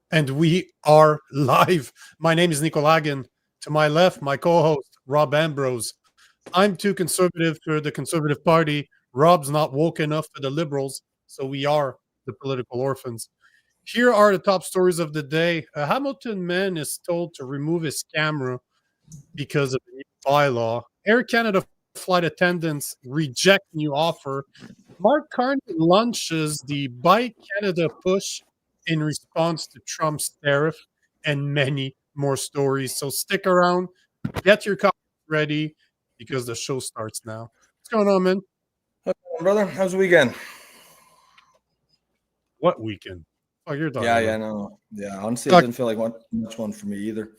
And we are live. My name is Nico Lagan. To my left, my co-host, Rob Ambrose. I'm too conservative for the Conservative Party. Rob's not woke enough for the Liberals, so we are the political orphans. Here are the top stories of the day. A Hamilton man is told to remove his camera because of the new bylaw. Air Canada flight attendants reject new offer. Mark Carney launches the Buy Canada push in response to Trump's tariff, and many more stories. So stick around, get your coffee ready because the show starts now. What's going on, man? Brother, how's the weekend? What weekend? Oh, you're talking Yeah, about. no. Yeah, honestly, it didn't feel like much one for me either.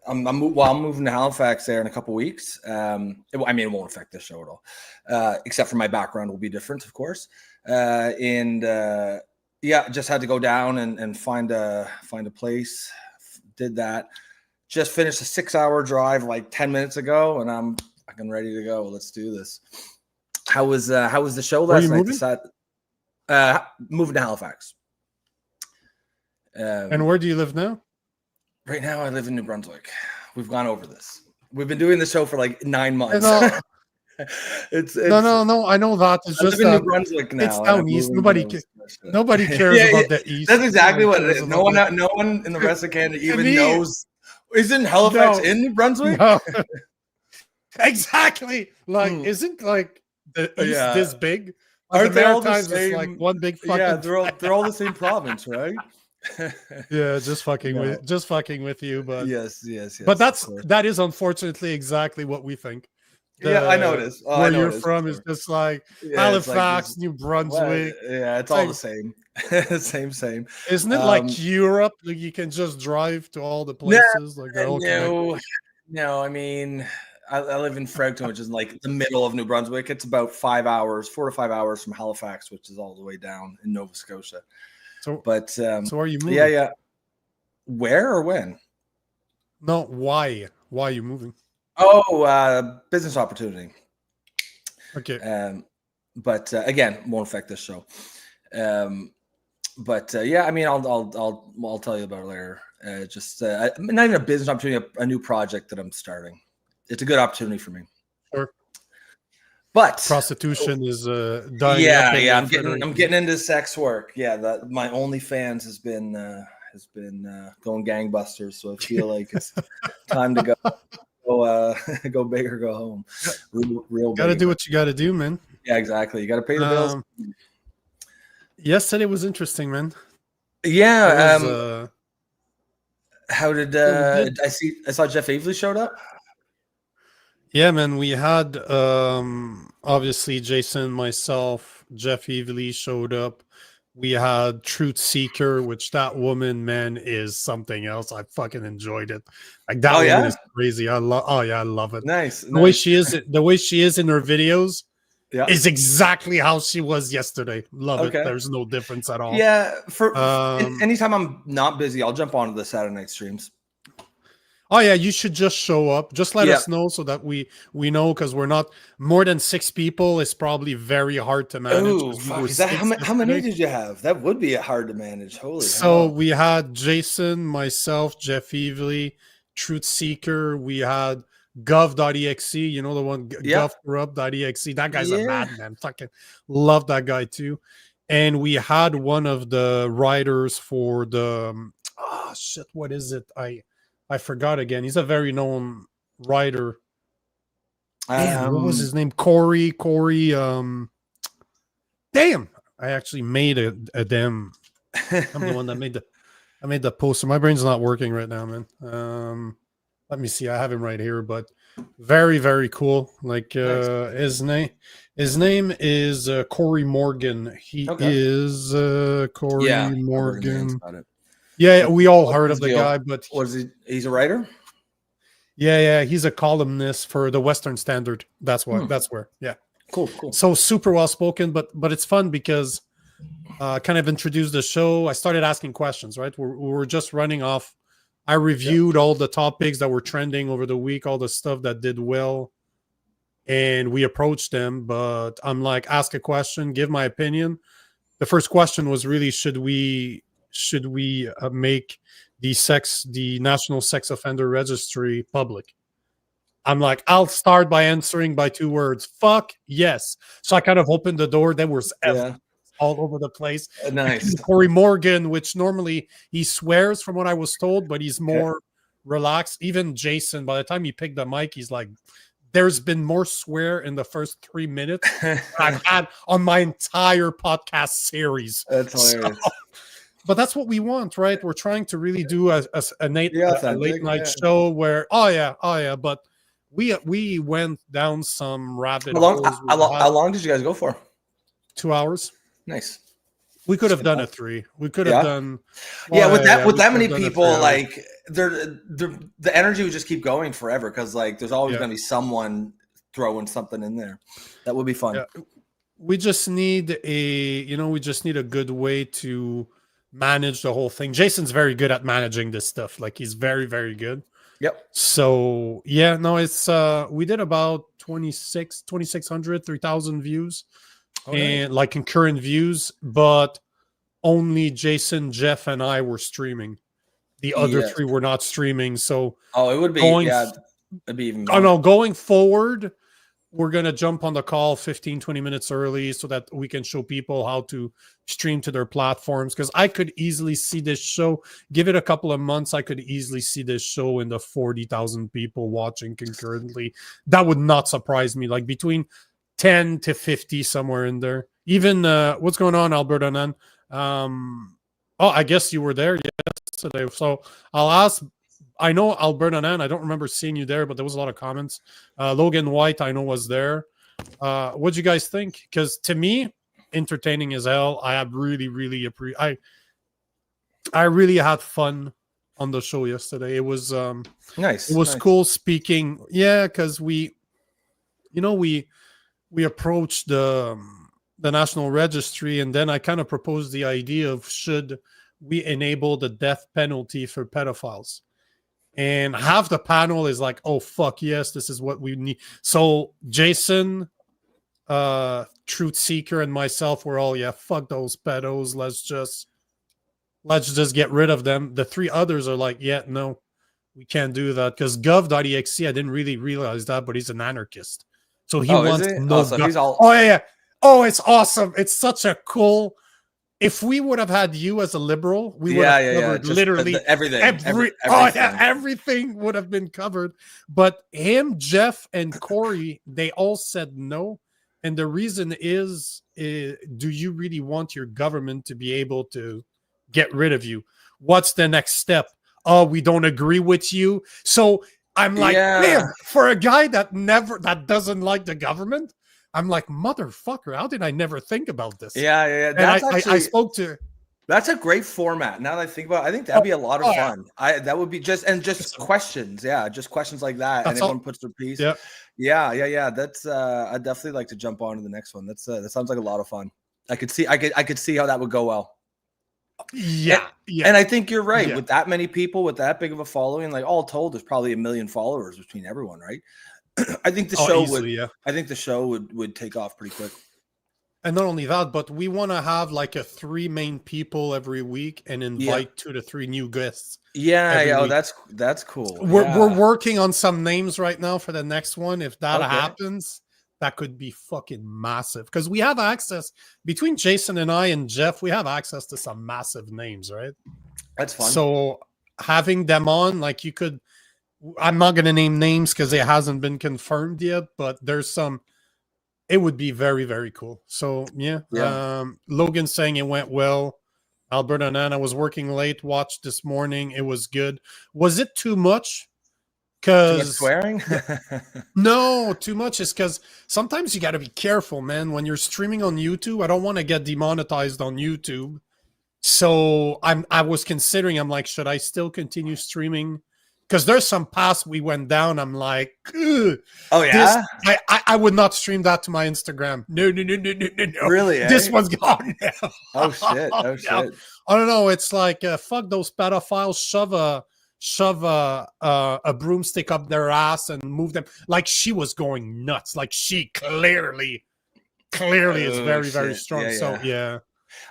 I'm moving to Halifax there in a couple weeks. It won't affect this show at all, except for my background will be different, of course. Just had to go down and find a place. Did that. Just finished a 6-hour drive like 10 minutes ago, and I'm fucking ready to go. Let's do this. How was the show last night? Moving to Halifax. And where do you live now? Right now, I live in New Brunswick. We've gone over this. We've been doing the show for like 9 months. No, I know that. It's just in New Brunswick now. It's down east. Nobody cares about the east. That's exactly what it is. No one in the rest of Canada even knows. Isn't Halifax in New Brunswick? No. Exactly. Like, isn't like the east this big? Like, aren't they all the same? Like one big fucking. Yeah, they're all the same province, right? Yeah, just fucking with you, but yes. But that is unfortunately exactly what we think. I know it is. Where you're from is just like Halifax, New Brunswick. Well, it's all the same. Same. Isn't it like Europe? Like you can just drive to all the places. No. I mean, I live in Fredericton, which is like the middle of New Brunswick. It's about 4 to 5 hours from Halifax, which is all the way down in Nova Scotia. So are you moving? Yeah. Where or when? No, why? Why are you moving? Oh, business opportunity. Okay. But again, won't affect this show. I mean, I'll tell you about it later. Not even a business opportunity, a new project that I'm starting. It's a good opportunity for me. Sure. But prostitution is dying. Yeah. I'm getting into sex work. Yeah, my OnlyFans has been going gangbusters. So I feel like it's time to go big or go home. Real. Got to do what you got to do, man. Yeah, exactly. You got to pay the bills. Yesterday was interesting, man. Yeah. How did I saw Jeff Avely showed up? Yeah, man. We had obviously Jason, myself, Jeff Avely showed up. We had Truth Seeker, which that woman, man, is something else. I fucking enjoyed it. Like that woman is crazy. I love it. Nice. The way she is in her videos is exactly how she was yesterday. Love it. There's no difference at all. Yeah. For anytime I'm not busy, I'll jump onto the Saturday night streams. Oh yeah, you should just show up. Just let us know so that we know, because we're not more than 6 people. It's probably very hard to manage. Oh, fuck. Is that how many did you have? That would be hard to manage. Holy hell. We had Jason, myself, Jeff Evely, Truth Seeker. We had gov.exe, you know the one, govcorrupt.exe. That guy's a madman. Fucking love that guy too. And we had one of the writers for the what is it? I forgot again. He's a very known writer. Damn, what was his name? Corey. Damn, I actually made a damn. I'm the one that I made the poster. My brain's not working right now, man. Let me see. I have him right here, but very, very cool. Like his name is Corey Morgan. He is Corey Morgan. Yeah, we all heard of the guy, but he's a writer? Yeah, he's a columnist for the Western Standard. That's why. That's where. Yeah. Cool. So super well spoken, but it's fun because kind of introduced the show. I started asking questions, right? We were just running off. I reviewed all the topics that were trending over the week, all the stuff that did well, and we approached them. But I'm like, ask a question, give my opinion. the first question was really, should we make the National Sex Offender Registry public? I'm like, I'll start by answering by 2 words. Fuck yes. So I kind of opened the door. There was evidence all over the place. Nice. Corey Morgan, which normally he swears from what I was told, but he's more relaxed. Even Jason, by the time he picked the mic, he's like, there's been more swear in the first 3 minutes I've had on my entire podcast series. That's hilarious. But that's what we want, right? We're trying to really do a late night show where, but we went down some rabbit holes. How long did you guys go for? 2 hours. Nice. We could have done a 3. We could have done. With that many people, like the energy would just keep going forever because like there's always going to be someone throwing something in there. That would be fun. Yeah. We just need a good way to manage the whole thing. Jason's very good at managing this stuff. Like he's very, very good. Yep. So yeah, no, it's we did about 2,600, 3,000 views and like concurrent views, but only Jason, Jeff, and I were streaming. The other 3 were not streaming. So it would be it'd be even more. No, going forward, we're going to jump on the call 15, 20 minutes early so that we can show people how to stream to their platforms. Because I could easily see this show, give it a couple of months, I could easily see this show in the 40,000 people watching concurrently. That would not surprise me. Like between 10 to 50, somewhere in there. Even, what's going on, Alberta Nan? I guess you were there yesterday. So I'll ask. I know Alberta Nan, I don't remember seeing you there, but there was a lot of comments. Logan White, I know, was there. What'd you guys think? Because to me, entertaining as hell. I have really, really I really had fun on the show yesterday. It was nice. It was cool speaking. Yeah, because we approached the National Registry, and then I kind of proposed the idea of should we enable the death penalty for pedophiles. And half the panel is like, oh, fuck yes, this is what we need. So Jason, Truth Seeker, and myself were all, fuck those pedos. Let's just get rid of them. The 3 others are like, no, we can't do that. Because gov.exe, I didn't really realize that, but he's an anarchist. So he wants no gov. Oh, it's awesome. It's such a cool... If we would have had you as a liberal, we would have covered literally everything. Everything would have been covered. But him, Jeff, and Corey, they all said no. And the reason is, do you really want your government to be able to get rid of you? What's the next step? Oh, we don't agree with you. So I'm like, man, for a guy that doesn't like the government, I'm like, motherfucker, how did I never think about this? Yeah. And I spoke to... That's a great format. Now that I think about it, I think that'd be a lot of fun. That would be just questions. Yeah, just questions like that. And everyone puts their piece. Yeah. That's I'd definitely like to jump on to the next one. That sounds like a lot of fun. I could see how that would go well. Yeah. And I think you're right. With that many people, with that big of a following, like all told, there's probably 1 million followers between everyone, right? I think the show I think the show would take off pretty quick. And not only that, but we want to have like 3 main people every week and invite 2 to 3 new guests. That's cool. We're working on some names right now for the next one. If that happens, that could be fucking massive. Because we have access between Jason and I and Jeff, we have access to some massive names, right? That's fun. So having them on, like you could... I'm not going to name names because it hasn't been confirmed yet, but there's some... It would be very, very cool. So, Logan saying it went well. Alberta and Anna was working late, watched this morning. It was good. Was it too much? Because swearing? No, too much is because sometimes you got to be careful, man. When you're streaming on YouTube, I don't want to get demonetized on YouTube. So I was considering, I'm like, should I still continue streaming? Because there's some paths we went down. I'm like, ugh, I would not stream that to my Instagram. No. Really? This one's gone now. Oh shit! I don't know. It's like fuck those pedophiles. Shove a broomstick up their ass and move them. Like she was going nuts. Like she clearly is very, very strong.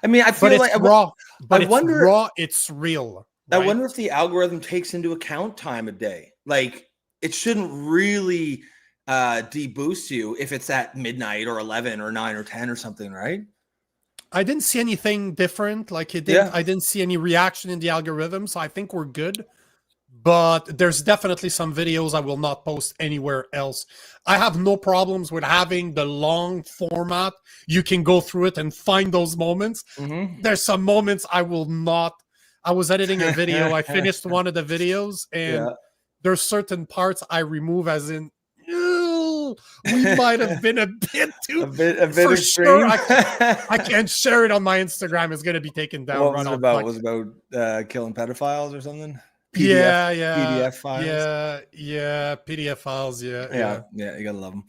I mean, I feel like raw. But I wonder, raw. It's real. Right? I wonder if the algorithm takes into account time of day. Like, it shouldn't really deboost you if it's at midnight or 11 or 9 or 10 or something, right? I didn't see anything different. Like it did. Yeah. I didn't see any reaction in the algorithm, so I think we're good. But there's definitely some videos I will not post anywhere else. I have no problems with having the long format. You can go through it and find those moments. Mm-hmm. There's some moments I will not. I was editing a video. I finished one of the videos, and there's certain parts I remove, as in, we might have been a bit too. a bit for extreme. Sure, I can't share it on my Instagram. It's going to be taken down. What was it about? Was it about killing pedophiles or something? PDF files. Yeah, PDF files. Yeah. You gotta love them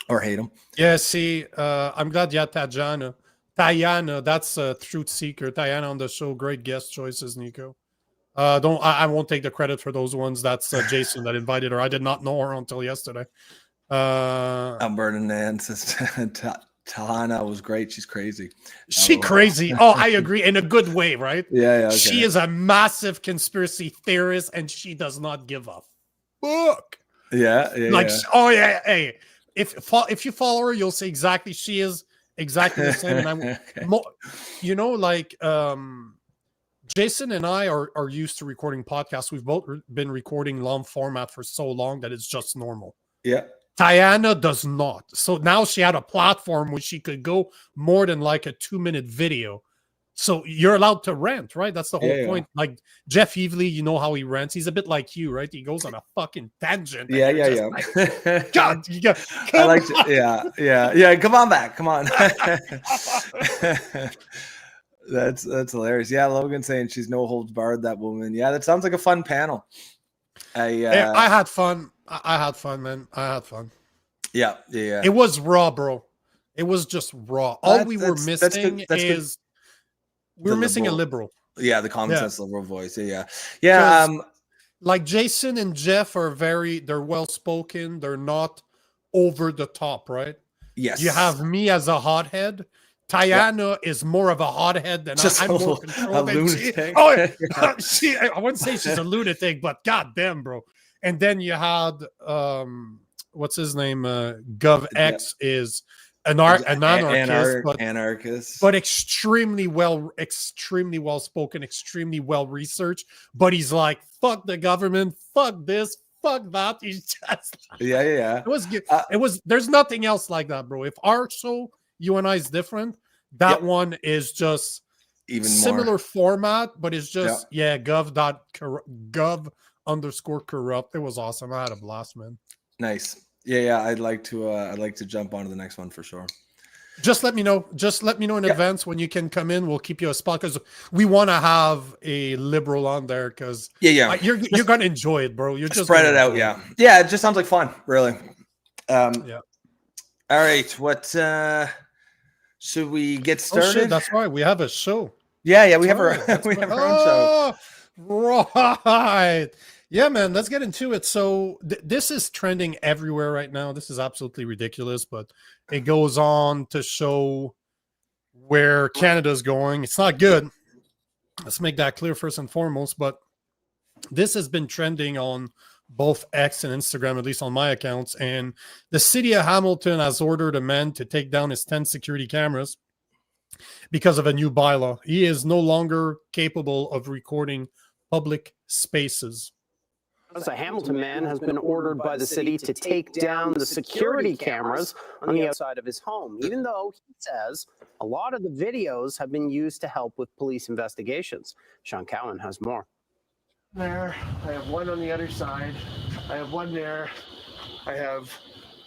or hate them. Yeah. See, I'm glad you had Tayana, that's a truth seeker. Tayana on the show. Great guest choices, Nico. I won't take the credit for those ones. That's Jason that invited her. I did not know her until yesterday. Alberta Nan says Tahana was great. She's crazy. She crazy. Oh, I agree in a good way, right? Yeah. Okay. She is a massive conspiracy theorist, and she does not give a fuck. Yeah. Oh yeah. Hey, if you follow her, you'll see exactly. She is exactly the same. And Jason and I are used to recording podcasts. We've both been recording long format for so long that it's just normal. Yeah. Tayana does not. So now she had a platform where she could go more than like a 2-minute video. So you're allowed to rant, right? That's the whole point. Like Jeff Evely, you know how he rants. He's a bit like you, right? He goes on a fuking tangent. Yeah. Like, God, I like it. Yeah. Come on back. Come on. That's hilarious. Yeah, Logan saying she's no holds barred, that woman. Yeah, that sounds like a fun panel. I had fun. I had fun, man. I had fun. Yeah. It was raw, bro. It was just raw. All we were missing is we were missing a liberal. Yeah, the common sense liberal voice. Yeah. Like Jason and Jeff they're well spoken. They're not over the top, right? Yes. You have me as a hothead. Tayana is more of a hothead than I'm more controlled than she. I wouldn't say she's a lunatic, but goddamn, bro. And then you had what's his name? GovX is an anarchist, but extremely well spoken, extremely well researched. But he's like, fuck the government, fuck this, fuck that. He's just It was. There's nothing else like that, bro. If our show, you and I, is different, that one is just even similar more format, but it's just gov_corrupt. It was awesome. I had a blast, man. Nice. Yeah. I'd like to jump onto the next one for sure. Just let me know. In advance when you can come in. We'll keep you a spot because we want to have a liberal on there. Because you're gonna enjoy it, bro. You're just spread it out. Yeah. It just sounds like fun, really. All right. What should we get started? Oh, shit, that's right. We have a show. Yeah. We have our own show. Right. Yeah, man, let's get into it. So this is trending everywhere right now. This is absolutely ridiculous, but it goes on to show where Canada's going. It's not good. Let's make that clear first and foremost, but this has been trending on both X and Instagram, at least on my accounts, and the city of Hamilton has ordered a man to take down his 10 security cameras because of a new bylaw. He is no longer capable of recording public spaces. A Hamilton man has been ordered by the city to take down the security cameras on the outside of his home, even though he says a lot of the videos have been used to help with police investigations. Sean Cowan has more. There, I have one on the other side. I have one there. I have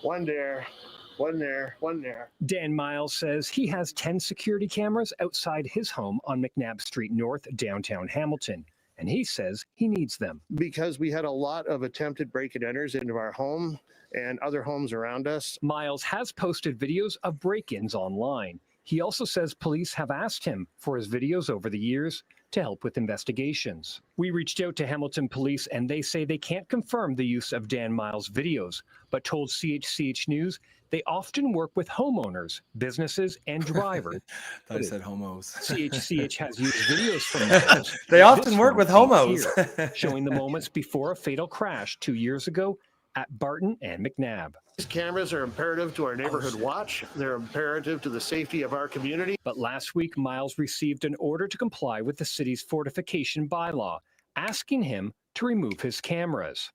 one there. One there, one there. Dan Miles says he has 10 security cameras outside his home on McNabb Street North, downtown Hamilton. And he says he needs them. Because we had a lot of attempted break-and-enters into our home and other homes around us. Miles has posted videos of break-ins online. He also says police have asked him for his videos over the years to help with investigations. We reached out to Hamilton Police and they say they can't confirm the use of Dan Miles' videos, but told CHCH News they often work with homeowners, businesses, and drivers. I said homos. CHCH has used videos from those. They often This work one with homos. here, showing the moments before a fatal crash 2 years ago at Barton and McNabb. These cameras are imperative to our neighborhood watch. They're imperative to the safety of our community. But last week, Miles received an order to comply with the city's fortification bylaw, asking him to remove his cameras.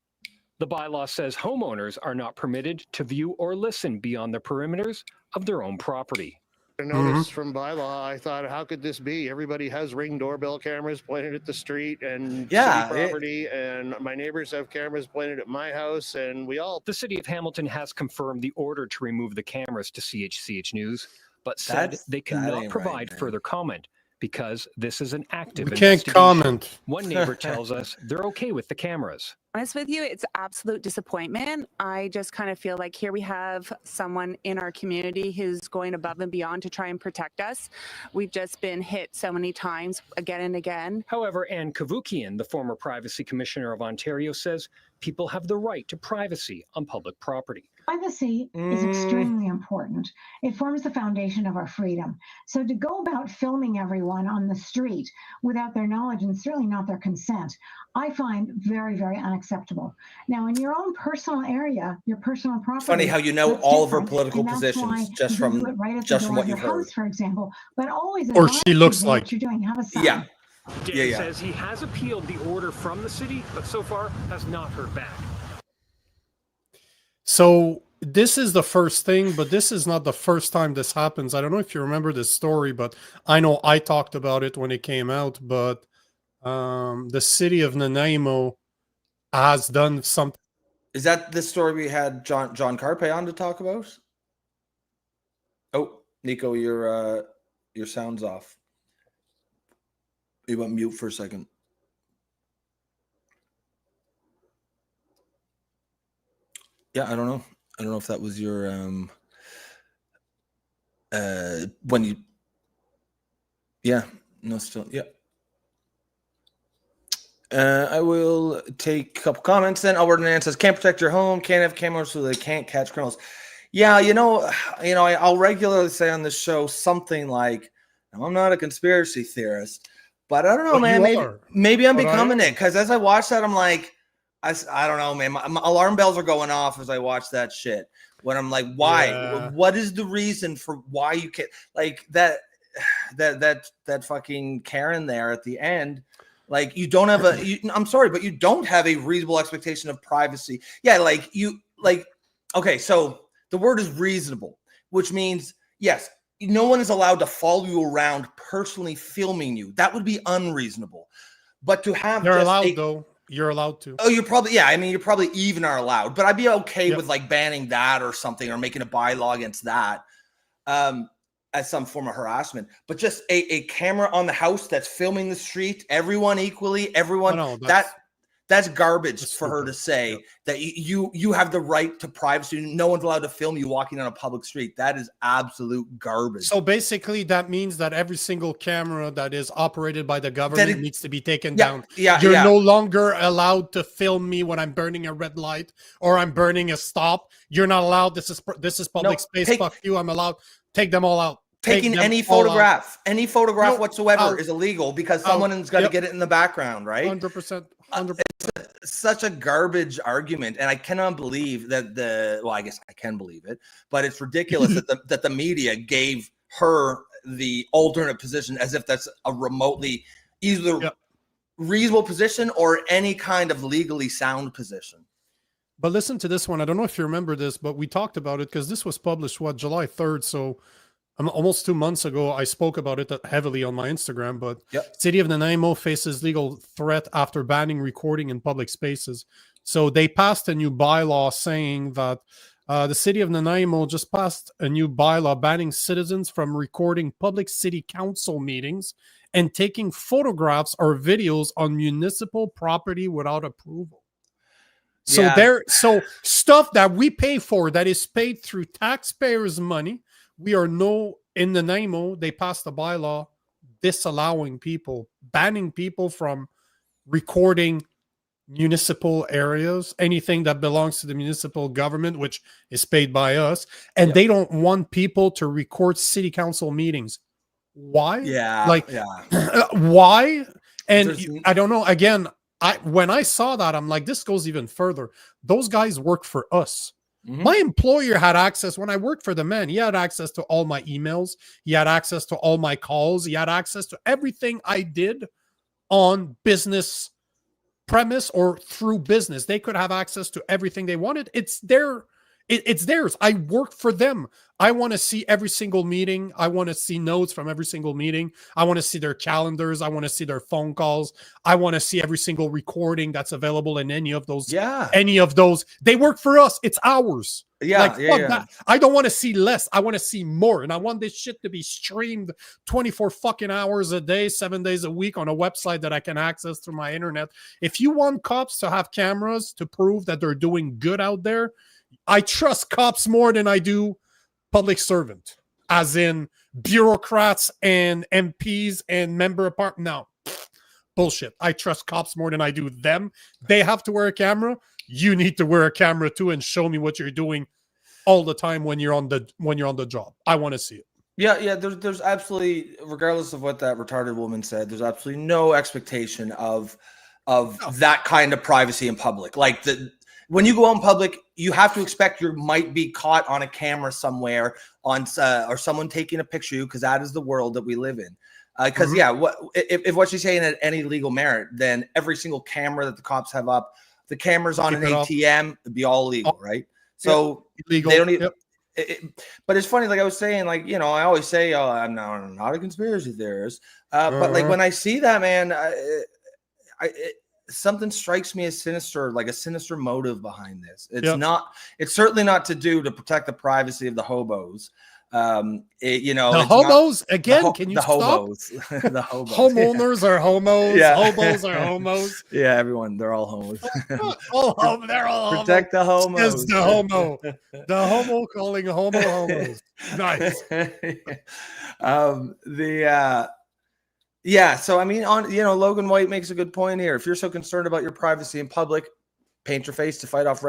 The bylaw says homeowners are not permitted to view or listen beyond the perimeters of their own property. I noticed from bylaw, I thought, how could this be? Everybody has Ring doorbell cameras pointed at the street and city property, and my neighbors have cameras pointed at my house, and we all... The city of Hamilton has confirmed the order to remove the cameras to CHCH News, but said they cannot provide further comment because this is an active investigation. Can't comment. One neighbor tells us they're okay with the cameras. Honest with you, it's absolute disappointment. I just kind of feel like here we have someone in our community who's going above and beyond to try and protect us. We've just been hit so many times again and again. However, Anne Kavukian, the former Privacy Commissioner of Ontario, says people have the right to privacy on public property. Privacy is extremely important. It forms the foundation of our freedom. So to go about filming everyone on the street without their knowledge and certainly not their consent, I find very, very unacceptable. Now, in your own personal area, your personal property. Funny how you know all of her political positions just from what you've heard, for example. But always, or she looks like what you're doing. Have a sign. Yeah. Dan says he has appealed the order from the city, but so far has not heard back. So this is the first thing, but this is not the first time this happens. I don't know if you remember this story, but I know I talked about it when it came out, but the city of Nanaimo has done something. Is that the story we had John Carpe on to talk about? Oh, Nico, your sound's off. You went mute for a second. Yeah, I don't know. I don't know if that was your when you. Yeah, no, still, yeah. I will take a couple comments then. Albert Nan says, can't protect your home, can't have cameras so they can't catch criminals. Yeah, I'll regularly say on this show something like, I'm not a conspiracy theorist, but I don't know, man. Maybe I'm becoming it, because as I watch that, I'm like, I don't know, man. My alarm bells are going off as I watch that shit. When I'm like, why? Yeah. What is the reason for why you can't, like that fucking Karen there at the end? Like, you don't have I'm sorry, but you don't have a reasonable expectation of privacy. Yeah, okay, so the word is reasonable, which means, yes, no one is allowed to follow you around personally filming you. That would be unreasonable. But to have You're allowed, though. You're allowed to. Oh, you're probably, yeah, I mean, you probably even are allowed. But I'd be okay with, like, banning that or something, or making a bylaw against that. As some form of harassment, but just a camera on the house that's filming the street, everyone equally, everyone, that's garbage for her to say that you have the right to privacy. No one's allowed to film you walking on a public street. That is absolute garbage. So basically that means that every single camera that is operated by the government needs to be taken down. Yeah, you're no longer allowed to film me when I'm burning a red light or I'm burning a stop. You're not allowed. This is public space. Fuck you. I'm allowed. Take them all out. Taking any photograph whatsoever is illegal because someone's got to get it in the background, right? 100%. It's such a garbage argument, and I cannot believe that I guess I can believe it, but it's ridiculous that the media gave her the alternate position as if that's a remotely either reasonable position or any kind of legally sound position. But listen to this one. I don't know if you remember this, but we talked about it because this was published, July 3rd. So almost 2 months ago, I spoke about it heavily on my Instagram, but City of Nanaimo faces legal threat after banning recording in public spaces. So they passed a new bylaw saying that the City of Nanaimo just passed a new bylaw banning citizens from recording public city council meetings and taking photographs or videos on municipal property without approval. So so stuff that we pay for, that is paid through taxpayers' money. We are in Nanaimo, they passed a bylaw disallowing people, banning people from recording municipal areas, anything that belongs to the municipal government, which is paid by us, and they don't want people to record city council meetings. Why? Yeah. Why? And I don't know. Again, when I saw that, I'm like, this goes even further. Those guys work for us. My employer had access when I worked for the man. He had access to all my emails. He had access to all my calls. He had access to everything I did on business premise or through business. They could have access to everything they wanted. It's theirs. I work for them. I want to see every single meeting. I want to see notes from every single meeting. I want to see their calendars. I want to see their phone calls. I want to see every single recording that's available in any of those. Any of those. They work for us. It's ours. That. I don't want to see less. I want to see more. And I want this shit to be streamed 24 fucking hours a day, 7 days a week on a website that I can access through my internet. If you want cops to have cameras to prove that they're doing good out there, I trust cops more than I do public servant, as in bureaucrats and MPs and member of parliament. No, bullshit. I trust cops more than I do them. They have to wear a camera. You need to wear a camera too and show me what you're doing all the time when you're on the job. I want to see it. Yeah. There's absolutely, regardless of what that retarded woman said, there's absolutely no expectation of that kind of privacy in public. Like when you go out in public, you have to expect you might be caught on a camera somewhere or someone taking a picture of you, because that is the world that we live in. Because if what she's saying had any legal merit, then every single camera that the cops have up, the cameras on an ATM, it'd be all legal, right? So legal. They don't need. But it's funny, like I was saying, like, you know, I always say, "Oh, I'm not a conspiracy theorist," but like when I see that, man, something strikes me as sinister, like a sinister motive behind this. It's not. It's certainly not to protect the privacy of the hobos. The hobos again. Can you the stop? Hobos? The hobos. Homeowners are homos. Hobos are homos. Yeah, everyone. They're all homos. They're all protect the homos. It's the homo. The homo calling homos. Nice. So I mean, Logan White makes a good point here. If you're so concerned about your privacy in public, paint your face to fight off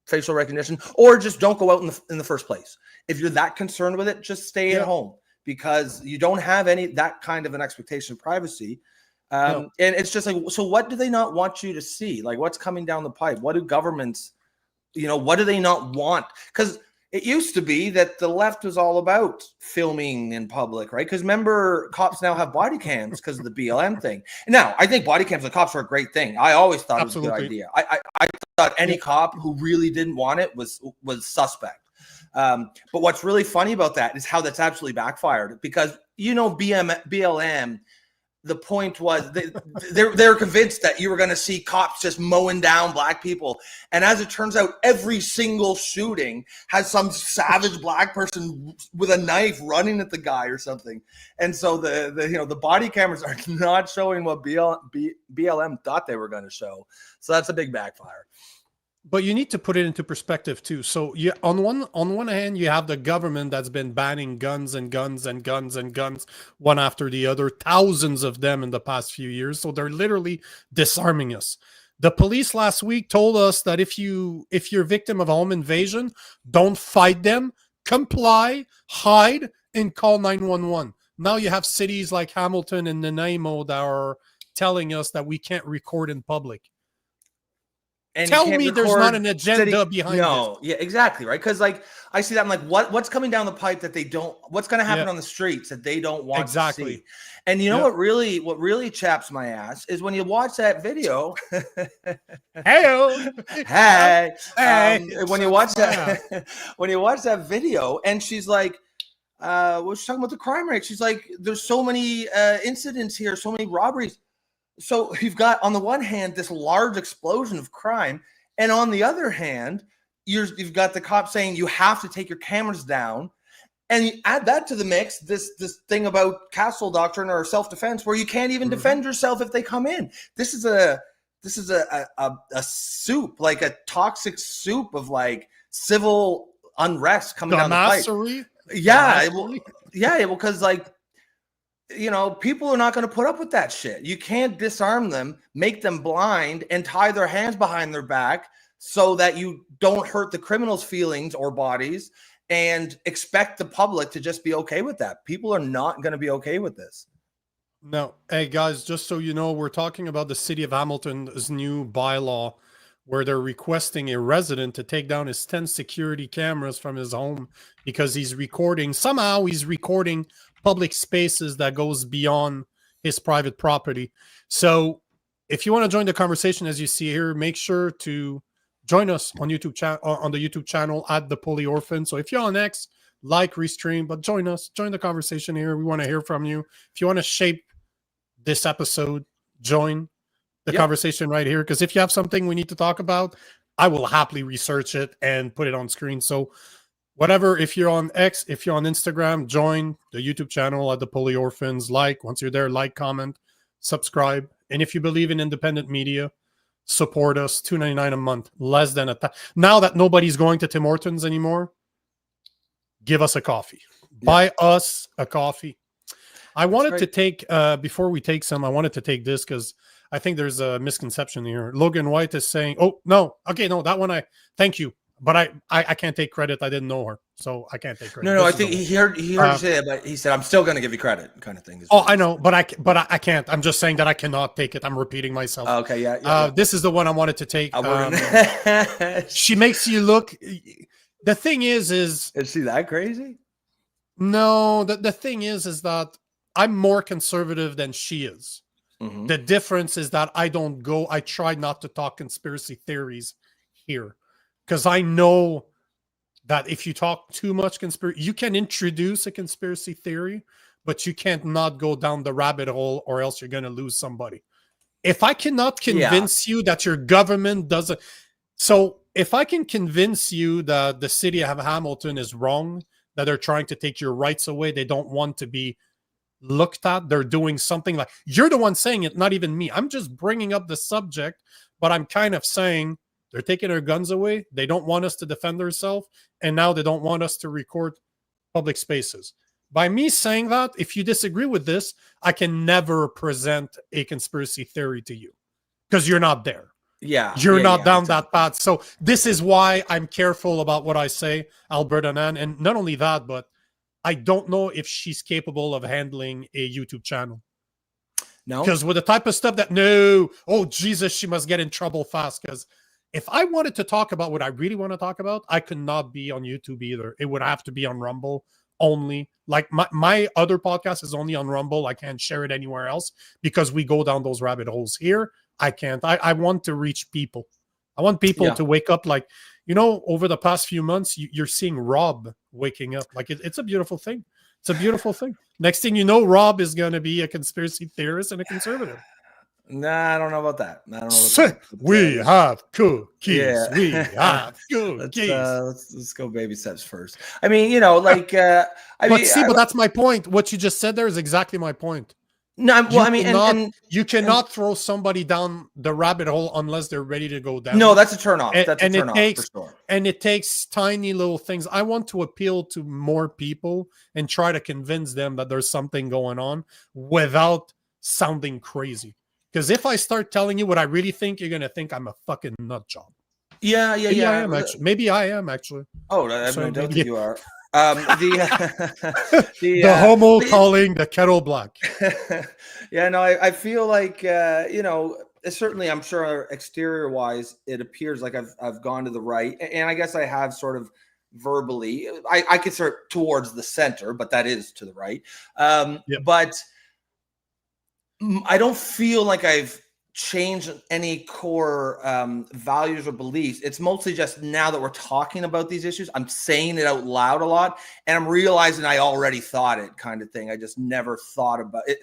facial recognition, or just don't go out in the first place. If you're that concerned with it, just stay at home, because you don't have that kind of an expectation of privacy. And it's just like, so what do they not want you to see? Like, what's coming down the pipe? What do governments, what do they not want? Because it used to be that the left was all about filming in public, right? Because remember, cops now have body cams because of the BLM thing. Now, I think body cams for cops are a great thing. I always thought it was a good idea. I thought any cop who really didn't want it was suspect. But what's really funny about that is how that's absolutely backfired, because BLM. The point was they're convinced that you were going to see cops just mowing down black people. And as it turns out, every single shooting has some savage black person with a knife running at the guy or something. And so the body cameras are not showing what BLM thought they were going to show. So that's a big backfire. But you need to put it into perspective too. So on one hand, you have the government that's been banning guns and guns and guns and guns one after the other, thousands of them in the past few years. So they're literally disarming us. The police last week told us that if you're a victim of a home invasion, don't fight them, comply, hide, and call 911. Now you have cities like Hamilton and Nanaimo that are telling us that we can't record in public. And tell me there's not an agenda behind this. Yeah, exactly, right? Because like I see that, I'm like, what's coming down the pipe that they don't? What's going to happen on the streets that they don't want to see? And you know what really chaps my ass is when you watch that video. Hey, when you watch that video, and she's like, she's talking about the crime rate. She's like, there's so many incidents here, so many robberies. So you've got, on the one hand, this large explosion of crime, and on the other hand, you've got the cops saying you have to take your cameras down, and you add that to the mix, this thing about castle doctrine or self-defense, where you can't even defend yourself if they come in. This is a soup, like a toxic soup of like civil unrest coming down the pipe. Because like people are not going to put up with that shit. You can't disarm them, make them blind, and tie their hands behind their back so that you don't hurt the criminals' feelings or bodies, and expect the public to just be okay with that. People are not going to be okay with this. No. Hey, guys, just so you know, we're talking about the city of Hamilton's new bylaw where they're requesting a resident to take down his 10 security cameras from his home because he's recording public spaces that goes beyond his private property. So if you want to join the conversation, as you see here, make sure to join us on YouTube on the YouTube channel at the Poli Orphans. So if you're on X, like, restream, but join us, join the conversation here. We want to hear from you. If you want to shape this episode, join the conversation right here. Because if you have something we need to talk about, I will happily research it and put it on screen. So whatever, if you're on X, if you're on Instagram, join the YouTube channel at the Poli Orphans. Once you're there, like, comment, subscribe. And if you believe in independent media, support us. $2.99 a month, less than now that nobody's going to Tim Hortons anymore, give us a coffee. Buy us a coffee. I wanted to take before we take some, I wanted to take this because I think there's a misconception here. Logan White is saying, oh no, okay, no, that one thank you, but I can't take credit. I didn't know her, so I can't take credit. No, I think he heard you say it, but he said, I'm still going to give you credit, kind of thing. Oh, I know, but I can't. I'm just saying that I cannot take it. I'm repeating myself. Okay, yeah. This is the one I wanted to take. She makes you look. The thing is she that crazy? No, the thing is that I'm more conservative than she is. Mm-hmm. The difference is that I try not to talk conspiracy theories here because I know that if you talk too much conspiracy, you can introduce a conspiracy theory, but you can't not go down the rabbit hole or else you're going to lose somebody. If I cannot convince you that your government doesn't, so if I can convince you that the city of Hamilton is wrong, that they're trying to take your rights away, they don't want to be looked at, they're doing something like, you're the one saying it, not even me. I'm just bringing up the subject, but I'm kind of saying they're taking our guns away. They don't want us to defend ourselves. And now they don't want us to record public spaces. By me saying that, if you disagree with this, I can never present a conspiracy theory to you because you're not there. You're not down that path. So this is why I'm careful about what I say, Alberta Nan. And not only that, but I don't know if she's capable of handling a YouTube channel. No. Because with the type of stuff oh, Jesus, she must get in trouble fast. Because if I wanted to talk about what I really want to talk about, I could not be on YouTube either. It would have to be on Rumble only. Like my other podcast is only on Rumble. I can't share it anywhere else because we go down those rabbit holes here. I can't. I want to reach people. I want people to wake up like, over the past few months, you're seeing Rob waking up. Like it's a beautiful thing. It's a beautiful thing. Next thing you know, Rob is going to be a conspiracy theorist and a conservative. Nah, I don't know about that. We have cookies. Yeah. We have cookies. Let's go baby steps first. I mean, but that's my point. What you just said there is exactly my point. No, well, you cannot throw somebody down the rabbit hole unless they're ready to go down. No, that's a turnoff. That's a turnoff for sure. And it takes tiny little things. I want to appeal to more people and try to convince them that there's something going on without sounding crazy. Because if I start telling you what I really think, you're gonna think I'm a fucking nut job. Yeah. Maybe I am actually. Oh, I have no doubt that you are. The homo calling the kettle black. I feel like certainly I'm sure exterior wise it appears like I've gone to the right, and I guess I have sort of verbally I consider towards the center, but that is to the right. But I don't feel like I've change any core values or beliefs. It's mostly just now that we're talking about these issues, I'm saying it out loud a lot, and I'm realizing I already thought it, kind of thing. I just never thought about it.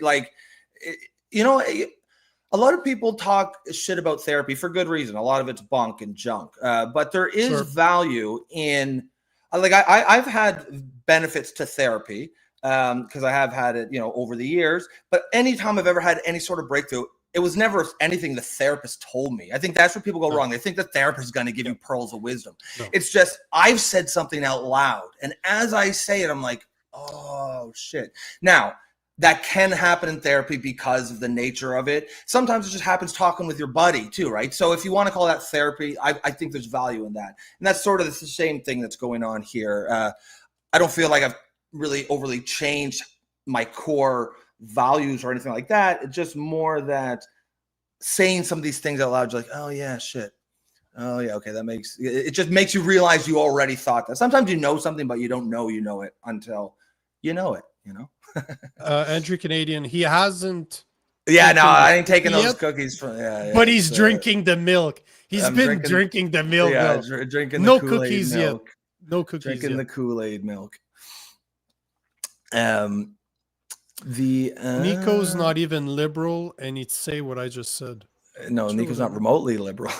A lot of people talk shit about therapy for good reason. A lot of it's bunk and junk, but there is value in, I've had benefits to therapy because I have had it, over the years. But anytime I've ever had any sort of breakthrough, it was never anything the therapist told me. I think that's where people go wrong. They think the therapist is going to give you pearls of wisdom. No. It's just, I've said something out loud. And as I say it, I'm like, oh, shit. Now, that can happen in therapy because of the nature of it. Sometimes it just happens talking with your buddy too, right? So if you want to call that therapy, I think there's value in that. And that's sort of the same thing that's going on here. I don't feel like I've really overly changed my core values or anything like that. It's just more that saying some of these things out loud, you're like, oh yeah, shit. Oh yeah, okay, it just makes you realize you already thought that. Sometimes you know something, but you don't know you know it until you know it, you know? Andrew Canadian, he hasn't. Yeah, no, I ain't taking those cookies from. But he's drinking the milk. He's been drinking the milk. Yeah, though. drinking no the Kool-Aid cookies milk. yet. No cookies Drinking yet. the Kool-Aid milk. Nico's not even liberal, and he'd say what I just said. No, Nico's not remotely liberal.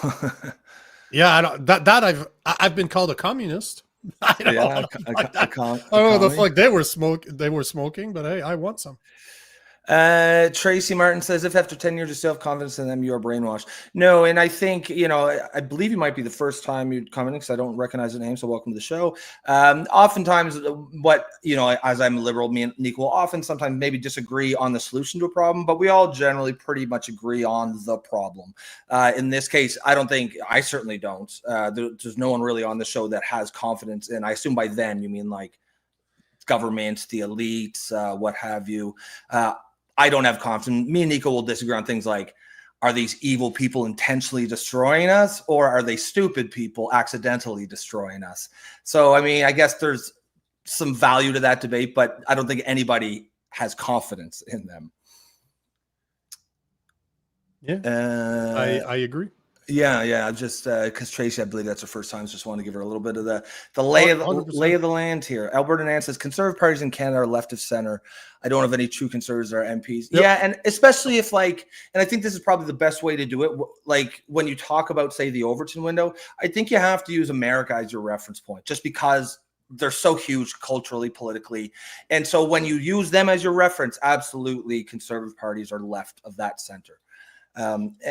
Yeah, I don't, I've been called a communist. I don't know the fuck they were smoking, but hey, I want some. Tracy Martin says, if after 10 years of self-confidence in them, you are brainwashed. No, and I think, I believe you might be the first time you'd come in because I don't recognize the name, so welcome to the show. Oftentimes, as I'm a liberal, me and Nico will often sometimes maybe disagree on the solution to a problem, but we all generally pretty much agree on the problem. In this case, I certainly don't. There's no one really on the show that has confidence in, I assume by then you mean like government, the elites, what have you. I don't have confidence. Me and Nico will disagree on things like, are these evil people intentionally destroying us, or are they stupid people accidentally destroying us? So, I mean, I guess there's some value to that debate, but I don't think anybody has confidence in them. Yeah, I agree. Yeah. Just because Tracy, I believe that's her first time. So just want to give her a little bit of the lay of the land here. Alberta Nan says conservative parties in Canada are left of center. I don't have any true conservatives or MPs. Yep. Yeah, and especially if and I think this is probably the best way to do it. Like when you talk about, say, the Overton window, I think you have to use America as your reference point, just because they're so huge culturally, politically. And so when you use them as your reference, absolutely conservative parties are left of that center.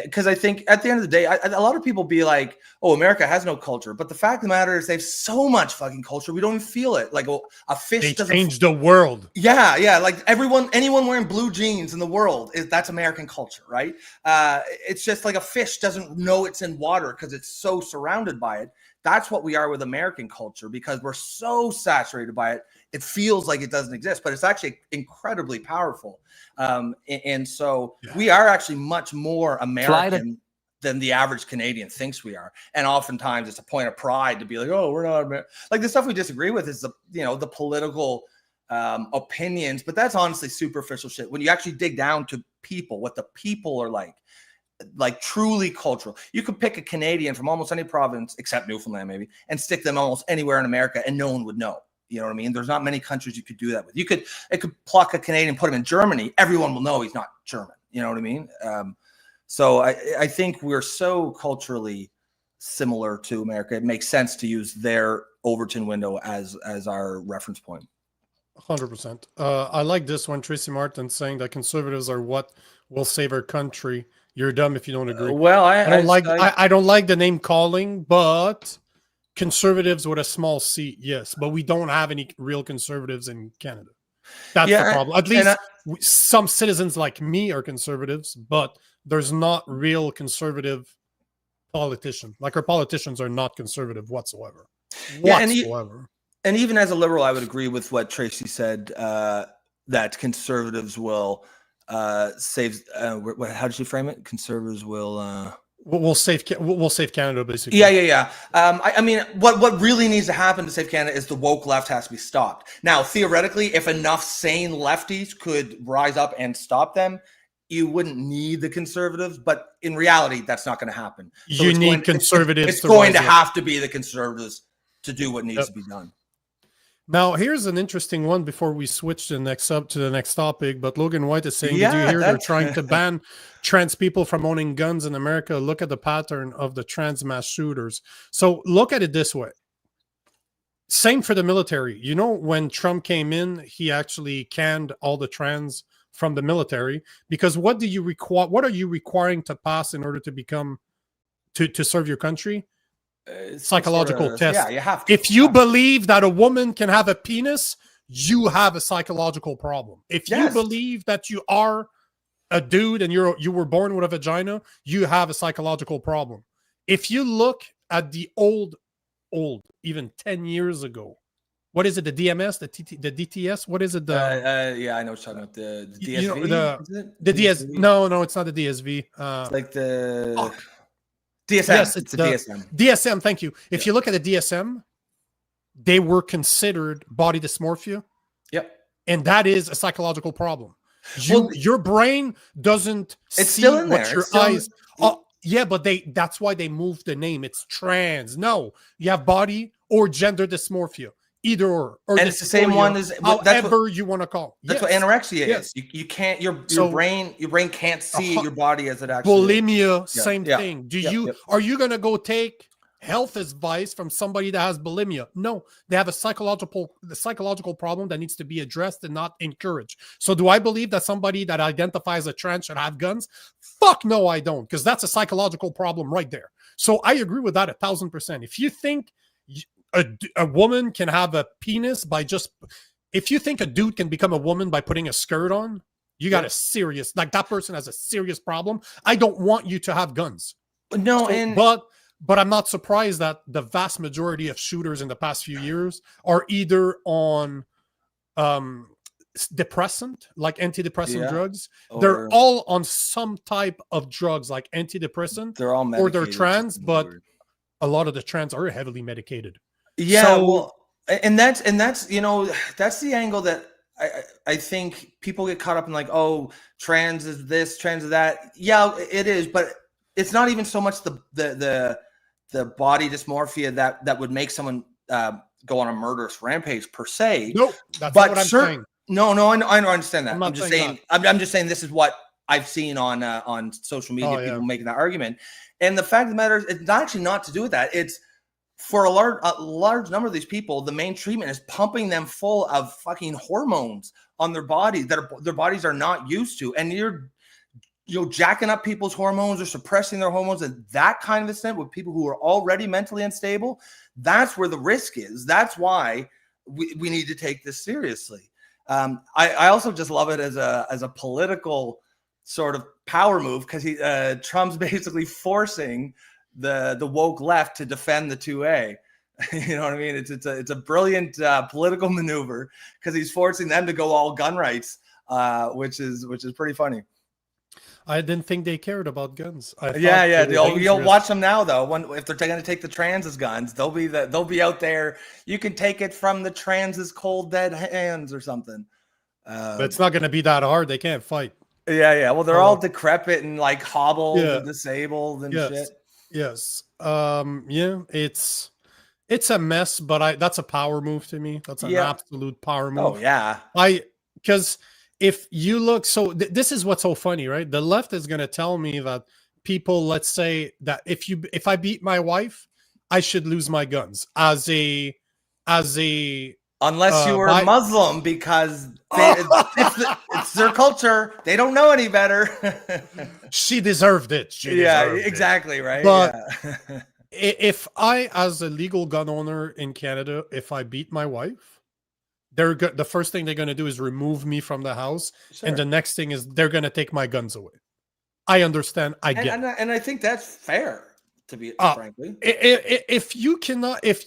Because I think at the end of the day, a lot of people be like, oh, America has no culture. But the fact of the matter is they have so much fucking culture. We don't even feel it. Like a fish doesn't change the world. Yeah. Like anyone wearing blue jeans in the world, that's American culture, right? It's just like a fish doesn't know it's in water because it's so surrounded by it. That's what we are with American culture, because we're so saturated by it. It feels like it doesn't exist, but it's actually incredibly powerful. And so we are actually much more American than the average Canadian thinks we are. And oftentimes it's a point of pride to be like, oh, we're not American. Like the stuff we disagree with is the political opinions, but that's honestly superficial shit. When you actually dig down to people, what the people are like truly cultural. You could pick a Canadian from almost any province except Newfoundland maybe and stick them almost anywhere in America and no one would know. You know what I mean? There's not many countries you could do that with. It could pluck a Canadian, put him in Germany. Everyone will know he's not German. You know what I mean? So I think we're so culturally similar to America. It makes sense to use their Overton window as our reference point. 100%. I like this one. Tracy Martin saying that conservatives are what will save our country. You're dumb if you don't agree. Well, I don't like the name calling, but conservatives with a small c, yes, but we don't have any real conservatives in Canada. That's the problem. At least some citizens like me are conservatives, but there's not real conservative politicians. Like our politicians are not conservative whatsoever. And even as a liberal, I would agree with what Tracy said, that conservatives will save. How did you frame it? Conservatives will. We'll save Canada, basically. Yeah. I mean, what really needs to happen to save Canada is the woke left has to be stopped. Now, theoretically, if enough sane lefties could rise up and stop them, you wouldn't need the conservatives. But in reality, that's not going to happen. So you need conservatives. It's going to have to be the conservatives to do what needs to be done. Now, here's an interesting one before we switch to the next topic. But Logan White is saying, did you hear they're trying to ban trans people from owning guns in America? Look at the pattern of the trans mass shooters. So look at it this way. Same for the military. You know, when Trump came in, he actually canned all the trans from the military because what are you requiring to pass in order to become to serve your country? Psychological test. Yeah, you have to. If you believe that a woman can have a penis, you have a psychological problem. If you believe that you are a dude and you were born with a vagina, you have a psychological problem. If you look at the old, even 10 years ago, what is it? The DMS, the DTS? What is it? Yeah, I know what you're talking about. The DSV? You know, is it? The DSV? No, it's not the DSV. It's like the DSM. Yes, it's the DSM. DSM, thank you. If you look at the DSM, they were considered body dysmorphia. Yep. And that is a psychological problem. Your brain doesn't it's see still in what there. your eyes... Yeah, but that's why they moved the name. It's trans. No, you have body or gender dysmorphia. Either or and it's the same one as however you want to call. That's what anorexia is. You can't your brain can't see your body as it actually bulimia, is. Same thing. Are you gonna go take health advice from somebody that has bulimia? No, they have a psychological problem that needs to be addressed and not encouraged. So do I believe that somebody that identifies as trans should have guns? Fuck no, I don't, because that's a psychological problem right there. So I agree with that 1,000%. If you think a woman can have a penis by just, if you think a dude can become a woman by putting a skirt on, you got a serious, like that person has a serious problem. I don't want you to have guns. No, but I'm not surprised that the vast majority of shooters in the past few years are either on depressant, like antidepressant drugs. They're all on some type of drugs like antidepressant. They're all medicated, or they're trans, but a lot of the trans are heavily medicated. Yeah, so, and that's that's the angle that I think people get caught up in, like, oh, trans is this, trans is that. Yeah, it is, but it's not even so much the body dysmorphia that would make someone go on a murderous rampage per se. Nope, that's not what I'm saying. No, I understand that. I'm just saying. I'm just saying this is what I've seen on social media. People making that argument, and the fact of the matter is, it's actually not to do with that. It's for a large number of these people, the main treatment is pumping them full of fucking hormones on their bodies that their bodies are not used to, and you're jacking up people's hormones or suppressing their hormones at that kind of extent with people who are already mentally unstable. That's where the risk is. That's why we need to take this seriously. I also just love it as a political sort of power move, because Trump's basically forcing the woke left to defend the 2A. You know what I mean? It's a brilliant political maneuver, because he's forcing them to go all gun rights, which is pretty funny. I didn't think they cared about guns. You'll watch them now, though. If they're going to take the trans' guns, they'll be out there. You can take it from the trans' cold dead hands or something. But it's not going to be that hard. They can't fight. Yeah. Well, they're all decrepit and like hobbled and disabled and shit. Yes. It's a mess, but that's a power move to me. That's an absolute power move. Oh yeah. Because if you look, so this is what's so funny, right? The left is going to tell me that people, let's say that if I beat my wife, I should lose my guns as a unless you were Muslim, because it's their culture. They don't know any better. She deserved it. Exactly. Right. But if I, as a legal gun owner in Canada, if I beat my wife, the first thing they're going to do is remove me from the house. Sure. And the next thing is they're going to take my guns away. I understand. And I think that's fair, to be frankly. If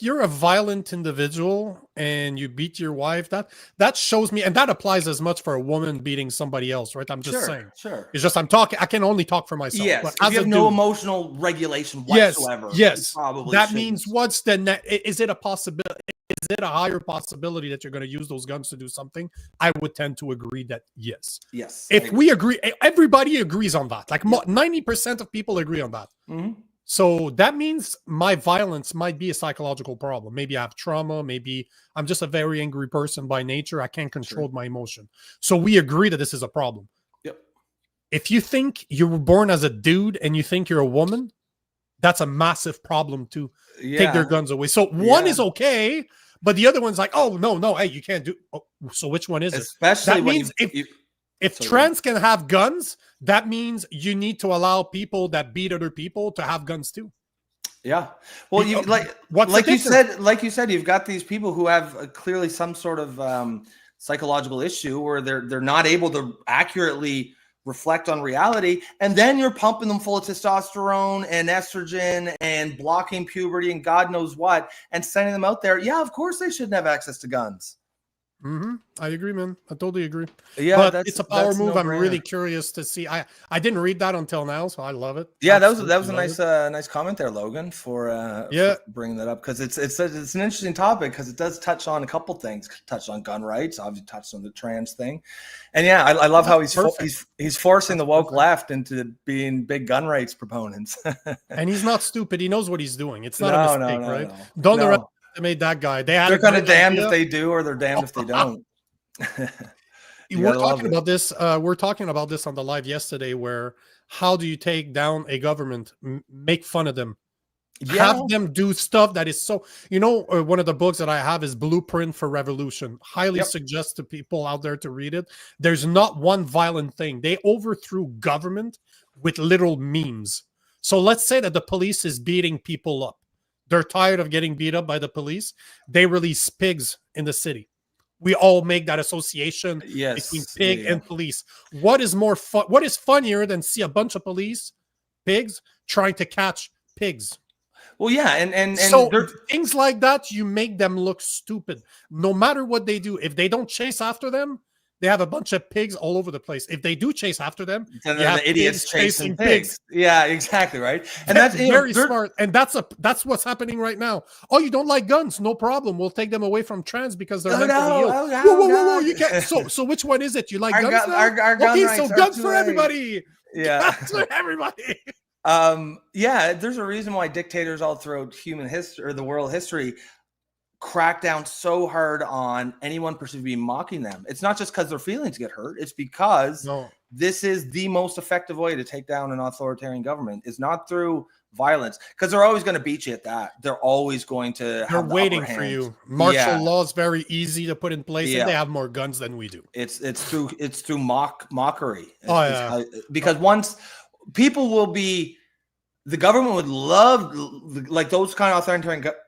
you're a violent individual and you beat your wife, that shows me, and that applies as much for a woman beating somebody else, right? I'm just saying. Sure. It's just I can only talk for myself. Yes. But if you have no emotional regulation whatsoever. Yes. Probably that means what's is it a possibility? Is it a higher possibility that you're going to use those guns to do something? I would tend to agree that yes. Yes. If we agree, everybody agrees on that. Like 90% of people agree on that. Mm-hmm. So that means my violence might be a psychological problem. Maybe I have trauma. Maybe I'm just a very angry person by nature. I can't control my emotion. So we agree that this is a problem. Yep. If you think you were born as a dude and you think you're a woman, that's a massive problem to take their guns away. So one is okay, but the other one's like, oh, no, hey, you can't do. Oh, so which one is it? Especially that means if trans can have guns, that means you need to allow people that beat other people to have guns too. Yeah. Well, you like you said, you've got these people who have clearly some sort of psychological issue where they're not able to accurately reflect on reality, and then you're pumping them full of testosterone and estrogen and blocking puberty and God knows what, and sending them out there. Yeah, of course they shouldn't have access to guns. I agree, man. I totally agree. Yeah, but it's a power move. I'm really curious to see. I didn't read that until now, so I love it. Yeah, that was a nice comment there, Logan, for bringing that up, because it's an interesting topic, because it does touch on a couple things. Touched on gun rights, obviously touched on the trans thing, and yeah, I love how he's forcing the woke left into being big gun rights proponents. And he's not stupid. He knows what he's doing. It's not a mistake, right? No. Don't they made that guy. They're kind of damned if they do, or they're damned if they don't. We're talking about this. We're talking about this on the live yesterday. Where how do you take down a government? Make fun of them. Yeah. Have them do stuff that is so. One of the books that I have is Blueprint for Revolution. Highly suggest to people out there to read it. There's not one violent thing. They overthrew government with little memes. So let's say that the police is beating people up. They're tired of getting beat up by the police. They release pigs in the city. We all make that association between pig and police. What is more fun? What is funnier than see a bunch of pigs trying to catch pigs? Well, yeah, and so things like that, you make them look stupid. No matter what they do, if they don't chase after them, they have a bunch of pigs all over the place. If they do chase after them, then the idiots chasing pigs. Yeah, exactly, right. And that's very smart. And that's what's happening right now. Oh, you don't like guns? No problem. We'll take them away from trans because they're mentally ill. Whoa! You can't. So which one is it? You like guns now? Our gun rights so guns for everybody. Yeah, guns for everybody. There's a reason why dictators all throughout human history or the world history crack down so hard on anyone perceived to be mocking them. It's not just because their feelings get hurt. It's because this is the most effective way to take down an authoritarian government. Is not through violence, because they're always going to beat you at that. They're always going to. They're waiting for you. Martial law is very easy to put in place, and they have more guns than we do. It's through mockery. Because once people will be. The government would love, like those kind of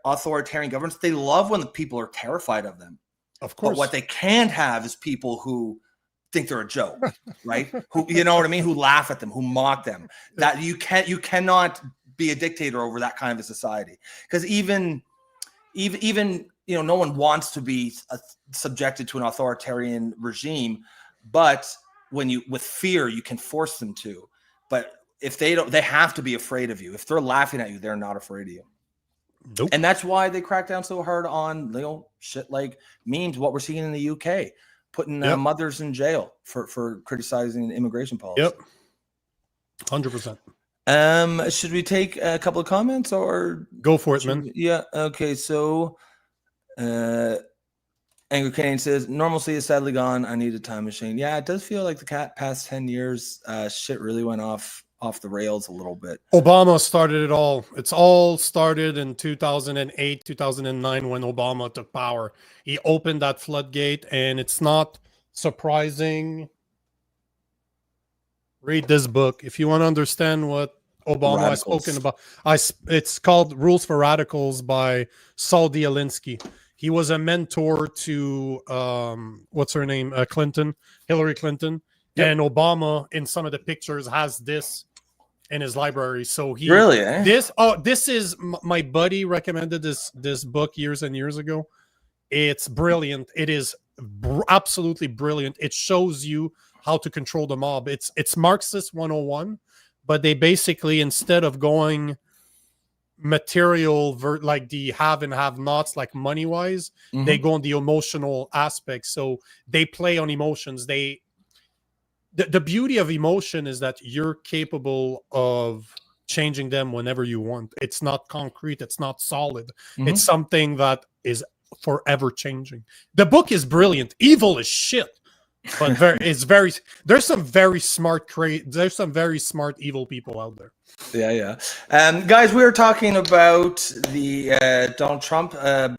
authoritarian governments. They love when the people are terrified of them. Of course. But what they can't have is people who think they're a joke, right? Who, you know what I mean? Who laugh at them, who mock them. That you cannot be a dictator over that kind of a society. Because even no one wants to be subjected to an authoritarian regime. But with fear, you can force them to. But if they don't, they have to be afraid of you. If they're laughing at you, they're not afraid of you. Nope. And that's why they crack down so hard on shit like memes. What we're seeing in the UK, putting mothers in jail for criticizing immigration policy. Yep, 100%. Should we take a couple of comments or go for it, man? Yeah. Okay. So, Angry Canadian says, normalcy is sadly gone. I need a time machine. Yeah, it does feel like the past 10 years, shit really went off the rails a little bit. Obama started it all. It's all started in 2008, 2009 when Obama took power. He opened that floodgate, and it's not surprising. Read this book if you want to understand what Obama has spoken about. It's called Rules for Radicals by Saudi Zelensky. He was a mentor to what's her name? Hillary Clinton. Yep. And Obama in some of the pictures has this in his library. So he really this is my buddy recommended this book years and years ago. It's brilliant. It is absolutely brilliant. It shows you how to control the mob. It's Marxist 101, but they basically, instead of going material like the have and have nots, like money wise, they go on the emotional aspect. So they play on emotions. The beauty of emotion is that you're capable of changing them whenever you want. It's not concrete. It's not solid. It's something that is forever changing. The book is brilliant. Evil is shit, but there's some very smart evil people out there. Yeah. Guys, we were talking about the Donald Trump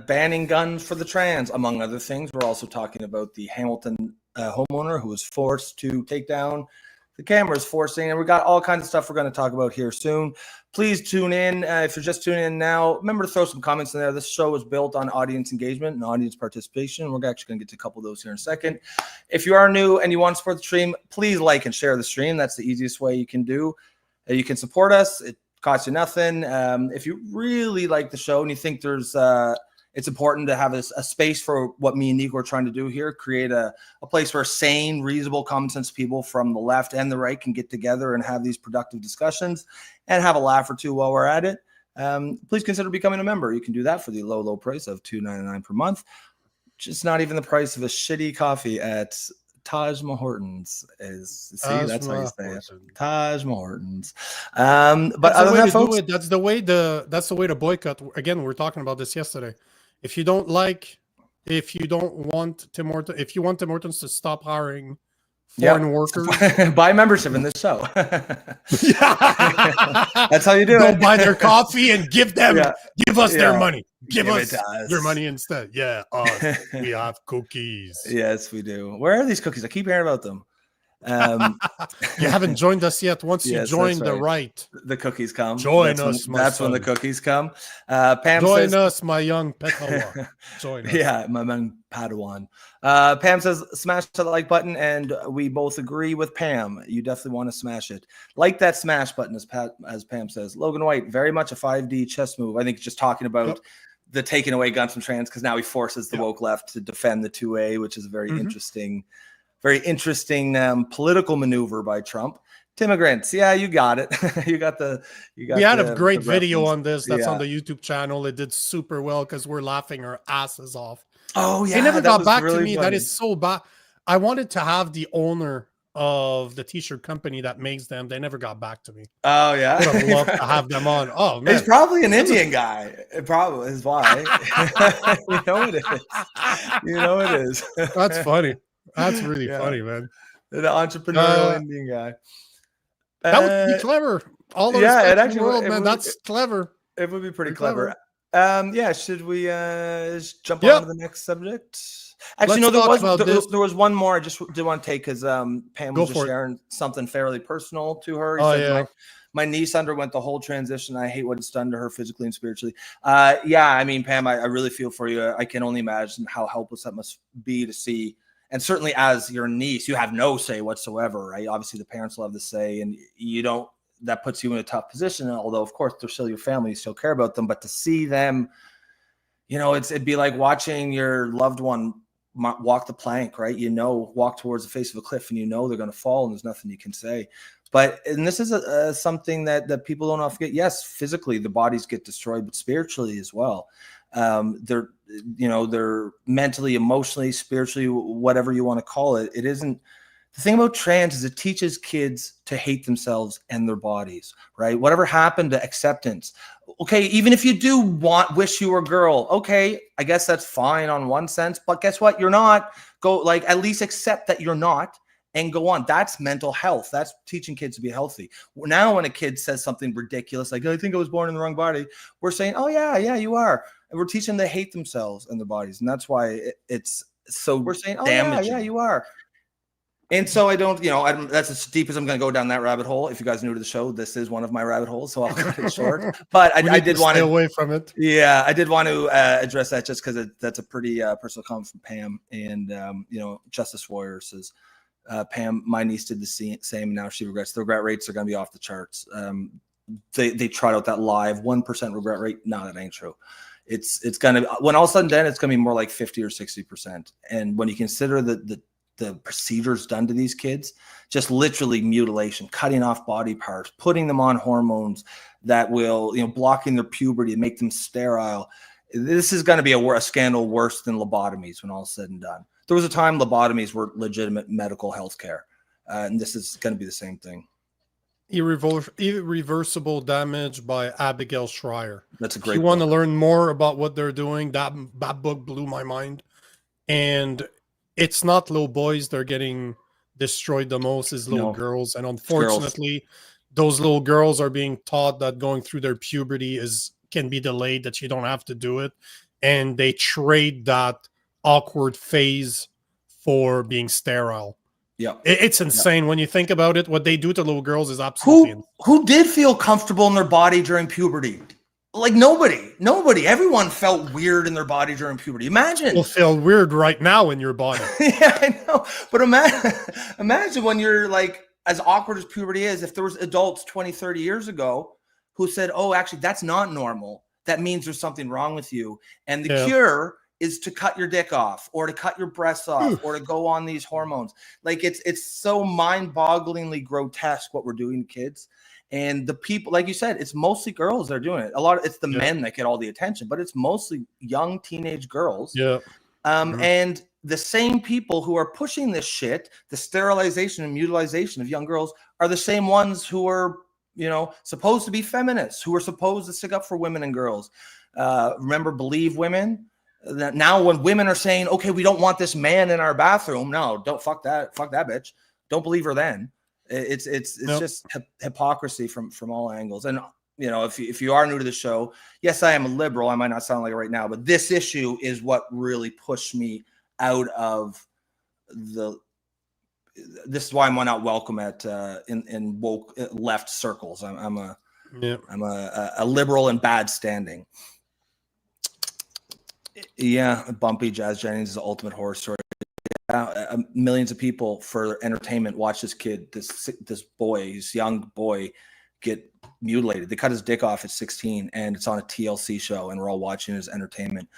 banning guns for the trans, among other things. We're also talking about the Hamilton homeowner who was forced to take down the cameras forcing, and we got all kinds of stuff we're going to talk about here soon. Please tune in. If you're just tuning in now, remember to throw some comments in there. This show is built on audience engagement and audience participation. We're actually going to get to a couple of those here in a second. If you are new and you want to support the stream, please like and share the stream. That's the easiest way you can do. You can support us. It costs you nothing. If you really like the show and you think there's it's important to have a space for what me and Nico are trying to do here, create a place where sane, reasonable, common sense people from the left and the right can get together and have these productive discussions and have a laugh or two while we're at it. Please consider becoming a member. You can do that for the low price of $2.99 per month. Just not even the price of a shitty coffee at Taj Mahorton's. That's how you say it. Taj Mahorton's. But other than that, folks, that's the way to boycott. Again, we were talking about this yesterday. If you don't want Tim Hortons, if you want Tim Hortons to stop hiring foreign workers, buy membership in this show. That's how you do it. Go buy their coffee and give us their money. Give us your money instead. Yeah, we have cookies. Yes, we do. Where are these cookies? I keep hearing about them. You haven't joined us yet. Once you join the right, the cookies come. Join us. That's when the cookies come. Pam join says, us, my young Padawan. Join us. Yeah, my young Padawan. Pam says, smash the like button, and we both agree with Pam. You definitely want to smash it. Like that smash button, as Pam says. Logan White, very much a 5D chess move. I think just talking about the taking away guns from trans, because now he forces the woke left to defend the 2A, which is a very interesting political maneuver by Trump. Immigrants, yeah, you got it. We had a great video on this. That's on the YouTube channel. It did super well because we're laughing our asses off. Oh yeah, they never got back to me. Funny. That is so bad. I wanted to have the owner of the t-shirt company that makes them. They never got back to me. Oh yeah, I would have loved to have them on. Oh man, he's probably an Indian guy. It probably is why. You know it is. That's funny. That's really funny, man. The entrepreneurial Indian guy. That would be clever. All those it actually world, man. That's clever. It would be pretty clever. Should we jump on to the next subject? Actually, no, there was one more I just did want to take because Pam was just sharing something fairly personal to her. My niece underwent the whole transition. I hate what it's done to her physically and spiritually. I mean, Pam, I really feel for you. I can only imagine how helpless that must be to see. And certainly as your niece, you have no say whatsoever, right? Obviously, the parents will have the say, and that puts you in a tough position. Although, of course, they're still your family, you still care about them. But to see them, it'd be like watching your loved one walk the plank, right? Walk towards the face of a cliff, and they're going to fall, and there's nothing you can say. And this is something that people don't often forget. Yes, physically, the bodies get destroyed, but spiritually as well. They're mentally, emotionally, spiritually, whatever you want to call it. It isn't. The thing about trans is it teaches kids to hate themselves and their bodies, right? Whatever happened to acceptance. Okay, even if you do wish you were a girl, okay, I guess that's fine on one sense, but guess what? You're not. At least accept that you're not and go on. That's mental health. That's teaching kids to be healthy. Now, when a kid says something ridiculous, like, I think I was born in the wrong body, we're saying, oh yeah, you are. And we're teaching them to hate themselves and their bodies. And that's why it's so we're saying, oh damaging. Yeah, you are. And so I don't, that's as deep as I'm going to go down that rabbit hole. If you guys are new to the show, this is one of my rabbit holes, so I'll cut it short. But I did want to stay away from it. Yeah, I did want to address that just because that's a pretty personal comment from Pam. And, Justice Warrior says, Pam, my niece did the same. Now she regrets. The regret rates are going to be off the charts. They tried out that live 1% regret rate. No, that ain't true. It's going to, when all said and done, it's going to be more like 50 or 60%. And when you consider the procedures done to these kids, just literally mutilation, cutting off body parts, putting them on hormones that will, blocking their puberty and make them sterile. This is going to be a scandal worse than lobotomies when all said and done. There was a time lobotomies were legitimate medical health care. And this is going to be the same thing. Irreversible Damage by Abigail Schreier. That's a great book. If you want to learn more about what they're doing, that book blew my mind. And it's not little boys that are getting destroyed the most, it's little girls. And unfortunately, those little girls are being taught that going through their puberty can be delayed, that you don't have to do it. And they trade that awkward phase for being sterile. Yeah, It's insane when you think about it. What they do to little girls is absolutely insane. Who did feel comfortable in their body during puberty? Like nobody. Everyone felt weird in their body during puberty. Imagine. You'll feel weird right now in your body. Yeah, I know. But imagine when you're like, as awkward as puberty is, if there was adults 20, 30 years ago who said, oh, actually, that's not normal. That means there's something wrong with you. And the cure is to cut your dick off or to cut your breasts off or to go on these hormones. Like it's so mind-bogglingly grotesque what we're doing to kids. And the people, like you said, it's mostly girls that are doing it. It's the men that get all the attention, but it's mostly young teenage girls. Yeah. And the same people who are pushing this shit, the sterilization and mutilization of young girls, are the same ones who are, supposed to be feminists, who are supposed to stick up for women and girls. Remember, Believe Women? That now when women are saying, okay, we don't want this man in our bathroom. No, don't fuck that bitch. Don't believe her then. It's just hypocrisy from all angles. And if you are new to the show, yes, I am a liberal. I might not sound like it right now, but this issue is what really pushed me out of this is why I'm not welcome at in woke left circles. I'm a liberal in bad standing. Yeah, Bumpy Jazz Jennings is the ultimate horror story. Millions of people for entertainment watch this kid, this young boy, get mutilated. They cut his dick off at 16, and it's on a TLC show, and we're all watching his entertainment.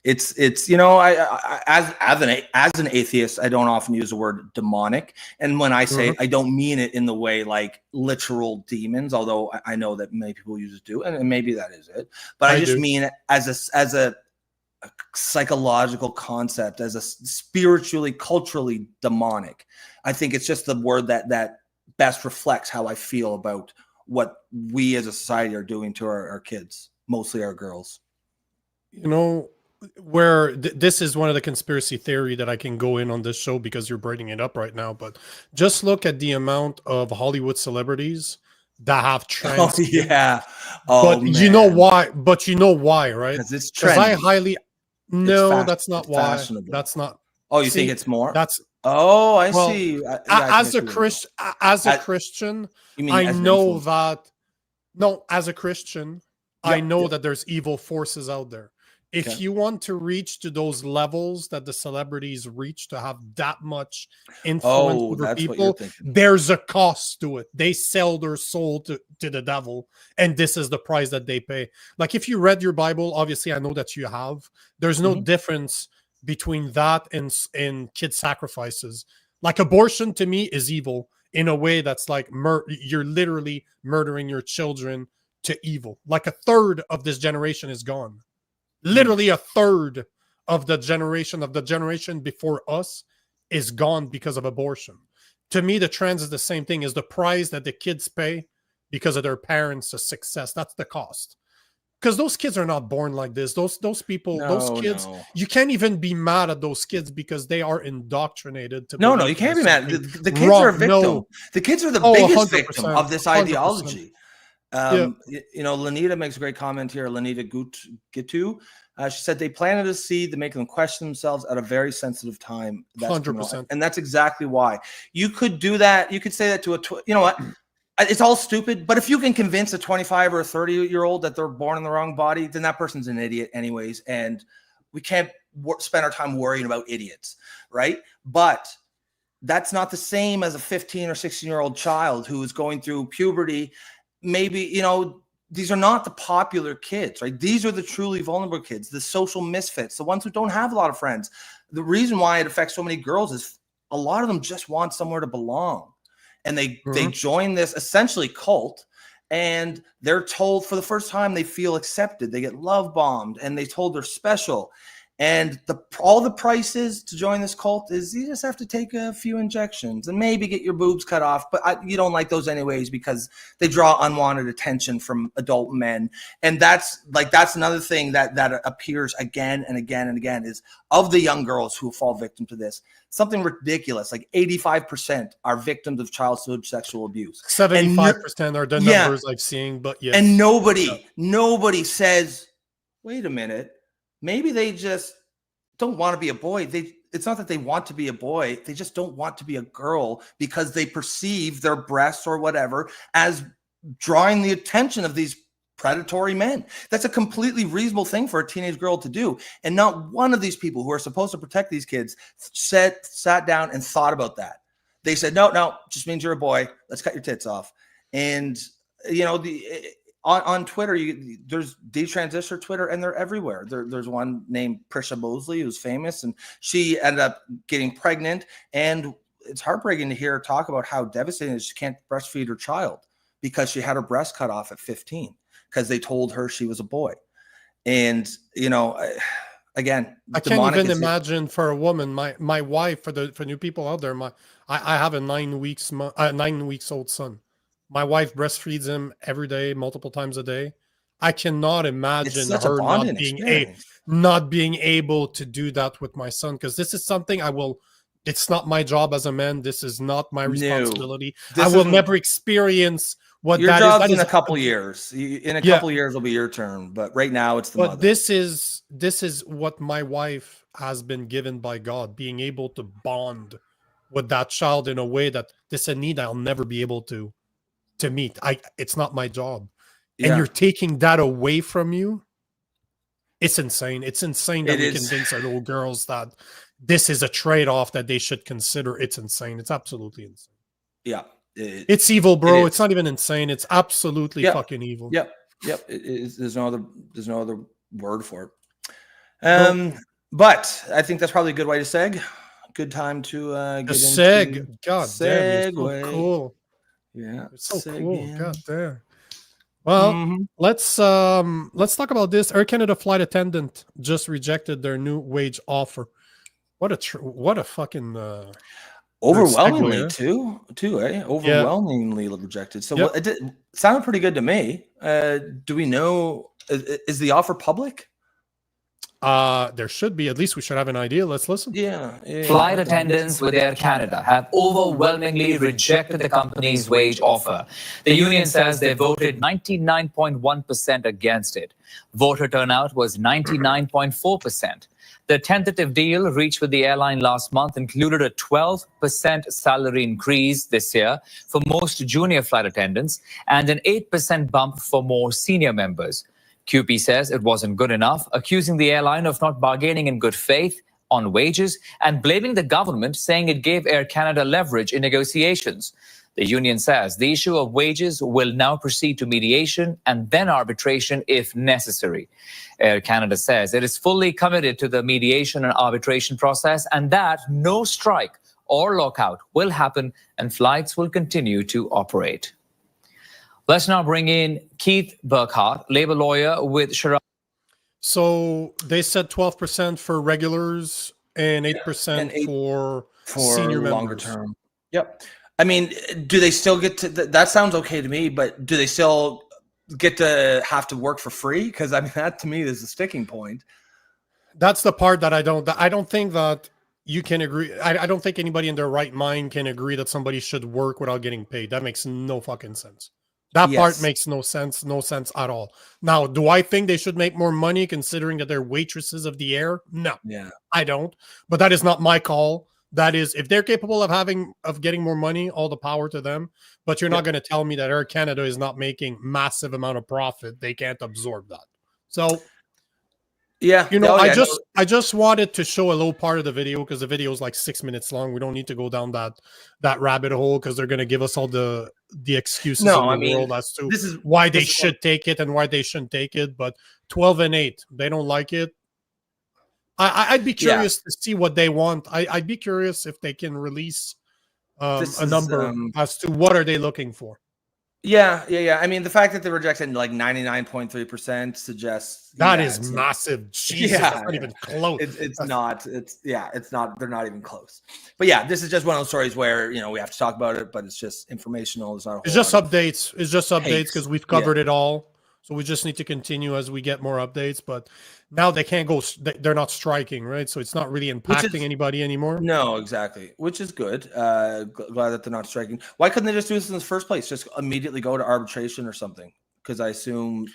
It's I as an atheist, I don't often use the word demonic, and when I say it, I don't mean it in the way like literal demons, although I know that many people use it do, and maybe that is it. But I just mean it as a psychological concept, as a spiritually, culturally demonic. I think it's just the word that best reflects how I feel about what we as a society are doing to our kids, mostly our girls. Where this is one of the conspiracy theory that I can go in on this show because you're bringing it up right now, but just look at the amount of Hollywood celebrities that have trans. But man. You know why, right? Because it's trendy. That's not why. That's not. Oh, you think it's more? That's. Oh, I see. As a Christian, I know that. No, as a Christian, I know that there's evil forces out there. If you want to reach to those levels that the celebrities reach, to have that much influence over people, there's a cost to it. They sell their soul to the devil, and this is the price that they pay. Like if you read your Bible, obviously I know that you have, there's no difference between that and kid sacrifices. Like abortion to me is evil in a way that's like you're literally murdering your children to evil. Like a third of this generation is gone. Literally a third of the generation before us is gone because of abortion. To me, the trans is the same thing as the price that the kids pay because of their parents' success. That's the cost. Because those kids are not born like this. Those people, those kids, you can't even be mad at those kids because they are indoctrinated to. No, you can't be mad. The kids are a victim. No. The kids are the biggest victim of this ideology. 100%. Lanita makes a great comment here. Lanita Gitu. She said they planted a seed to make them question themselves at a very sensitive time. 100%. And that's exactly why. You could do that. You could say that to you know what? It's all stupid. But if you can convince a 25 or a 30-year-old that they're born in the wrong body, then that person's an idiot anyways. And we can't spend our time worrying about idiots, right? But that's not the same as a 15 or 16-year-old child who is going through puberty. Maybe, these are not the popular kids, right? These are the truly vulnerable kids, the social misfits, the ones who don't have a lot of friends. The reason why it affects so many girls is a lot of them just want somewhere to belong. And they join this essentially cult, and they're told for the first time they feel accepted. They get love bombed, and they told they're special. And all the prices to join this cult is you just have to take a few injections and maybe get your boobs cut off. But you don't like those anyways because they draw unwanted attention from adult men. And that's another thing that appears again and again and again is of the young girls who fall victim to this. Something ridiculous, like 85% are victims of childhood sexual abuse. 75% are the numbers I've seen, but yes. And nobody says, wait a minute. Maybe they just don't want to be a boy. it's not that they want to be a boy. They just don't want to be a girl because they perceive their breasts or whatever as drawing the attention of these predatory men. That's a completely reasonable thing for a teenage girl to do. And not one of these people who are supposed to protect these kids sat down and thought about that. They said, no, just means you're a boy. Let's cut your tits off. And, you know, on Twitter, there's detransistor Twitter, and they're everywhere. There's one named Prisha Mosley who's famous, and she ended up getting pregnant. And it's heartbreaking to hear her talk about how devastating it is she can't breastfeed her child because she had her breast cut off at 15 because they told her she was a boy. And, you know, again, I can't even imagine for a woman. My wife, for new people out there, I have a 9 weeks old son. My wife breastfeeds him every day, multiple times a day. I cannot imagine her not being able to do that with my son, because this is something it's not my job as a man. This is not my responsibility. I will never experience what your that job's is. In a couple years. In a couple years will be your turn, but right now it's the mother. This is what my wife has been given by God, being able to bond with that child in a way that this is a need I'll never be able to meet. It's not my job. And you're taking that away from you. It's insane. It's insane that we convince our little girls that this is a trade-off that they should consider. It's insane. It's absolutely insane. Yeah. It's evil, bro. It's not even insane. It's absolutely fucking evil. Yep. There's no other word for it. But I think that's probably a good way to seg. Good time to get into God damn, you're so cool. Yeah, it's so cool. God damn. Well, let's talk about this. Air Canada flight attendant just rejected their new wage offer. What a fucking overwhelmingly overwhelmingly rejected. So it sounded pretty good to me. Do we know, is the offer public? There should be. At least we should have an idea. Let's listen. Yeah. Flight attendants with Air Canada have overwhelmingly rejected the company's wage offer. The union says they voted 99.1% against it. Voter turnout was 99.4%. The tentative deal reached with the airline last month included a 12% salary increase this year for most junior flight attendants and an 8% bump for more senior members. QP says it wasn't good enough, accusing the airline of not bargaining in good faith on wages and blaming the government, saying it gave Air Canada leverage in negotiations. The union says the issue of wages will now proceed to mediation and then arbitration if necessary. Air Canada says it is fully committed to the mediation and arbitration process and that no strike or lockout will happen and flights will continue to operate. Let's now bring in Keith Burkhardt, labor lawyer with Sharad. So they said 12% for regulars and 8% for senior longer members. Term. Yep. I mean, do they still get to that sounds okay to me, but do they still get to have to work for free? Because I mean, that to me is a sticking point. That's the part that I don't think that you can agree. I don't think anybody in their right mind can agree that somebody should work without getting paid. That makes no fucking sense. That part makes no sense at all. Now, do I think they should make more money considering that they're waitresses of the air? No, I don't. But that is not my call. That is, if they're capable of getting more money, all the power to them. But you're not going to tell me that Air Canada is not making massive amount of profit. They can't absorb that. So, I just wanted to show a little part of the video because the video is like 6 minutes long. We don't need to go down that rabbit hole because they're going to give us all the excuses in the world as to why they should take it and why they shouldn't take it. But 12 and 8, they don't like it. I'd be curious to see what they want. I'd be curious if they can release a number as to what are they looking for. Yeah. I mean, the fact that they rejected like 99.3% suggests that is massive. Jesus, it's not even close. It's not. They're not even close. But yeah, this is just one of those stories where we have to talk about it, but it's just informational. It's just updates. It's just updates because we've covered it all. So we just need to continue as we get more updates. But now they can't go. They're not striking, right? So it's not really impacting anybody anymore. No, exactly. Which is good. Glad that they're not striking. Why couldn't they just do this in the first place? Just immediately go to arbitration or something? Because I assume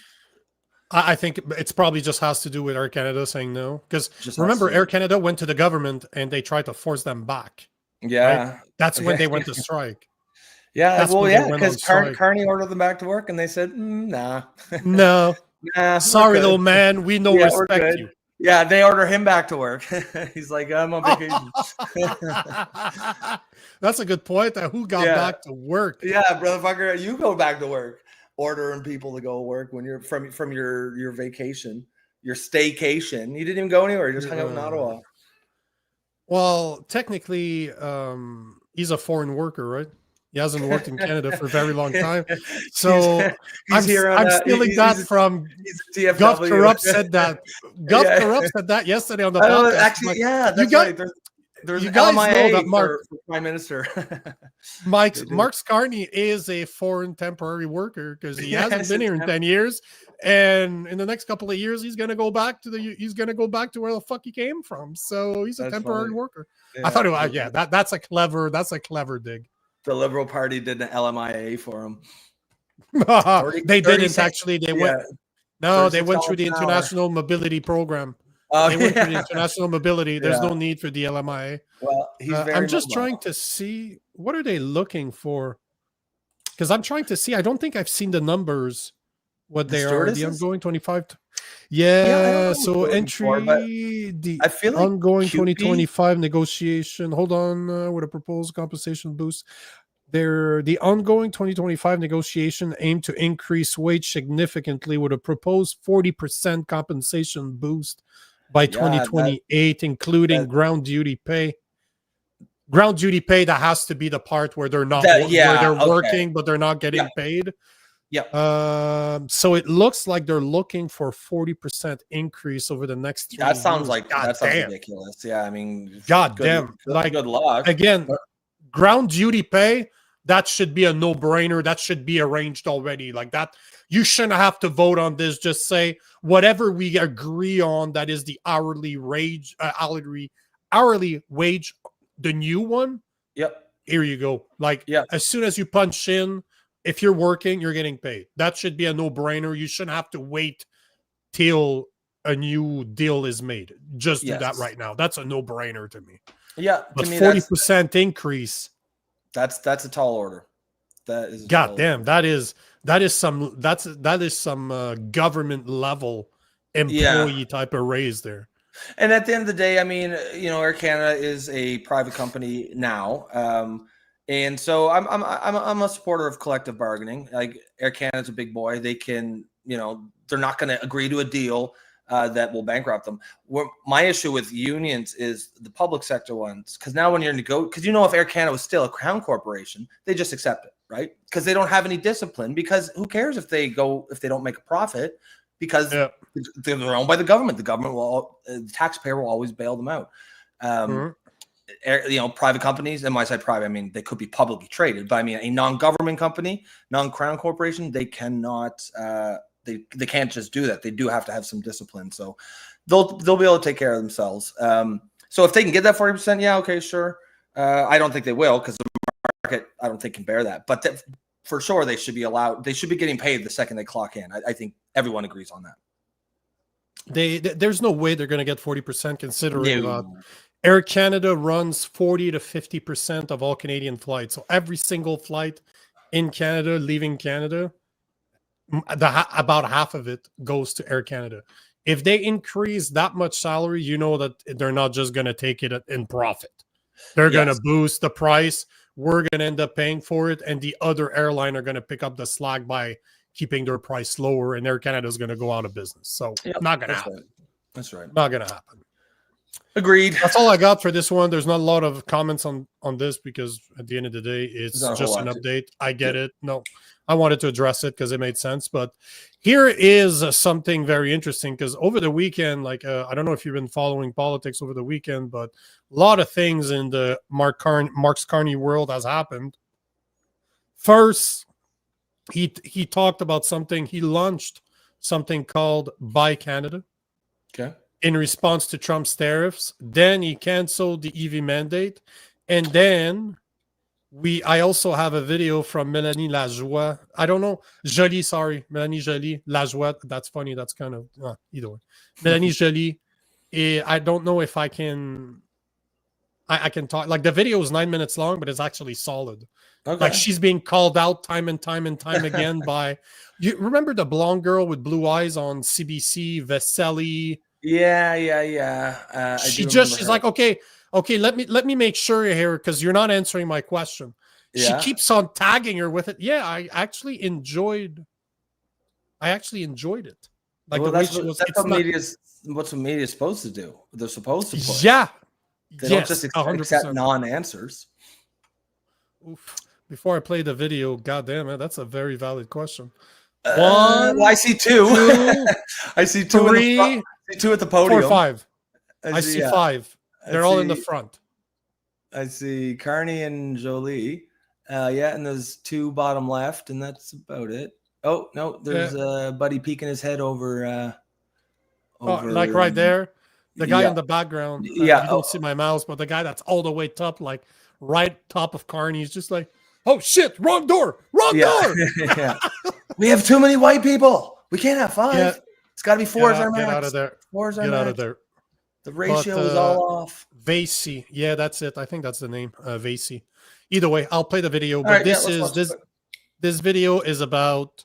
I think it's probably just has to do with Air Canada saying no. Because Just remember, has to. Air Canada went to the government and they tried to force them back. Yeah. Right? That's when they went to strike. Yeah. That's Well, when yeah, they went on because strike. Carney ordered them back to work, and they said, nah. No. Nah, we're Sorry, good. little man. We no Yeah, we're respect good. you. Yeah, they order him back to work. He's like, I'm on vacation. That's a good point. Who got back to work? Yeah, brotherfucker, you go back to work, ordering people to go work when you're from your vacation, your staycation. You didn't even go anywhere. You just hung out in Ottawa. Well, technically, he's a foreign worker, right? He hasn't worked in Canada for a very long time. So I'm stealing that from Gov Corrupt said that. Gov Corrupt said that yesterday on the podcast. Actually, yeah, that's right. There's you an guys LMIA know that Mark for Prime Minister. Mark Carney is a foreign temporary worker because he hasn't been here in 10 years, and in the next couple of years he's gonna go back to where the fuck he came from. So he's a temporary worker. Yeah, I thought it was, that's a clever dig. The Liberal Party did an LMIA for him. They didn't actually. They went. No, they went through the International Mobility Program. They went through the international mobility. There's no need for the LMIA. Well, I'm just trying to see what are they looking for, because I'm trying to see. I don't think I've seen the numbers. What they are? The ongoing 25. So entry. I feel like ongoing 2025 negotiation. Hold on, with a proposed compensation boost. The ongoing 2025 negotiation aim to increase wage significantly with a proposed 40% compensation boost by 2028, including ground duty pay. Ground duty pay, that has to be the part where they're not where they're working but they're not getting paid. So it looks like they're looking for 40% increase over the next 3 years. Sounds ridiculous. Yeah, I mean, goddamn, like good luck. Again, ground duty pay, that should be a no-brainer. That should be arranged already. Like that, you shouldn't have to vote on this. Just say whatever we agree on, that is the hourly wage, the new one. Yep. Here you go. Like, as soon as you punch in, if you're working, you're getting paid. That should be a no-brainer. You shouldn't have to wait till a new deal is made. Just do that right now. That's a no-brainer to me. Yeah, but 40% increase. That's a tall order. That is goddamn. That is some government level employee type of raise there. And at the end of the day, I mean, Air Canada is a private company now, and so I'm a supporter of collective bargaining. Like Air Canada's a big boy. They can, they're not going to agree to a deal that will bankrupt them. My issue with unions is the public sector ones, because now when you're because if Air Canada was still a crown corporation, they just accept it, right? Because they don't have any discipline. Because who cares if they don't make a profit? Because they're owned by the government. The government the taxpayer will always bail them out. Private companies, and when I say private, I mean they could be publicly traded, but I mean a non-government company, non-crown corporation, they cannot. They can't just do that. They do have to have some discipline. So they'll be able to take care of themselves. So if they can get that 40%, yeah, okay, sure. I don't think they will, because the market, I don't think, can bear that. But for sure, they should be allowed. They should be getting paid the second they clock in. I think everyone agrees on that. There's no way they're going to get 40%, considering Air Canada runs 40 to 50% of all Canadian flights. So every single flight in Canada, leaving Canada, about half of it goes to Air Canada. If they increase that much salary, that they're not just going to take it in profit. They're going to boost the price. We're going to end up paying for it, and the other airline are going to pick up the slack by keeping their price lower, and Air Canada is going to go out of business. So not going to happen. Right. That's right. Not going to happen. Agreed. That's all I got for this one. There's not a lot of comments on this, because at the end of the day, it's just an update. I get it. No, I wanted to address it because it made sense. But here is something very interesting, because over the weekend, I don't know if you've been following politics over the weekend, but a lot of things in the Mark Carney world has happened. First, he talked about something. He launched something called Buy Canada. Okay. In response to Trump's tariffs. Then he canceled the EV mandate, and then I also have a video from Mélanie Lajoie. I don't know. Jolie, sorry. Mélanie Jolie. Lajoie. That's funny. That's kind of either way. Mélanie Jolie. I don't know if I can I can talk. Like the video is 9 minutes long, but it's actually solid. Okay. Like she's being called out time and time again by you remember the blonde girl with blue eyes on CBC, Vesely? Yeah. She's like, okay, let me make sure you're here because you're not answering my question. Yeah. She keeps on tagging her with it. Yeah, I actually enjoyed it. Like well, the way that's she was. That's what media is supposed to do. They're supposed to push. Yeah. They don't just accept non-answers. Oof. Before I play the video, goddamn it, that's a very valid question. Well, I see two. I see two. Three. I see two at the podium. 4, 5. I see 5. They're all in the front. I see Carney and Jolie. And there's 2 bottom left, and that's about it. Oh no, there's Buddy peeking his head over. Like right there. The guy in the background. You don't see my mouse, but the guy that's all the way top, like right top of Carney, is just like, oh shit, wrong door. Yeah. We have too many white people. We can't have 5. Yeah. It's got to be 4 as our max. Get out of there. 4 is our Get max. out of there. The ratio is all off. Vasey. Yeah, that's it. I think that's the name. Vasey. Either way, I'll play the video. But Right, this video is about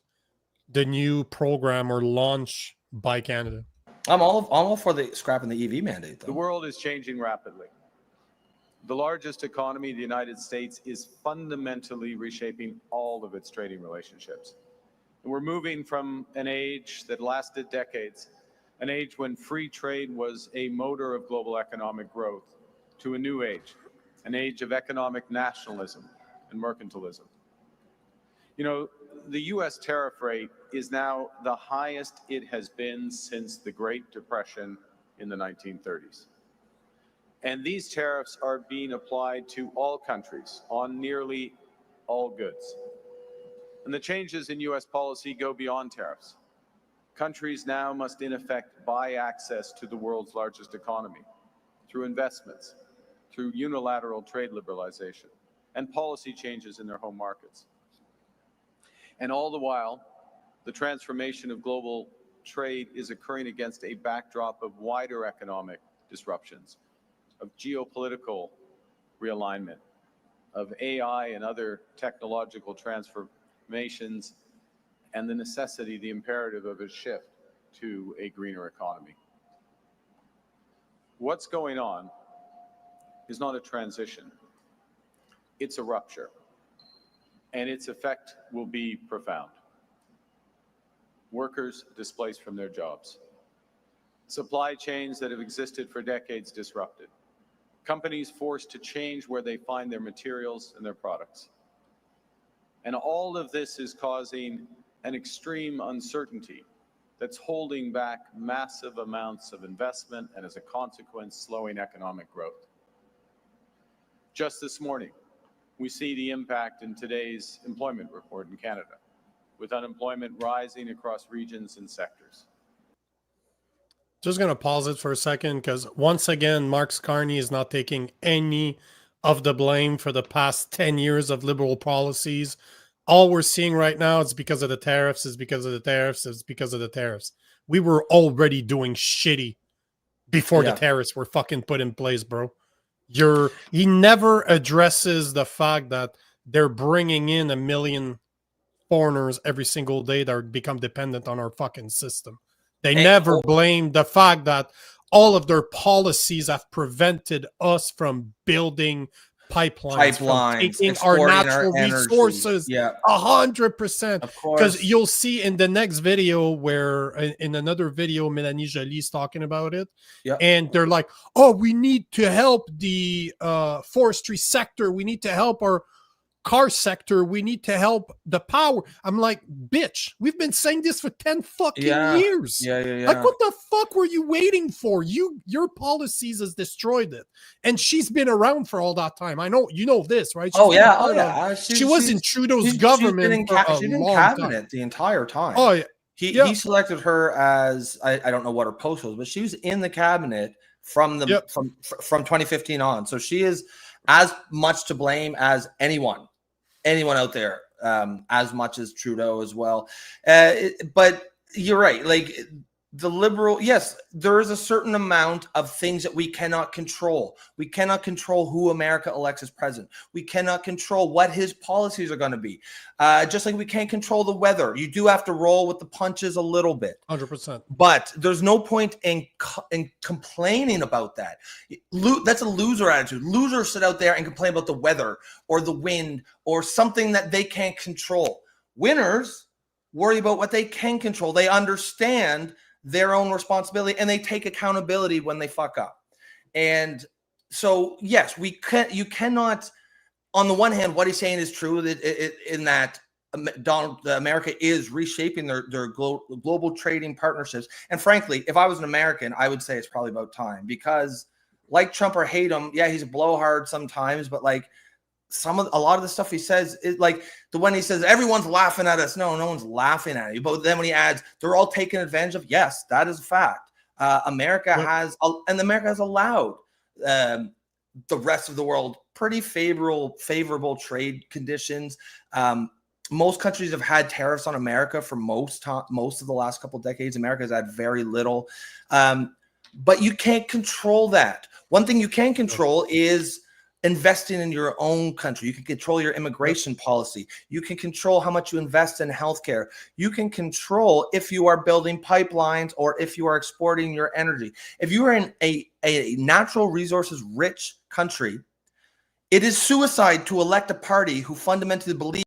the new program or launch by Canada. I'm all for the scrapping the EV mandate, though. The world is changing rapidly. The largest economy, the United States, is fundamentally reshaping all of its trading relationships. And we're moving from an age that lasted decades, an age when free trade was a motor of global economic growth, to a new age, an age of economic nationalism and mercantilism. You know, the U.S. tariff rate is now the highest it has been since the Great Depression in the 1930s. And these tariffs are being applied to all countries on nearly all goods. And the changes in U.S. policy go beyond tariffs. Countries now must, in effect, buy access to the world's largest economy through investments, through unilateral trade liberalization, and policy changes in their home markets. And all the while, the transformation of global trade is occurring against a backdrop of wider economic disruptions, of geopolitical realignment, of AI and other technological transformations, and the necessity, the imperative of a shift to a greener economy. What's going on is not a transition, it's a rupture, and its effect will be profound. Workers displaced from their jobs, supply chains that have existed for decades disrupted, companies forced to change where they find their materials and their products. And all of this is causing an extreme uncertainty that's holding back massive amounts of investment and, as a consequence, slowing economic growth. Just this morning, we see the impact in today's employment report in Canada, with unemployment rising across regions and sectors. Just going to pause it for a second because once again, Mark Carney is not taking any of the blame for the past 10 years of liberal policies. All we're seeing right now is because of the tariffs, is because of the tariffs, is because of the tariffs. We were already doing shitty before the tariffs were fucking put in place, bro. He never addresses the fact that they're bringing in 1 million foreigners every single day that become dependent on our fucking system. They never blame the fact that all of their policies have prevented us from building pipelines, from taking our natural resources 100%. Because you'll see in the next video where in another video, Mélanie Jolie's talking about it. And they're like, oh, we need to help the forestry sector. We need to help our car sector. We need to help the power. I'm like, bitch, we've been saying this for 10 fucking years. Like, what the fuck were you waiting for? Your policies has destroyed it. And she's been around for all that time. I know, you know this, right? She was in Trudeau's government for a long cabinet time. The entire time. Oh, yeah. He selected her as, I don't know what her post was, but she was in the cabinet from 2015 on. So she is as much to blame as anyone out there, as much as Trudeau as well. But you're right. Like the liberal, yes, there is a certain amount of things that we cannot control. We cannot control who America elects as president. We cannot control what his policies are going to be. Just like we can't control the weather. You do have to roll with the punches a little bit. 100%. But there's no point in complaining about that. That's a loser attitude. Losers sit out there and complain about the weather or the wind or something that they can't control. Winners worry about what they can control. They understand their own responsibility and they take accountability when they fuck up. And so, yes, you cannot, on the one hand, what he's saying is true in that America is reshaping their global trading partnerships. And frankly, if I was an American, I would say it's probably about time, because like Trump or hate him, yeah, he's a blowhard sometimes, but like a lot of the stuff he says is like the one he says, everyone's laughing at us. No one's laughing at you. But then when he adds, they're all taken advantage of. Yes, that is a fact. America has allowed the rest of the world pretty favorable trade conditions. Most countries have had tariffs on America for most of the last couple of decades. America has had very little, but you can't control that. One thing you can control is investing in your own country. You can control your immigration policy. You can control how much you invest in healthcare. You can control if you are building pipelines or if you are exporting your energy. If you are in a natural resources rich country, it is suicide to elect a party who fundamentally believes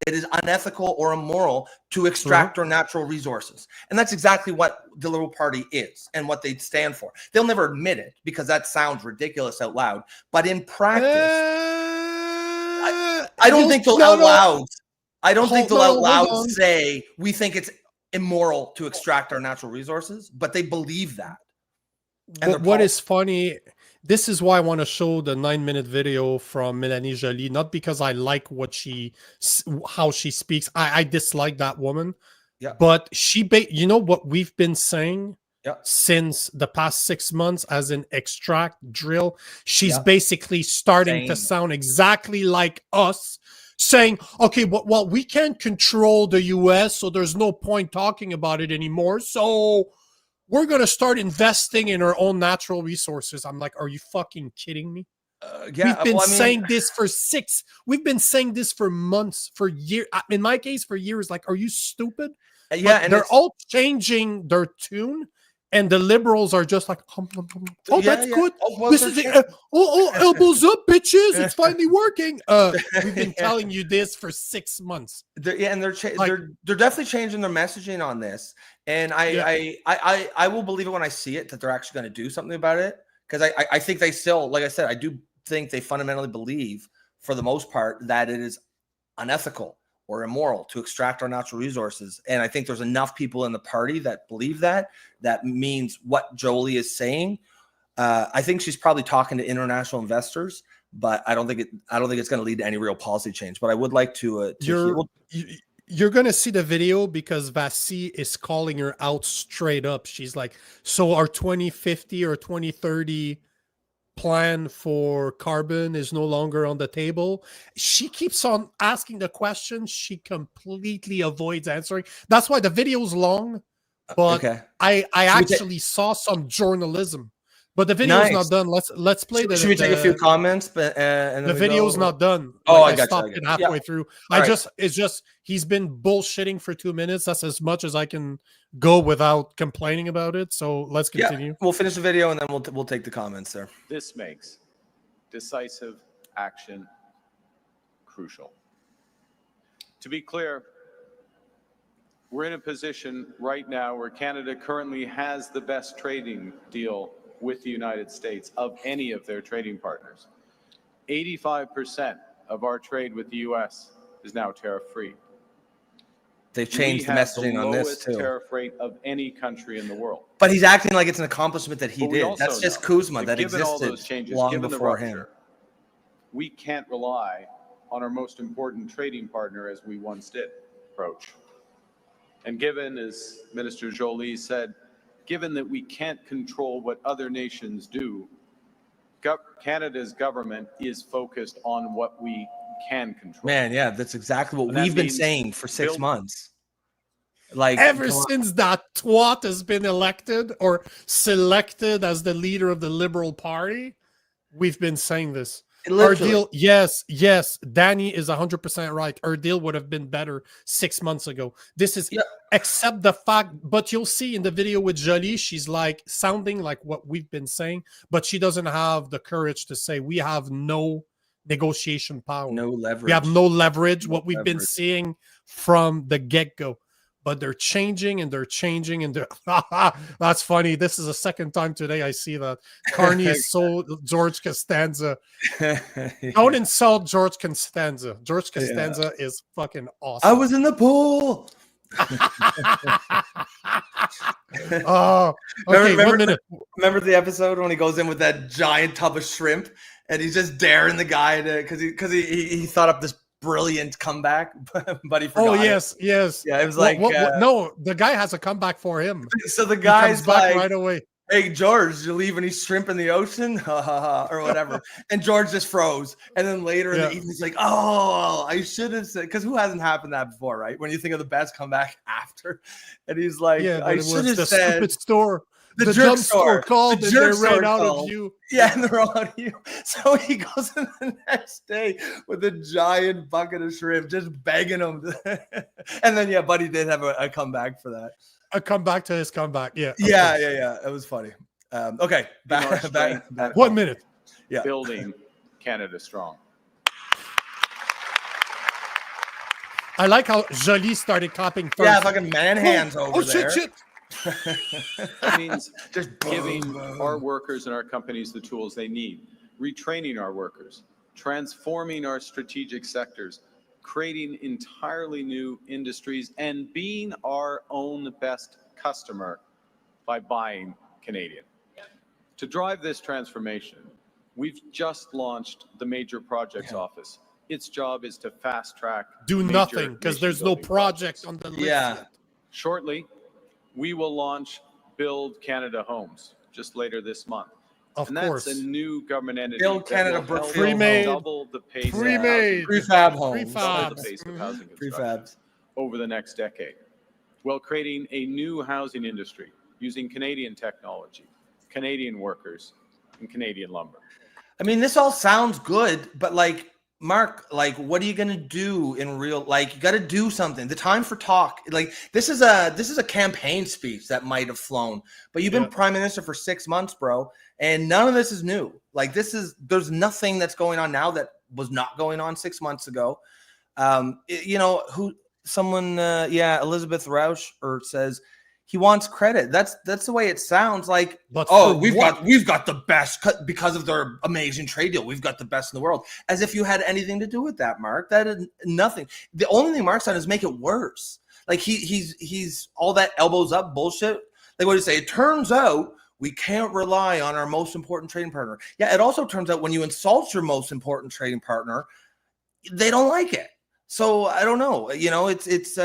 it is unethical or immoral to extract our natural resources. And that's exactly what the Liberal Party is and what they stand for. They'll never admit it because that sounds ridiculous out loud. But in practice, I don't think they'll out loud. I don't think they'll out loud say we think it's immoral to extract our natural resources, but they believe that. But what is funny, this is why I want to show the 9-minute video from Mélanie Joly, not because I like how she speaks. I dislike that woman. Yeah. But you know what we've been saying since the past 6 months as an extract drill? She's basically starting to sound exactly like us, saying, okay, well, we can't control the US, so there's no point talking about it anymore. So we're going to start investing in our own natural resources. I'm like, are you fucking kidding me? We've been saying this we've been saying this for months, for years. In my case, for years. Like, are you stupid? Yeah. And they're all changing their tune. And the liberals are just like, oh, that's good. This is it. Elbows up, bitches. It's finally working. We've been telling you this for 6 months. They're definitely changing their messaging on this. And I will believe it when I see it that they're actually going to do something about it. Because I think they still, like I said, I do think they fundamentally believe, for the most part, that it is unethical or immoral to extract our natural resources. And I think there's enough people in the party that believe that. That means what Jolie is saying. I think she's probably talking to international investors, but I don't think it's going to lead to any real policy change. But I would like to you're going to see the video because Vassie is calling her out straight up. She's like, so our 2050 or 2030 plan for carbon is no longer on the table. She keeps on asking the question. She completely avoids answering. That's why the video's long, but I actually saw some journalism. But the video's not done. Let's play the. Should we take a few comments? And the video's not done. I stopped it halfway through. It's just he's been bullshitting for 2 minutes. That's as much as I can go without complaining about it. So let's continue. Yeah, we'll finish the video and then we'll take the comments there. This makes decisive action crucial. To be clear, we're in a position right now where Canada currently has the best trading deal with the United States of any of their trading partners. 85% of our trade with the U.S. is now tariff-free. They've changed the messaging on this too. We have the lowest tariff rate of any country in the world. But he's acting like it's an accomplishment that he did. That's just Kuzma that existed all those changes, long before him. We can't rely on our most important trading partner as we once did approach. And given, as Minister Joly said, given that we can't control what other nations do, Canada's government is focused on what we can control. Man, yeah, that's exactly what And that we've been means saying for 6 build- months. Like ever since that twat has been elected or selected as the leader of the Liberal Party, we've been saying this. Our deal, yes, Danny is 100% right. Our deal would have been better 6 months ago. This is except the fact, but you'll see in the video with Jolie, she's like sounding like what we've been saying, but she doesn't have the courage to say we have no negotiation power, no leverage. We have no leverage. What we've been seeing from the get-go. But they're changing and they're changing and they're that's funny. This is the second time today I see that. Carney is so George Costanza. Don't insult George Costanza. George Costanza is fucking awesome. I was in the pool. Oh, okay. Remember the episode when he goes in with that giant tub of shrimp and he's just daring the guy to because he thought up this brilliant comeback, but he forgot. Oh yes. Yeah, it was like no, the guy has a comeback for him. So the guy's back like right away. Hey George, you leave any shrimp in the ocean? Or whatever. And George just froze. And then later in the evening, he's like, "Oh, I should have said," because who hasn't happened that before, right? When you think of the best comeback after, and he's like, "I should have said." Stupid store. The jump store called the and jerk they ran store out called. of you. Yeah, and they're all out of you. So he goes in the next day with a giant bucket of shrimp, just begging him. And then, Buddy did have a comeback for that. A comeback to his comeback. Yeah. Yeah. It was funny. Okay. Back 1 minute. Yeah. Building Canada strong. I like how Jolie started clapping first. Yeah, fucking man hands over there. Shit. That means just giving our workers and our companies the tools they need, retraining our workers, transforming our strategic sectors, creating entirely new industries, and being our own best customer by buying Canadian. To drive this transformation, we've just launched the Major Projects Office. Its job is to fast track. Do nothing because there's no project on the list. Yeah. Shortly, we will launch Build Canada Homes just later this month. Of course. That's a new government entity. Build Canada Pre-made. Double the pace Pre-made. Prefab homes. Double the pace of housing construction Prefabs. over the next decade. While creating a new housing industry using Canadian technology, Canadian workers, and Canadian lumber. I mean, this all sounds good, but like, Mark, like, what are you gonna do in real? Like, you got to do something. The time for talk. Like, this is a campaign speech that might have flown, but you've been prime minister for 6 months, bro, and none of this is new. Like, there's nothing that's going on now that was not going on 6 months ago. Elizabeth Rausch says he wants credit. That's the way it sounds. Like, but we've got the best because of their amazing trade deal. We've got the best in the world. As if you had anything to do with that, Mark. That is nothing. The only thing Mark's done is make it worse. Like he's all that elbows up bullshit. Like, what do you say? It turns out we can't rely on our most important trading partner. Yeah, it also turns out when you insult your most important trading partner, they don't like it. So I don't know. It's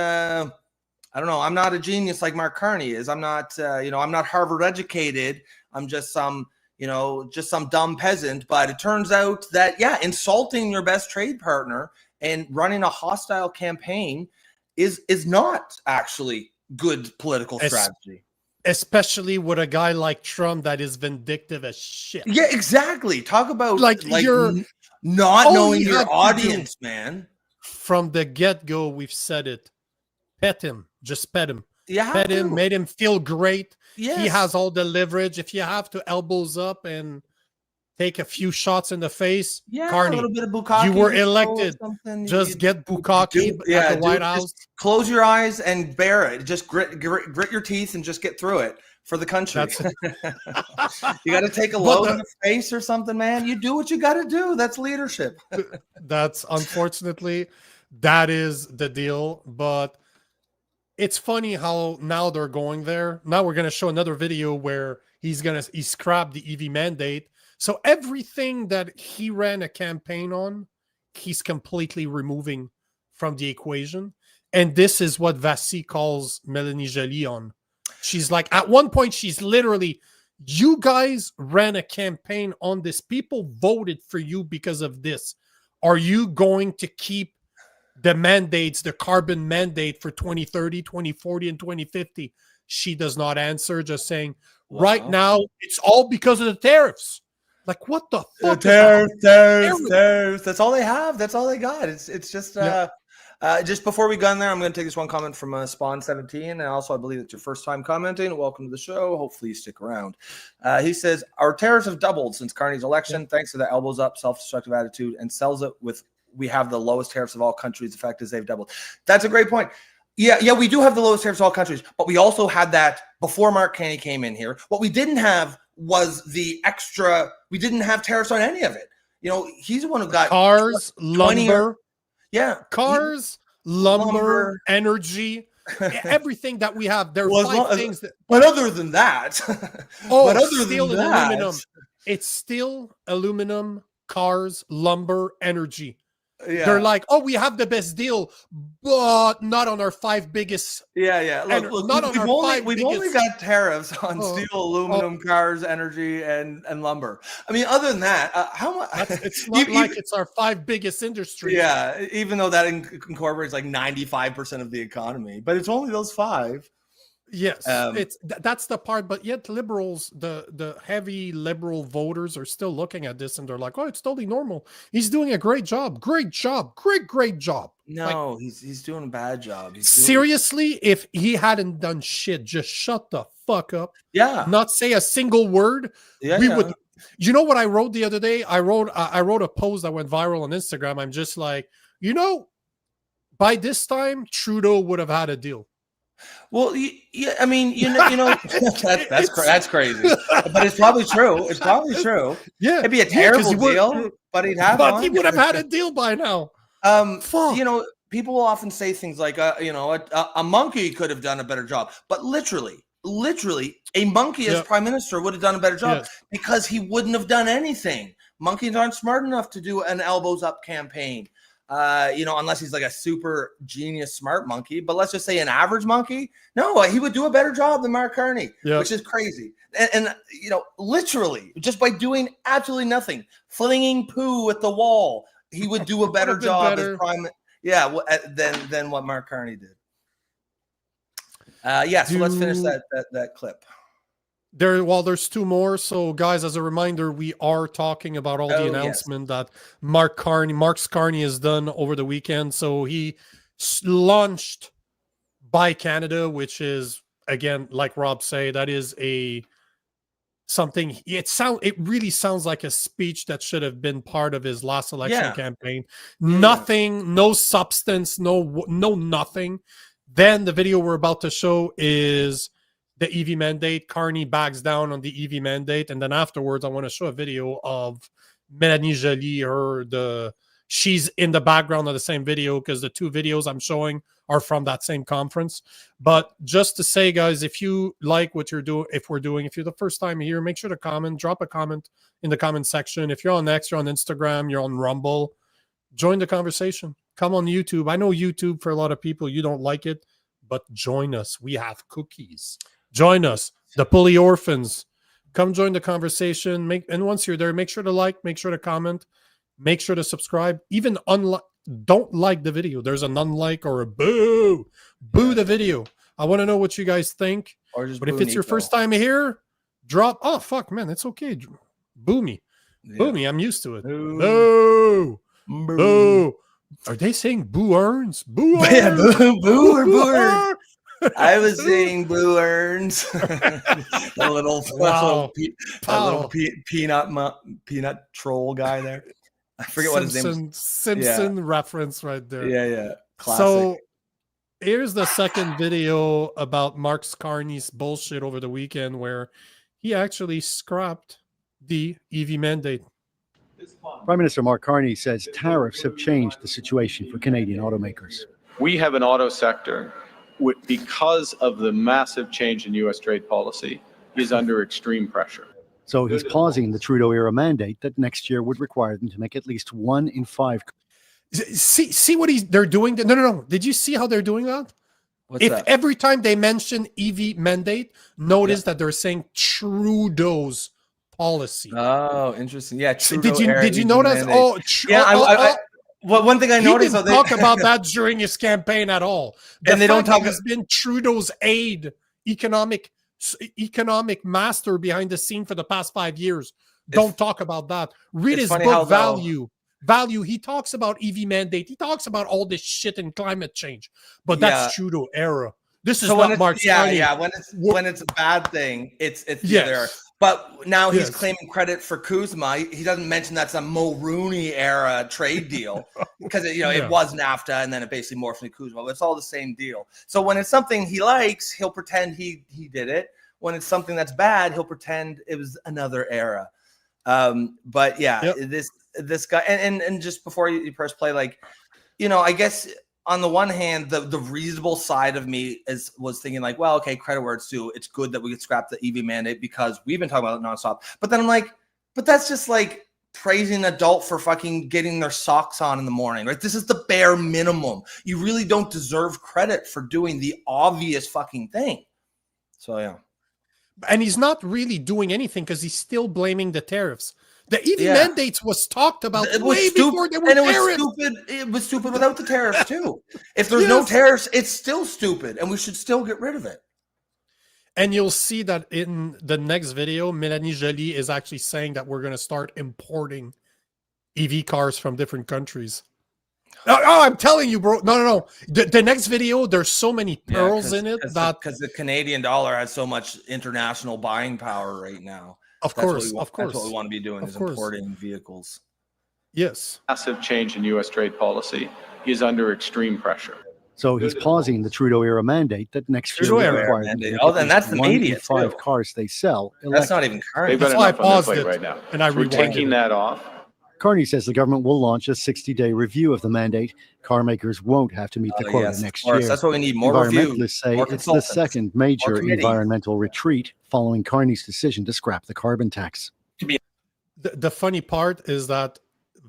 I don't know. I'm not a genius like Mark Carney is. I'm not, I'm not Harvard educated. I'm just some dumb peasant. But it turns out that, insulting your best trade partner and running a hostile campaign is not actually good political strategy. Especially with a guy like Trump that is vindictive as shit. Yeah, exactly. Talk about like you're not knowing your audience, man. From the get-go, we've said it. Pet him. Just pet him. Pet him, made him feel great. Yes. He has all the leverage. If you have to elbows up and take a few shots in the face, Carney, a little bit of bukkake, you were elected. Just get bukkake at the White House. Close your eyes and bear it. Just grit your teeth and just get through it for the country. You got to take a load in the face or something, man. You do what you got to do. That's leadership. That's unfortunately, that is the deal. But it's funny how now they're going there. Now we're going to show another video where he scrapped the EV mandate. So everything that he ran a campaign on, he's completely removing from the equation. And this is what Vassy calls Mélanie Joly on. She's like, at one point, she's literally You guys ran a campaign on this. People voted for you because of this. Are you going to keep the mandates, the carbon mandate for 2030, 2040, and 2050? She does not answer, just saying, right now, it's all because of the tariffs. Like, what the fuck? Tariffs. That's all they have. That's all they got. It's just just before we go in there, I'm going to take this one comment from Spawn17, and also I believe it's your first time commenting. Welcome to the show. Hopefully you stick around. He says, our tariffs have doubled since Carney's election, thanks to the elbows up, self-destructive attitude, and sells it with, we have the lowest tariffs of all countries. The fact is they've doubled. That's a great point. Yeah, we do have the lowest tariffs of all countries, but we also had that before Mark Carney came in here. What we didn't have was the extra, we didn't have tariffs on any of it. You know, he's the one who got cars, lumber. Cars, lumber, energy, everything that we have. There are 5 things that. But other than that, aluminum. It's still aluminum, cars, lumber, energy. Yeah. They're like, oh, we have the best deal, but not on our 5 biggest. Look, we've only got tariffs on steel, aluminum, cars, energy, and lumber. I mean, other than that, how much? It's not like it's our 5 biggest industries. Yeah, even though that incorporates like 95% of the economy, but it's only those 5. Yes, that's the part. But yet, liberals, the heavy liberal voters, are still looking at this and they're like, "Oh, it's totally normal. He's doing a great job. Great job. Great job." No, like, he's doing a bad job. Seriously, if he hadn't done shit, just shut the fuck up. Yeah, not say a single word. We would. You know what I wrote the other day? I wrote a post that went viral on Instagram. I'm just like, by this time, Trudeau would have had a deal. Well, yeah, I mean, you know, that's crarazy, but it's probably true. It's probably true. Yeah, it'd be a terrible deal, but he'd have. But he would have had a deal by now. You know, people will often say things like, a monkey could have done a better job, but literally, a monkey as prime minister would have done a better job because he wouldn't have done anything. Monkeys aren't smart enough to do an elbows up campaign. Unless he's like a super genius smart monkey, but let's just say an average monkey. No, he would do a better job than Mark Carney, which is crazy. And literally just by doing absolutely nothing, flinging poo at the wall, he would do a better job as prime. Yeah, than what Mark Carney did. So let's finish that clip. There's 2 more. So, guys, as a reminder, we are talking about all the announcement that Mark Carney has done over the weekend. So he launched Buy Canada, which is, again, like Rob say, that is something. It really sounds like a speech that should have been part of his last election campaign. Nothing, no substance, no nothing. Then the video we're about to show is the EV mandate. Carney backs down on the EV mandate, and then afterwards, I want to show a video of Mélanie Joly. She's in the background of the same video because the 2 videos I'm showing are from that same conference. But just to say, guys, if you like what you're doing, if you're the first time here, make sure to drop a comment in the comment section. If you're on X, you're on Instagram, you're on Rumble, join the conversation. Come on YouTube. I know YouTube, for a lot of people, you don't like it, but join us. We have cookies. Join us, the Poli Orphans. Come join the conversation. And once you're there, make sure to like, make sure to comment, make sure to subscribe. Even don't like the video. There's an unlike or a boo the video. I want to know what you guys think. But if it's your first time here, drop. Oh fuck, man, it's okay. Boo me, boo me. I'm used to it. Boo. Are they saying boo earns? Boo earns. Boo or boo earns. I was saying Blue Earns. a little peanut troll guy there. I forget what his name is. Simpson reference right there. Yeah. Classic. So here's the second video about Mark Carney's bullshit over the weekend, where he actually scrapped the EV mandate. Prime Minister Mark Carney says tariffs have changed the situation for Canadian automakers. We have an auto sector, because of the massive change in U.S. trade policy, is under extreme pressure. So he's pausing the Trudeau-era mandate that next year would require them to make at least 1 in 5. See what they're doing? No. Did you see how they're doing that? What's that? Every time they mention EV mandate, notice that they're saying Trudeau's policy. Oh, interesting. Yeah, Did you notice? Well, one thing I noticed, didn't talk about that during his campaign at all. And they don't talk. He's been Trudeau's aide, economic master behind the scene for the past 5 years. Don't talk about that. Read his book, Value. He talks about EV mandate. He talks about all this shit in climate change. But that's Trudeau era. This is not Mark Carney. Yeah. When it's a bad thing, it's there. But now he's claiming credit for Kuzma. He doesn't mention that's a Mulroney era trade deal because it was NAFTA and then it basically morphed into Kuzma. But it's all the same deal. So when it's something he likes, he'll pretend he did it. When it's something that's bad, he'll pretend it was another era. But yeah, this guy, and just before you press play, like, I guess on the one hand, the reasonable side of me was thinking like, well, okay, credit where it's due. It's good that we could scrap the EV mandate because we've been talking about it nonstop. But then I'm like, but that's just like praising an adult for fucking getting their socks on in the morning, right? This is the bare minimum. You really don't deserve credit for doing the obvious fucking thing. So yeah. And he's not really doing anything because he's still blaming the tariffs. The EV mandates was talked about way before there were tariffs. It was stupid without the tariffs too. If there's no tariffs, it's still stupid, and we should still get rid of it. And you'll see that in the next video, Mélanie Joly is actually saying that we're going to start importing EV cars from different countries. Oh, I'm telling you, bro. No. The next video, there's so many pearls in it because the Canadian dollar has so much international buying power right now. Of course. That's what we want to be doing, is importing vehicles. Yes. Massive change in U.S. trade policy. He is under extreme pressure. So he's pausing the Trudeau era mandate that next year will require then that's the immediate 5 cars they sell. That's not even current. They've got enough on their plate right now. And we're taking that off. Carney says the government will launch a 60-day review of the mandate. Car makers won't have to meet the quota next year. That's what we need, more Environmentalists review, say it's the second major environmental retreat following Carney's decision to scrap the carbon tax. The funny part is that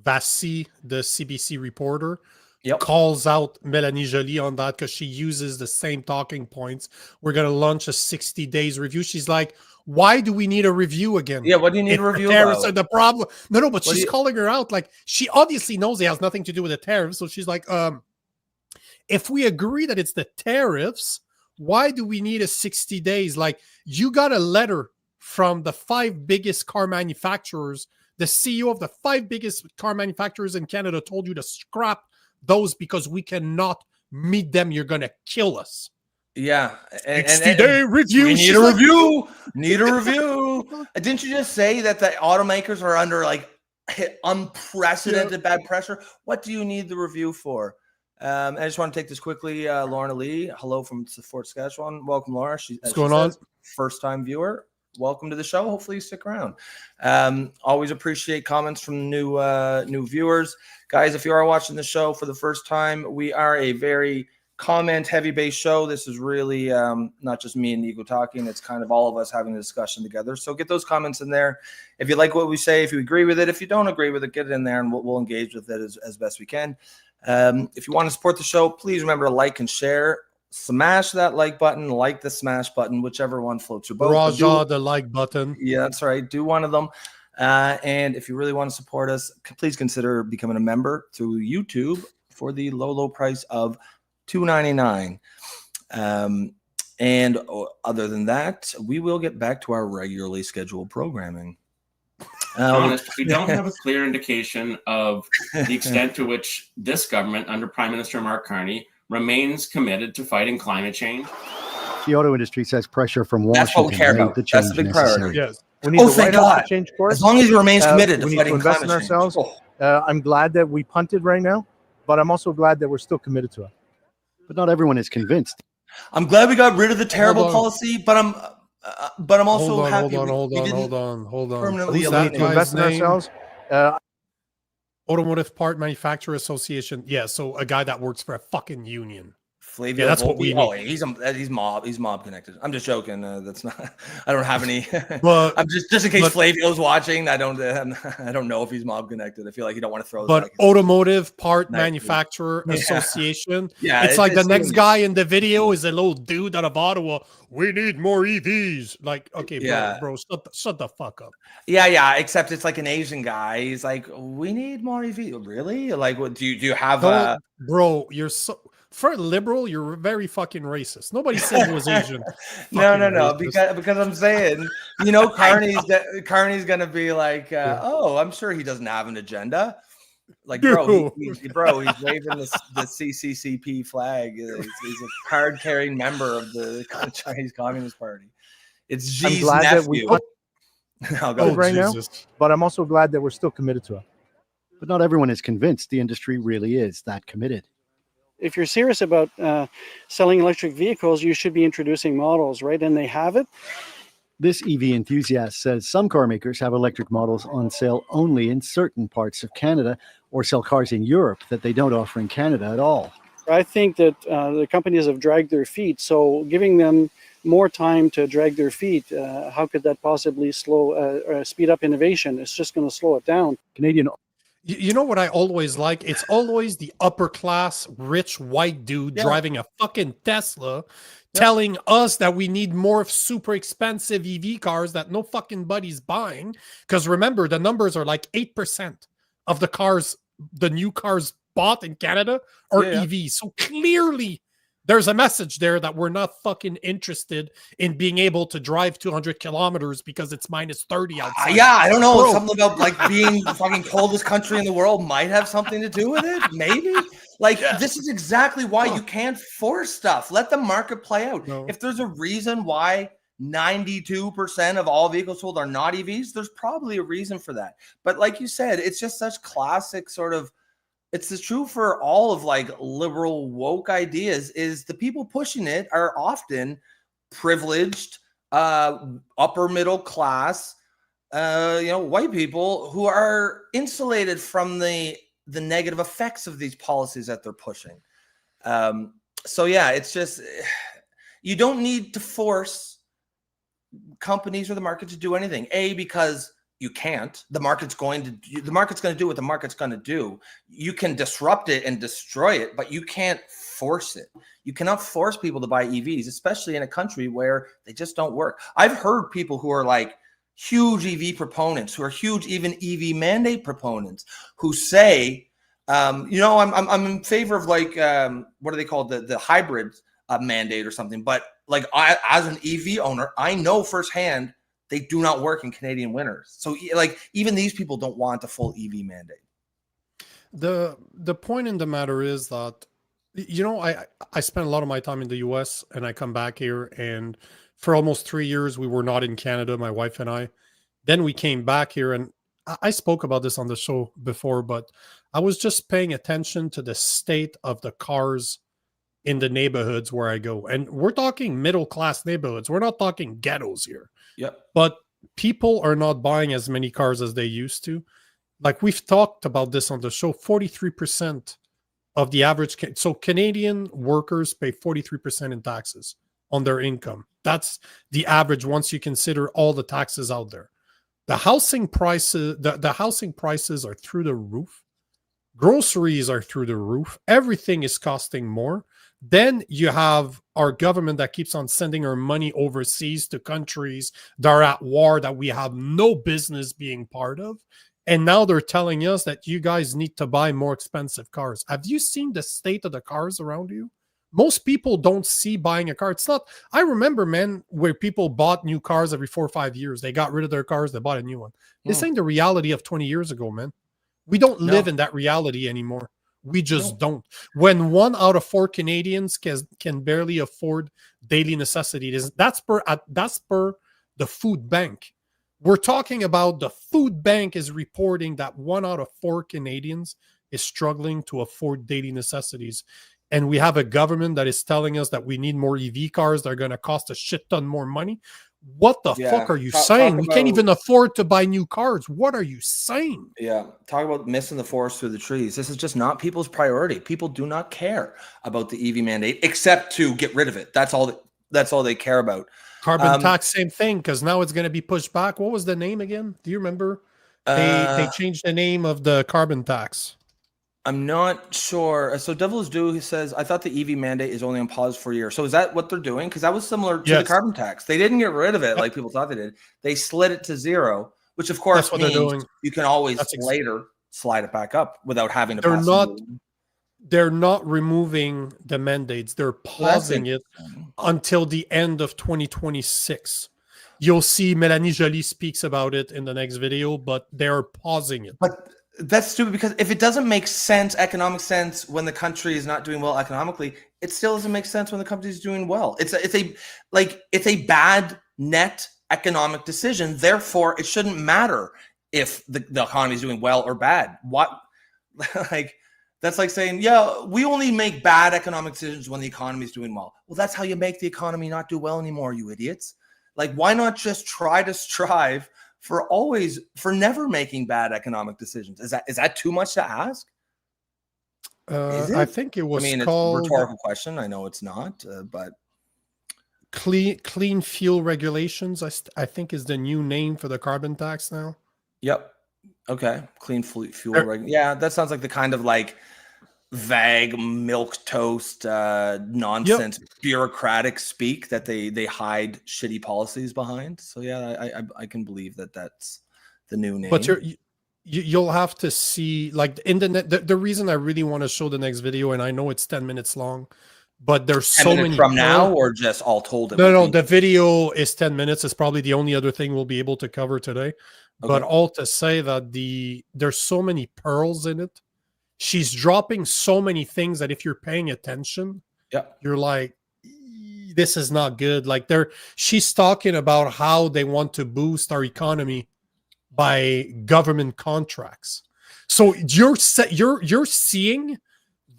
Vassy, the CBC reporter, calls out Mélanie Joly on that because she uses the same talking points. We're going to launch a 60 days review. She's like, why do we need a review again? Yeah, what do you need a review about? Are the problem. No, but she's calling her out. Like, she obviously knows it has nothing to do with the tariffs. So she's like, if we agree that it's the tariffs, why do we need a 60 days? Like, you got a letter from the 5 biggest car manufacturers. The CEO of the 5 biggest car manufacturers in Canada told you to scrap those because we cannot meet them. You're going to kill us. Yeah, 60-day review. We need a review. Need a review. Didn't you just say that the automakers are under like unprecedented bad pressure? What do you need the review for? I just want to take this quickly. Lorna Lee, hello from Fort Saskatchewan. Welcome, Laura. What's going on? First-time viewer. Welcome to the show. Hopefully you stick around. Always appreciate comments from new viewers. Guys, if you are watching the show for the first time, we are a very comment heavy based show. This is really not just me and Nico talking. It's kind of all of us having a discussion together. So get those comments in there. If you like what we say, if you agree with it, if you don't agree with it, get it in there and we'll engage with it as best we can. If you want to support the show, please remember to like and share. Smash that like button, like the smash button, whichever one floats your boat. Raja, the like button. Yeah, that's right. Do one of them. And if you really want to support us, please consider becoming a member through YouTube for the low price of $2.99. And other than that, we will get back to our regularly scheduled programming. We don't have a clear indication of the extent to which this government under Prime Minister Mark Carney remains committed to fighting climate change. The auto industry says pressure from Washington. That's what we care about. That's the big priority. Yes. We need the White House to change course. As long as he remains committed we to need to fighting invest in climate change. ourselves. I'm glad that we punted right now, but I'm also glad that we're still committed to it. But not everyone is convinced. I'm glad we got rid of the terrible policy, but I'm also happy. Hold on. We need to invest in ourselves. Automotive Part Manufacturer Association. Yeah, so a guy that works for a fucking union. Flavio that's Volpe. what we Oh, need. He's mob connected. I'm just joking. That's not. I don't have any. But I'm just in case Flavio's watching. I don't know if he's mob connected. I feel like you don't want to throw. But automotive part manufacturer association. Yeah, it's like the next guy in the video is a little dude out of Ottawa. We need more EVs. Like, okay, bro, shut the fuck up. Yeah. Except it's like an Asian guy. He's like, we need more EVs. Really? Like, what do you have? Bro, you're so. For a liberal, you're very fucking racist. Nobody said he was Asian. No. Because I'm saying, Carney's gonna be like, oh, I'm sure he doesn't have an agenda. Like, bro, he's waving the CCCP flag. He's a card-carrying member of the Chinese Communist Party. It's Xi's nephew. Now, but I'm also glad that we're still committed to it. But not everyone is convinced the industry really is that committed. If you're serious about selling electric vehicles, you should be introducing models, right? And they have it. This EV enthusiast says some car makers have electric models on sale only in certain parts of Canada or sell cars in Europe that they don't offer in Canada at all. I think that the companies have dragged their feet. So giving them more time to drag their feet, how could that possibly speed up innovation? It's just going to slow it down. Canadian. You know what I always like? It's always the upper class, rich white dude driving a fucking Tesla telling us that we need more super expensive EV cars that no fucking buddy's buying. Because remember, the numbers are like 8% of the cars, the new cars bought in Canada are EVs. So clearly there's a message there that we're not fucking interested in being able to drive 200 kilometers because it's minus 30 outside. I don't know. Bro. Something about like being the fucking coldest country in the world might have something to do with it. Maybe. This is exactly why you can't force stuff. Let the market play out. No. If there's a reason why 92% of all vehicles sold are not EVs, there's probably a reason for that. But like you said, it's just such classic sort of, it's true for all of like liberal woke ideas, is the people pushing it are often privileged, upper middle class, white people who are insulated from the negative effects of these policies that they're pushing. It's just, you don't need to force companies or the market to do anything. Because you can't. The market's going to do what the market's going to do. You can disrupt it and destroy it, but you can't force it. You cannot force people to buy EVs, especially in a country where they just don't work. I've heard people who are like huge EV proponents, who are huge even EV mandate proponents, who say, I'm in favor of like what are they called, the hybrid mandate or something. But like as an EV owner, I know firsthand they do not work in Canadian winters. So like even these people don't want a full EV mandate. The point in the matter is that, I spent a lot of my time in the US and I come back here, and for almost 3 years we were not in Canada, my wife and I. Then we came back here, and I spoke about this on the show before, but I was just paying attention to the state of the cars in the neighborhoods where I go. And we're talking middle-class neighborhoods. We're not talking ghettos here. Yep. But people are not buying as many cars as they used to. Like we've talked about this on the show, 43% of the average. So Canadian workers pay 43% in taxes on their income. That's the average once you consider all the taxes out there. The housing prices, the housing prices are through the roof. Groceries are through the roof. Everything is costing more. Then you have our government that keeps on sending our money overseas to countries that are at war that we have no business being part of. And now they're telling us that you guys need to buy more expensive cars. Have you seen the state of the cars around you? Most people don't see buying a car. It's not, I remember, man, where people bought new cars every 4 or 5 years. They got rid of their cars. They bought a new one. This ain't the reality of 20 years ago, man. We don't live in that reality anymore. We just don't. When 1 out of 4 Canadians can barely afford daily necessities, that's per the food bank. We're talking about the food bank is reporting that 1 out of 4 Canadians is struggling to afford daily necessities. And we have a government that is telling us that we need more EV cars that are going to cost a shit ton more money. What the fuck are you saying? We can't even afford to buy new cars. What are you saying? Yeah, talk about missing the forest through the trees. This is just not people's priority. People do not care about the EV mandate except to get rid of it. That's all they care about. Carbon tax, same thing, because now it's going to be pushed back. What was the name again? Do you remember? They changed the name of the carbon tax. I'm not sure. So Devil's Due, he says, I thought the EV mandate is only on pause for a year. So is that what they're doing? Because that was similar to the carbon tax. They didn't get rid of it like people thought they did. They slid it to zero, which of course means they're doing. You can always later slide it back up without having to pass They're not removing the mandates. They're pausing it until the end of 2026. You'll see Mélanie Joly speaks about it in the next video, but they're pausing it. But that's stupid, because if it doesn't make sense, economic sense, when the country is not doing well economically, it still doesn't make sense when the country is doing well. It's a bad net economic decision. Therefore, it shouldn't matter if the economy is doing well or bad. What, that's like saying, yeah, we only make bad economic decisions when the economy is doing well. Well, that's how you make the economy not do well anymore, you idiots. Like, why not just try to strive for never making bad economic decisions? Is that too much to ask? I think it was it's called a rhetorical question. I know it's not, but clean fuel regulations. I think is the new name for the carbon tax now. Yep. Okay. Clean fuel. Yeah, that sounds like the kind of like vague milquetoast nonsense bureaucratic speak that they hide shitty policies behind. So yeah, I can believe that that's the new name. But you'll have to see, like, in the reason I really want to show the next video, and I know it's 10 minutes long, but there's so many from now, or just all told. No, the video is 10 minutes. It's probably the only other thing we'll be able to cover today. Okay. But all to say that there's so many pearls in it. She's dropping so many things that if you're paying attention, you're like, this is not good. Like, she's talking about how they want to boost our economy by government contracts. So you're seeing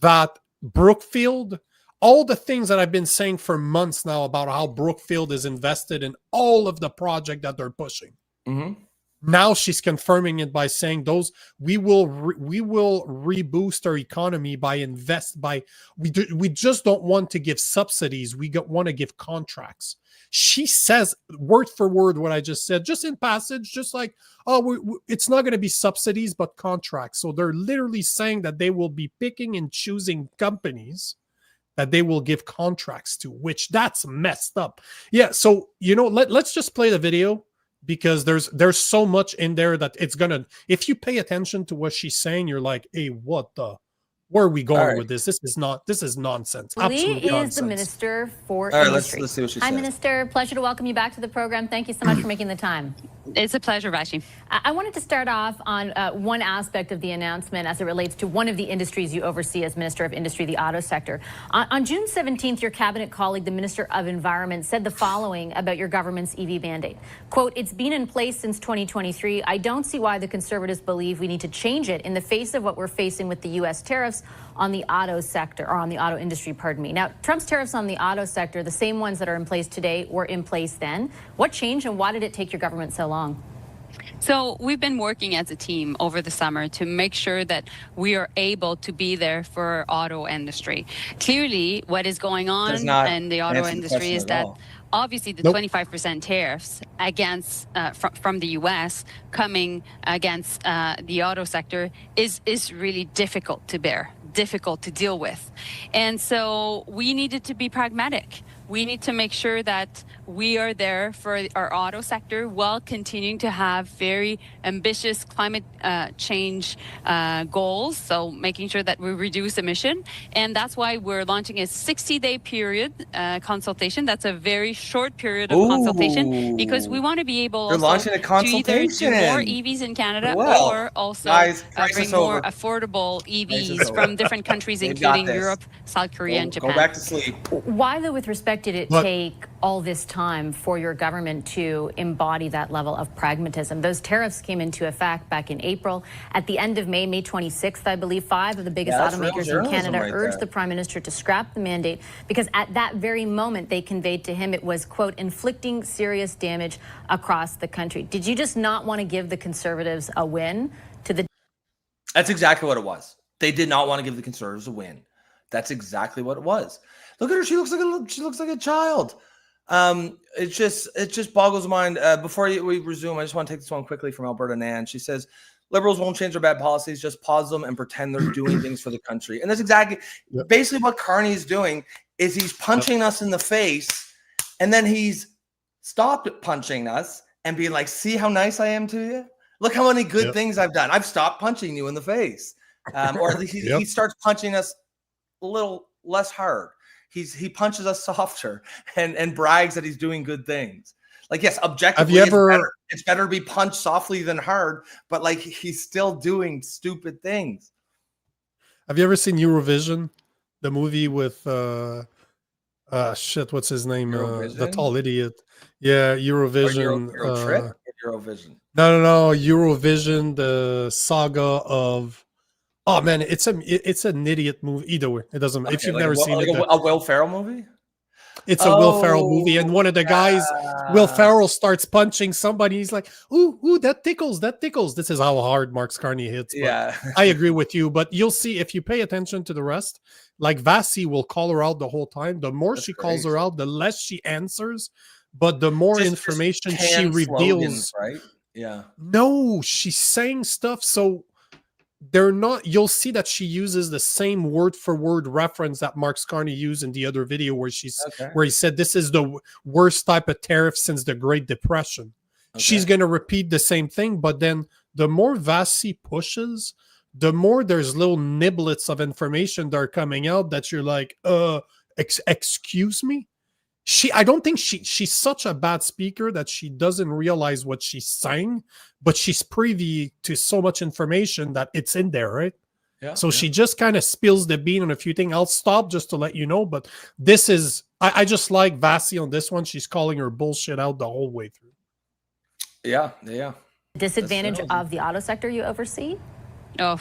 that Brookfield, all the things that I've been saying for months now about how Brookfield is invested in all of the project that they're pushing. Mm-hmm. Now she's confirming it by saying we will reboost our economy by we just don't want to give subsidies. We want to give contracts. She says word for word what I just said, just in passage, just like, it's not going to be subsidies, but contracts. So they're literally saying that they will be picking and choosing companies that they will give contracts to, which that's messed up. Yeah. So, let's just play the video, because there's so much in there that it's gonna, if you pay attention to what she's saying, you're like, hey, where are we going with this? This is nonsense. Absolute nonsense. Is the Minister for Industry. Let's see what she says. Hi, says. Minister. Pleasure to welcome you back to the program. Thank you so much for making the time. It's a pleasure, Vashi. I wanted to start off on one aspect of the announcement as it relates to one of the industries you oversee as Minister of Industry, the auto sector. On June 17th, your cabinet colleague, the Minister of Environment, said the following about your government's EV mandate. Quote, it's been in place since 2023. I don't see why the Conservatives believe we need to change it in the face of what we're facing with the U.S. tariffs on the auto sector, or on the auto industry, pardon me. Now, Trump's tariffs on the auto sector, the same ones that are in place today, were in place then. What changed, and why did it take your government so long? So we've been working as a team over the summer to make sure that we are able to be there for auto industry. Clearly, what is going on in the auto industry is that obviously the 25% tariffs against from the U.S. coming against the auto sector is really difficult to bear, difficult to deal with. And so we needed to be pragmatic. We need to make sure that we are there for our auto sector while continuing to have very ambitious climate change goals. So making sure that we reduce emission. And that's why we're launching a 60-day period consultation. That's a very short period of consultation, because we want to be able to either do more EVs in Canada or also bring more affordable EVs from different countries, including Europe, South Korea, and Japan. Go back to sleep. Why, though, with respect did it take all this time for your government to embody that level of pragmatism? Those tariffs came into effect back in April. At the end of May, May 26th, I believe, 5 of the biggest automakers in Canada urged the Prime Minister to scrap the mandate because at that very moment they conveyed to him it was, quote, inflicting serious damage across the country. Did you just not want to give the Conservatives a win to the... That's exactly what it was. They did not want to give the Conservatives a win. That's exactly what it was. Look at her. She looks like a child. It just boggles the mind. Before we resume, I just want to take this one quickly from Alberta Nan. She says, liberals won't change their bad policies, just pause them and pretend they're doing things for the country. And that's exactly, basically what Carney is doing is he's punching us in the face and then he's stopped punching us and being like, see how nice I am to you? Look how many good things I've done. I've stopped punching you in the face. Or he starts punching us a little less hard. He punches us softer and brags that he's doing good things. Like, yes, objectively, it's better to be punched softly than hard, but like he's still doing stupid things. Have you ever seen Eurovision, the movie with what's his name? The tall idiot. Yeah, Eurovision. Eurovision. No, Eurovision, the saga of. Oh man, it's an idiot movie. Either way, it doesn't. Okay, if you've never seen it, a Will Ferrell movie. It's a Will Ferrell movie, and one of the guys, Will Ferrell, starts punching somebody. He's like, "Ooh, that tickles, that tickles." This is how hard Mark Carney hits. Yeah, I agree with you, but you'll see if you pay attention to the rest. Like Vasi will call her out the whole time. The more she calls her out, the less she answers, but the more information she reveals. Slogans, right? Yeah. No, she's saying stuff so. They're not. You'll see that she uses the same word for word reference that Mark Carney used in the other video, where where he said this is the worst type of tariff since the Great Depression. Okay. She's going to repeat the same thing, but then the more Vasi pushes, the more there's little niblets of information that are coming out that you're like, excuse me. I don't think she's such a bad speaker that she doesn't realize what she's saying, but she's privy to so much information that it's in there, right? Yeah. So she just kind of spills the bean on a few things. I'll stop just to let you know, but this is, I just like Vasi on this one. She's calling her bullshit out the whole way through. Yeah. Disadvantage of the auto sector you oversee? Oh,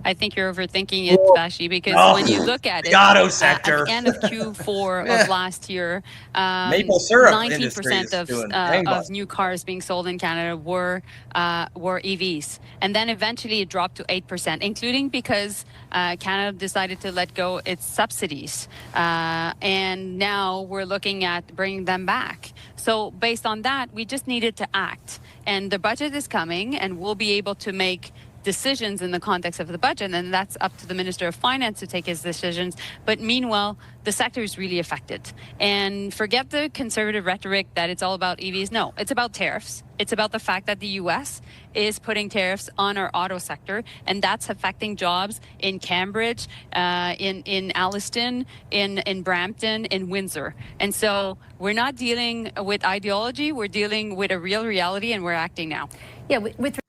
I think you're overthinking it, Vashi, because when you look at it, auto sector. At the end of Q4 of last year, maple syrup 19% of new cars being sold in Canada were EVs, and then eventually it dropped to 8%, including because Canada decided to let go its subsidies, and now we're looking at bringing them back. So based on that, we just needed to act, and the budget is coming, and we'll be able to make decisions in the context of the budget, and that's up to the Minister of Finance to take his decisions. But meanwhile, the sector is really affected. And forget the conservative rhetoric that it's all about EVs. No, it's about tariffs. It's about the fact that the U.S. is putting tariffs on our auto sector, and that's affecting jobs in Cambridge, in Alliston, in Brampton, in Windsor. And so we're not dealing with ideology, we're dealing with a real reality, and we're acting now. Yeah, with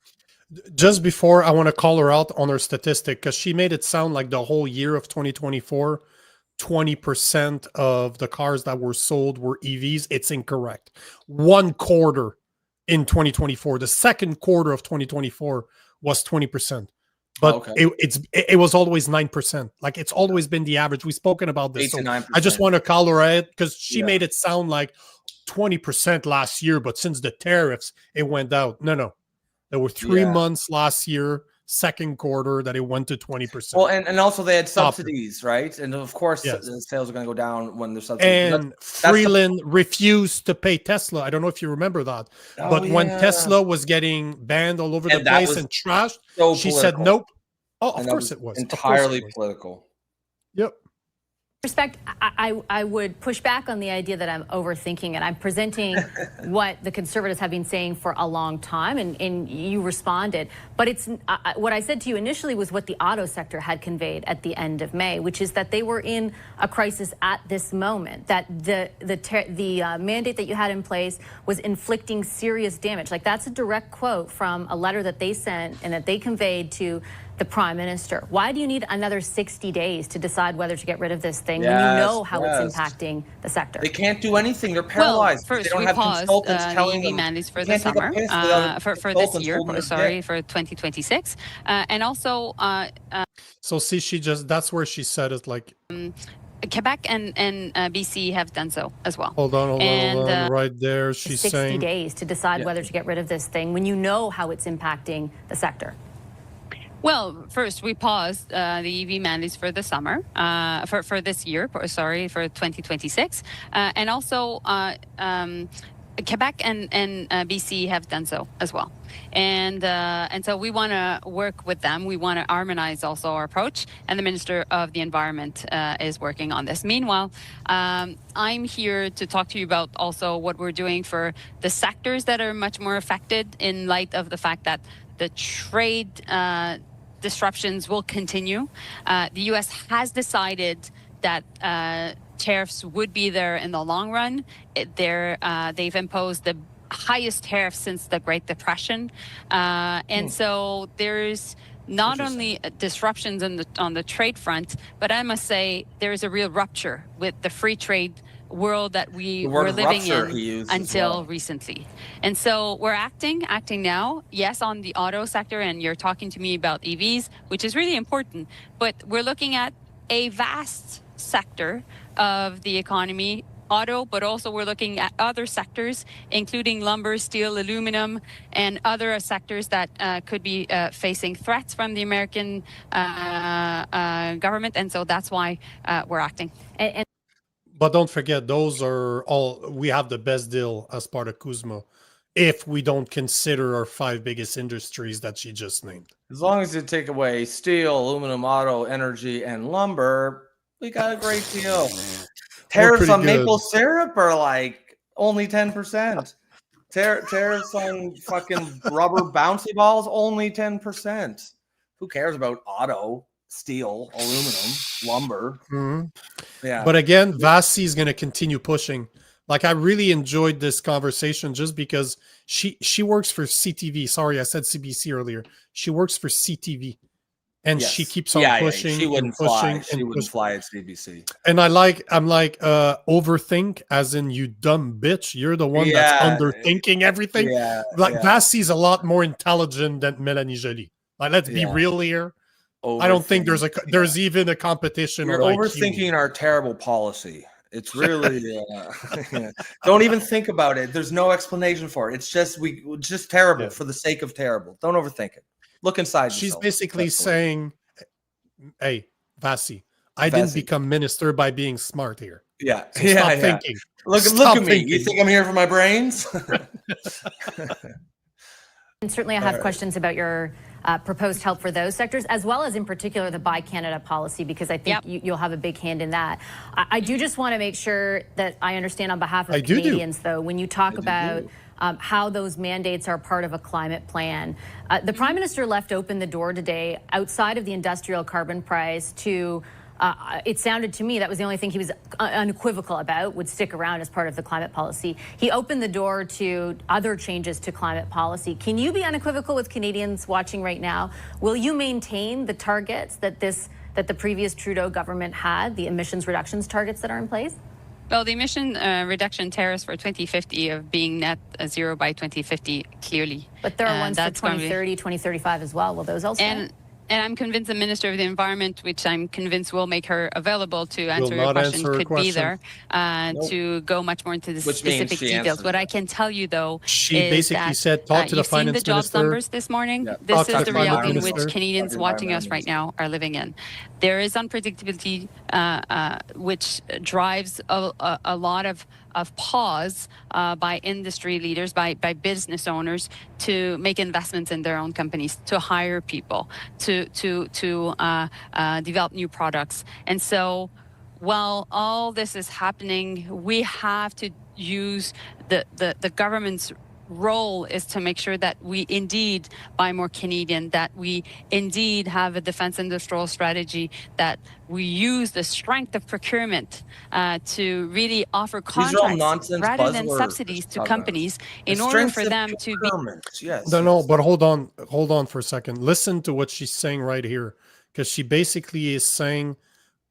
just before, I want to call her out on her statistic because she made it sound like the whole year of 2024, 20% of the cars that were sold were EVs. It's incorrect. 1 quarter in 2024. The second quarter of 2024 was 20%. But it was always 9%. Like it's always been the average. We've spoken about this. So I just want to call her out because she made it sound like 20% last year, but since the tariffs, it went out. No. There were 3 months last year, second quarter, that it went to 20%. Well, and also they had subsidies, right? And of course, the sales are going to go down when there's subsidies. And Freeland refused to pay Tesla. I don't know if you remember that. But when Tesla was getting banned all over the place and trashed, she said, nope. Oh, of course it was. Entirely political. Yep. Respect, I would push back on the idea that I'm overthinking it. I'm presenting what the Conservatives have been saying for a long time, and you responded. But it's what I said to you initially was what the auto sector had conveyed at the end of May, which is that they were in a crisis at this moment, that the mandate that you had in place was inflicting serious damage. Like that's a direct quote from a letter that they sent and that they conveyed to the prime minister. Why do you need another 60 days to decide whether to get rid of this thing when you know how it's impacting the sector? They can't do anything. They're paralyzed. Well, first, they don't we have paused consultants telling the EV them. mandates for the summer, for this year, for 2026. And also... so see, that's where she said it, like... Quebec and BC have done so as well. Hold on. Right there, she's 60 saying... 60 days to decide whether to get rid of this thing when you know how it's impacting the sector. Well, first, we paused the EV mandates for the summer, for this year, for 2026. And also, Quebec and BC have done so as well. And so we want to work with them. We want to harmonize also our approach. And the Minister of the Environment is working on this. Meanwhile, I'm here to talk to you about also what we're doing for the sectors that are much more affected in light of the fact that the trade disruptions will continue. The U.S. has decided that tariffs would be there in the long run. They've imposed the highest tariffs since the Great Depression. And so there's not only disruptions on the trade front, but I must say there is a real rupture with the free trade world that we were living in until recently. And so we're acting now, yes, on the auto sector, and you're talking to me about EVs, which is really important, but we're looking at a vast sector of the economy, auto, but also we're looking at other sectors, including lumber, steel, aluminum, and other sectors that could be facing threats from the American government. And so that's why we're acting. But don't forget, those are all, we have the best deal as part of CUSMA if we don't consider our 5 biggest industries that she just named. As long as you take away steel, aluminum, auto, energy, and lumber, we got a great deal. Tariffs on maple syrup are like only 10%. Tariffs on fucking rubber bouncy balls, only 10%. Who cares about auto, steel, aluminum, lumber? Yeah. But again, Vasi is going to continue pushing. Like, I really enjoyed this conversation just because she works for CTV. Sorry, I said CBC earlier. She works for CTV. And she keeps on pushing. She wouldn't and pushing. She wouldn't fly at CBC. And I'm like, overthink, as in, you dumb bitch. You're the one that's underthinking everything. Vasi's a lot more intelligent than Melanie Joly. Like, let's be real here. I don't think there's even a competition. You're overthinking our terrible policy. It's really don't even think about it. There's no explanation for it. It's just terrible for the sake of terrible. Don't overthink it. Look inside. She's basically saying, "Hey, Vasi, I didn't become minister by being smart here. Yeah, so stop thinking. Look at me. You think I'm here for my brains?" And certainly, I have questions about your proposed help for those sectors, as well as in particular the Buy Canada policy, because I think you'll have a big hand in that. I do just want to make sure that I understand on behalf of Canadians, though, when you talk about how those mandates are part of a climate plan. The Prime Minister left open the door today outside of the industrial carbon price to it sounded to me that was the only thing he was unequivocal about, would stick around as part of the climate policy. He opened the door to other changes to climate policy. Can you be unequivocal with Canadians watching right now? Will you maintain the targets that the previous Trudeau government had, the emissions reductions targets that are in place? Well, the emission reduction tariffs for 2050 of being net zero by 2050, clearly. But there are ones for 2030, 2035 as well. Will those also? And I'm convinced the Minister of the Environment, which I'm convinced will make her available to answer your question, could be there to go much more into the specific details. What I can tell you, though, she is basically that, said, talk to the you've seen finance the jobs minister. numbers this morning. This is the reality in which Canadians watching us right now are living in. There is unpredictability, which drives a lot of pause by industry leaders, by business owners, to make investments in their own companies, to hire people, to develop new products. And so while all this is happening, we have to use the government's role is to make sure that we indeed buy more Canadian, that we indeed have a defense industrial strategy, that we use the strength of procurement to really offer contracts rather than subsidies to companies in order for them to be. Yes. No, but hold on for a second. Listen to what she's saying right here, because she basically is saying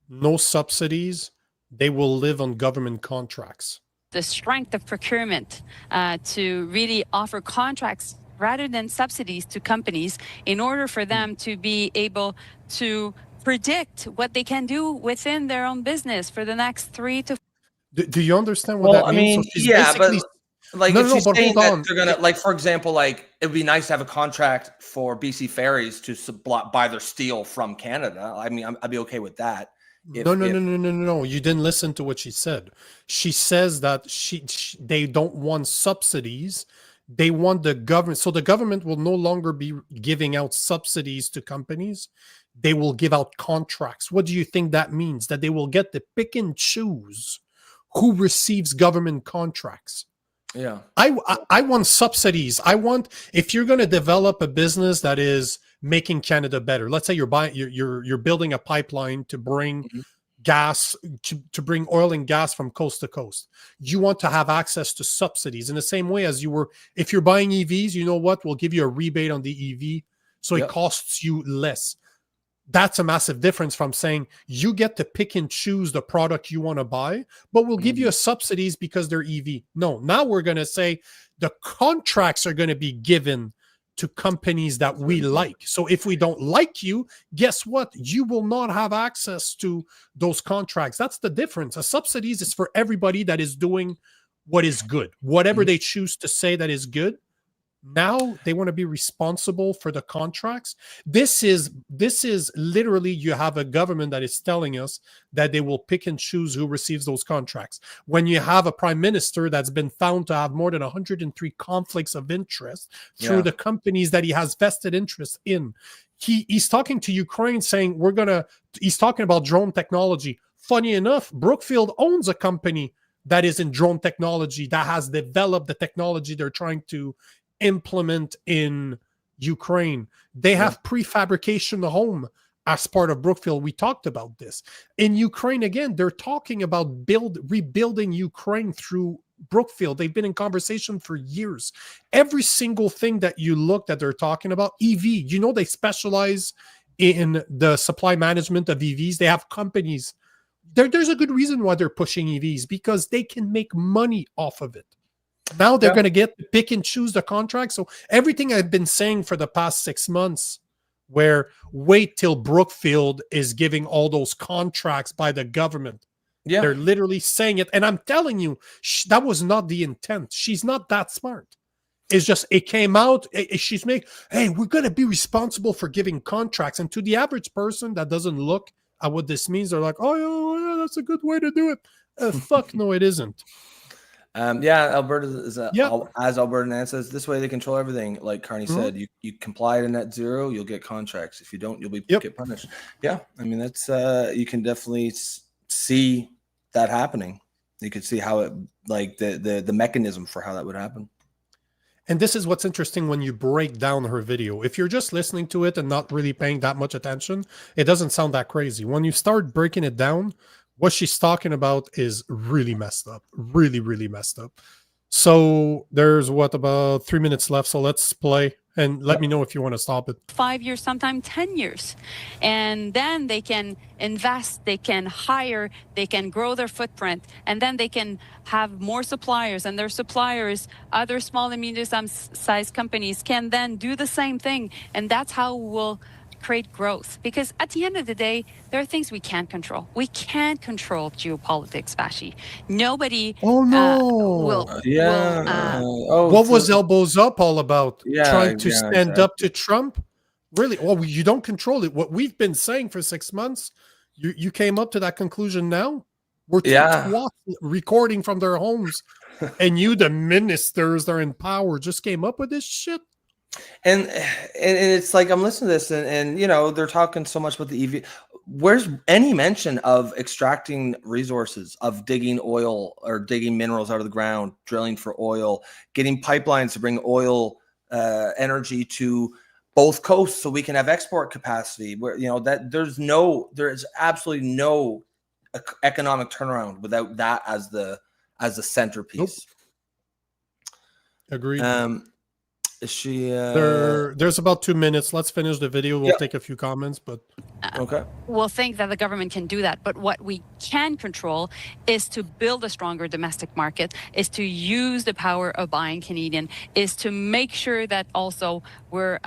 no subsidies. They will live on government contracts. The strength of procurement to really offer contracts rather than subsidies to companies in order for them to be able to predict what they can do within their own business for the next 3 to. Do you understand what that means? So she's basically, but like, no, if she's but saying hold that on. they're gonna, like, for example, like, it'd be nice to have a contract for BC Ferries to buy their steel from Canada. I mean, I'd be okay with that. No. You didn't listen to what she said. She says that they don't want subsidies. They want the government. So the government will no longer be giving out subsidies to companies. They will give out contracts. What do you think that means? That they will get to pick and choose who receives government contracts. Yeah. I want subsidies. I want, if you're going to develop a business that is making Canada better, let's say you're building a pipeline to bring gas, to bring oil and gas from coast to coast. You want to have access to subsidies in the same way as if you're buying EVs, you know what? We'll give you a rebate on the EV. So it costs you less. That's a massive difference from saying you get to pick and choose the product you want to buy, but we'll give you a subsidies because they're EV. No, now we're going to say the contracts are going to be given to companies that we like. So if we don't like you, guess what? You will not have access to those contracts. That's the difference. A subsidies is for everybody that is doing what is good, whatever they choose to say that is good. Now they want to be responsible for the contracts. This is literally, you have a government that is telling us that they will pick and choose who receives those contracts. When you have a prime minister that's been found to have more than 103 conflicts of interest through the companies that he has vested interest in, he's talking to Ukraine saying he's talking about drone technology. Funny enough, Brookfield owns a company that is in drone technology that has developed the technology they're trying to implement in Ukraine. They have prefabrication home as part of Brookfield. We talked about this. In Ukraine, again, they're talking about rebuilding Ukraine through Brookfield. They've been in conversation for years. Every single thing that you look that they're talking about, EV, they specialize in the supply management of EVs. They have companies. There's a good reason why they're pushing EVs, because they can make money off of it. Now they're going to get to pick and choose the contract. So everything I've been saying for the past 6 months, where wait till Brookfield is giving all those contracts by the government. Yeah. They're literally saying it. And I'm telling you, that was not the intent. She's not that smart. It's just, it came out. She's hey, we're going to be responsible for giving contracts. And to the average person that doesn't look at what this means, they're like, oh, yeah, that's a good way to do it. Fuck no, it isn't. Alberta is as Alberta Nan says, this way they control everything. Like Carney said, you comply to net zero, you'll get contracts. If you don't, you'll get punished. Yeah, I mean, that's you can definitely see that happening. You could see how it, like the mechanism for how that would happen. And this is what's interesting when you break down her video. If you're just listening to it and not really paying that much attention, it doesn't sound that crazy. When you start breaking it down, what she's talking about is really messed up, really, really messed up. So there's about 3 minutes left. So let's play and let me know if you want to stop it. 5 years, sometimes 10 years. And then they can invest, they can hire, they can grow their footprint, and then they can have more suppliers, and their suppliers, other small and medium-sized companies, can then do the same thing. And that's how we'll create growth, because at the end of the day, there are things we can't control. We can't control geopolitics, Vashi. Nobody will. What was Elbows Up all about? Trying to stand up to Trump? Really? Well, you don't control it. What we've been saying for 6 months, you came up to that conclusion now? We're recording from their homes, and you, the ministers that are in power, just came up with this shit? And it's like I'm listening to this, and you know, they're talking so much about the EV. Where's any mention of extracting resources, of digging oil or digging minerals out of the ground, drilling for oil, getting pipelines to bring oil energy to both coasts so we can have export capacity? Where, you know, that there's absolutely no economic turnaround without that as the centerpiece. Nope. Agreed. Is she there's about 2 minutes. Let's finish the video. We'll take a few comments, but okay. We'll think that the government can do that, but what we can control is to build a stronger domestic market, is to use the power of buying Canadian, is to make sure that also we're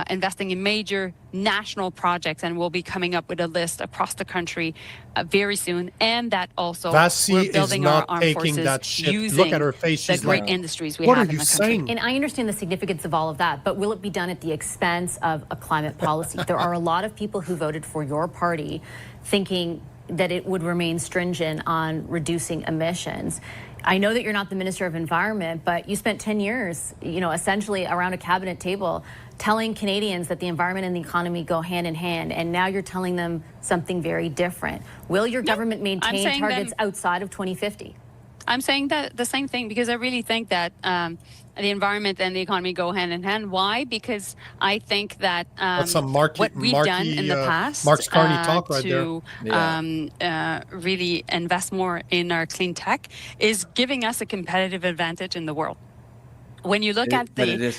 investing in major national projects, and we'll be coming up with a list across the country very soon, and that also we're building our armed forces using Look at her face. the She's great like, industries we what have are in you the country. saying? And I understand the significance of all of that, but will it be done at the expense of a climate policy? There are a lot of people who voted for your party thinking that it would remain stringent on reducing emissions. I know that you're not the Minister of Environment, but you spent 10 years, you know, essentially around a cabinet table telling Canadians that the environment and the economy go hand in hand, and now you're telling them something very different. Will your government maintain targets outside of 2050? I'm saying that the same thing, because I really think that the environment and the economy go hand in hand. Why? Because I think that what we've done in the past Mark Carney talk right to really invest more in our clean tech is giving us a competitive advantage in the world. When you look at the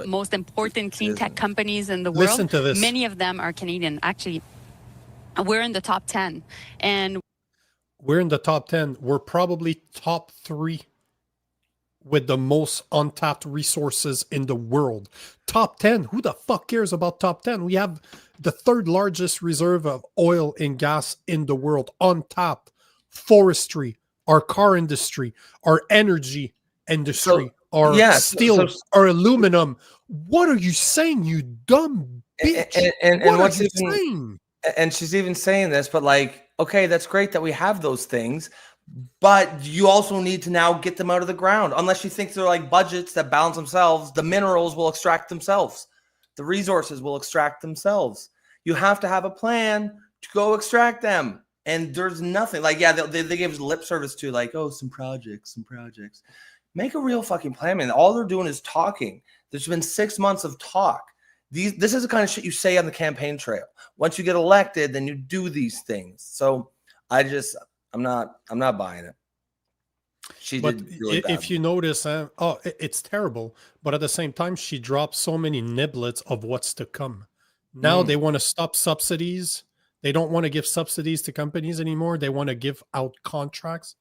most important clean tech companies in the world, many of them are Canadian. Actually, we're in the top 10. And we're in the top 10. We're probably top 3 with the most untapped resources in the world. Top 10. Who the fuck cares about top 10? We have the 3rd largest reserve of oil and gas in the world. Untapped. Forestry, our car industry, our energy industry, our steel, our aluminum. What are you saying, you dumb bitch? And what what's are you even saying? And she's even saying this, but like, okay, that's great that we have those things, but you also need to now get them out of the ground. Unless you think they're like budgets that balance themselves, the minerals will extract themselves. The resources will extract themselves. You have to have a plan to go extract them. And there's nothing like, yeah, they give us lip service to like, oh, some projects. Make a real fucking plan, man. All they're doing is talking. There's been 6 months of talk. This is the kind of shit you say on the campaign trail. Once you get elected, then you do these things. So I'm not buying it. But if you notice, it's terrible. But at the same time, she dropped so many niblets of what's to come. Now they want to stop subsidies. They don't want to give subsidies to companies anymore. They want to give out contracts.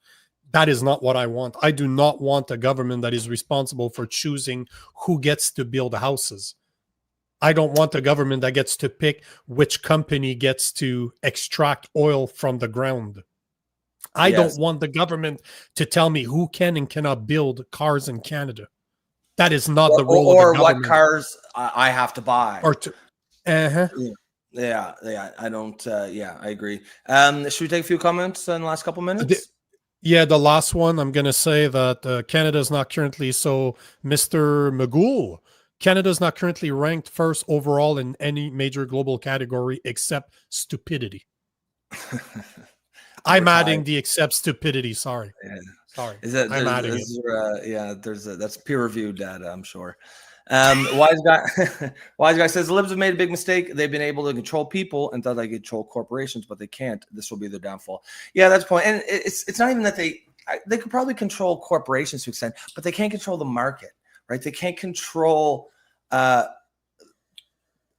That is not what I want. I do not want a government that is responsible for choosing who gets to build houses. I don't want a government that gets to pick which company gets to extract oil from the ground. I don't want the government to tell me who can and cannot build cars in Canada. That is not the role of the government. Or what cars I have to buy. Or to, Yeah, I don't. Yeah, I agree. Should we take a few comments in the last couple minutes? The last one, I'm going to say that Canada is not currently, so Mr. McGool, Canada is not currently ranked first overall in any major global category except stupidity. I'm adding the except stupidity. Sorry. Yeah. Sorry. I'm adding it. That's peer-reviewed data, I'm sure. Wise guy says the Libs have made a big mistake. They've been able to control people and thought they could control corporations, but they can't. This will be their downfall. Yeah, that's the point. And it's not even that they could probably control corporations to an extent, but they can't control the market, right? They can't control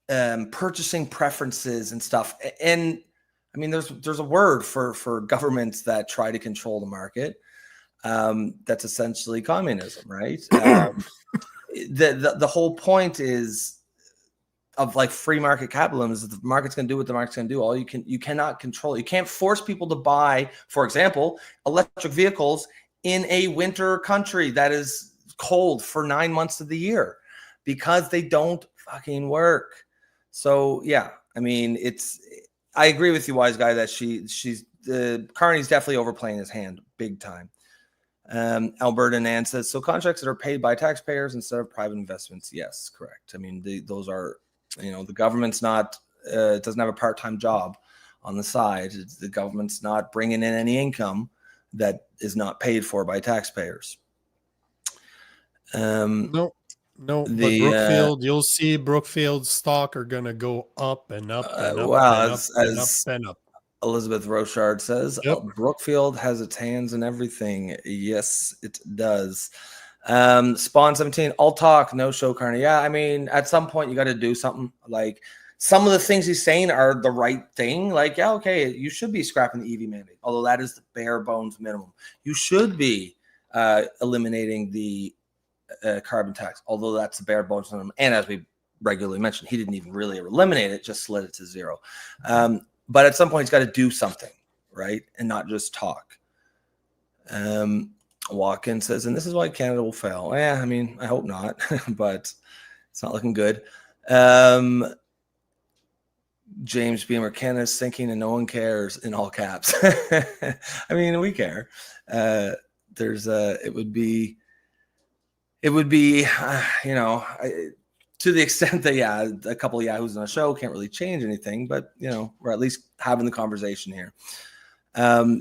purchasing preferences and stuff. And I mean, there's a word for governments that try to control the market. That's essentially communism, right? The whole point is of like free market capitalism is that the market's going to do what the market's going to do. You cannot control. You can't force people to buy, for example, electric vehicles in a winter country that is cold for 9 months of the year because they don't fucking work. So yeah, I mean, I agree with you, wise guy, that she's Carney's definitely overplaying his hand big time. Alberta Nan says, so contracts that are paid by taxpayers instead of private investments. Yes, correct. I mean, those are, the government's not, doesn't have a part-time job on the side. The government's not bringing in any income that is not paid for by taxpayers. No, but Brookfield, you'll see Brookfield stock are going to go up and up and up and up and up. Elizabeth Rochard says, Brookfield has its hands in everything. Yes, it does. Spawn 17, all talk, no show, Carney. Yeah, I mean, at some point you got to do something. Like, some of the things he's saying are the right thing. Like, yeah, okay, you should be scrapping the EV mandate, although that is the bare bones minimum. You should be eliminating the carbon tax, although that's the bare bones minimum. And as we regularly mention, he didn't even really eliminate it, just slid it to zero. But at some point, he's got to do something, right? And not just talk. Watkins says, and this is why Canada will fail. Yeah, I mean, I hope not, but it's not looking good. James Beamer, Canada's sinking and no one cares, in all caps. I mean, we care. It would be, to the extent that, a couple of yahoos on a show can't really change anything, but, we're at least having the conversation here.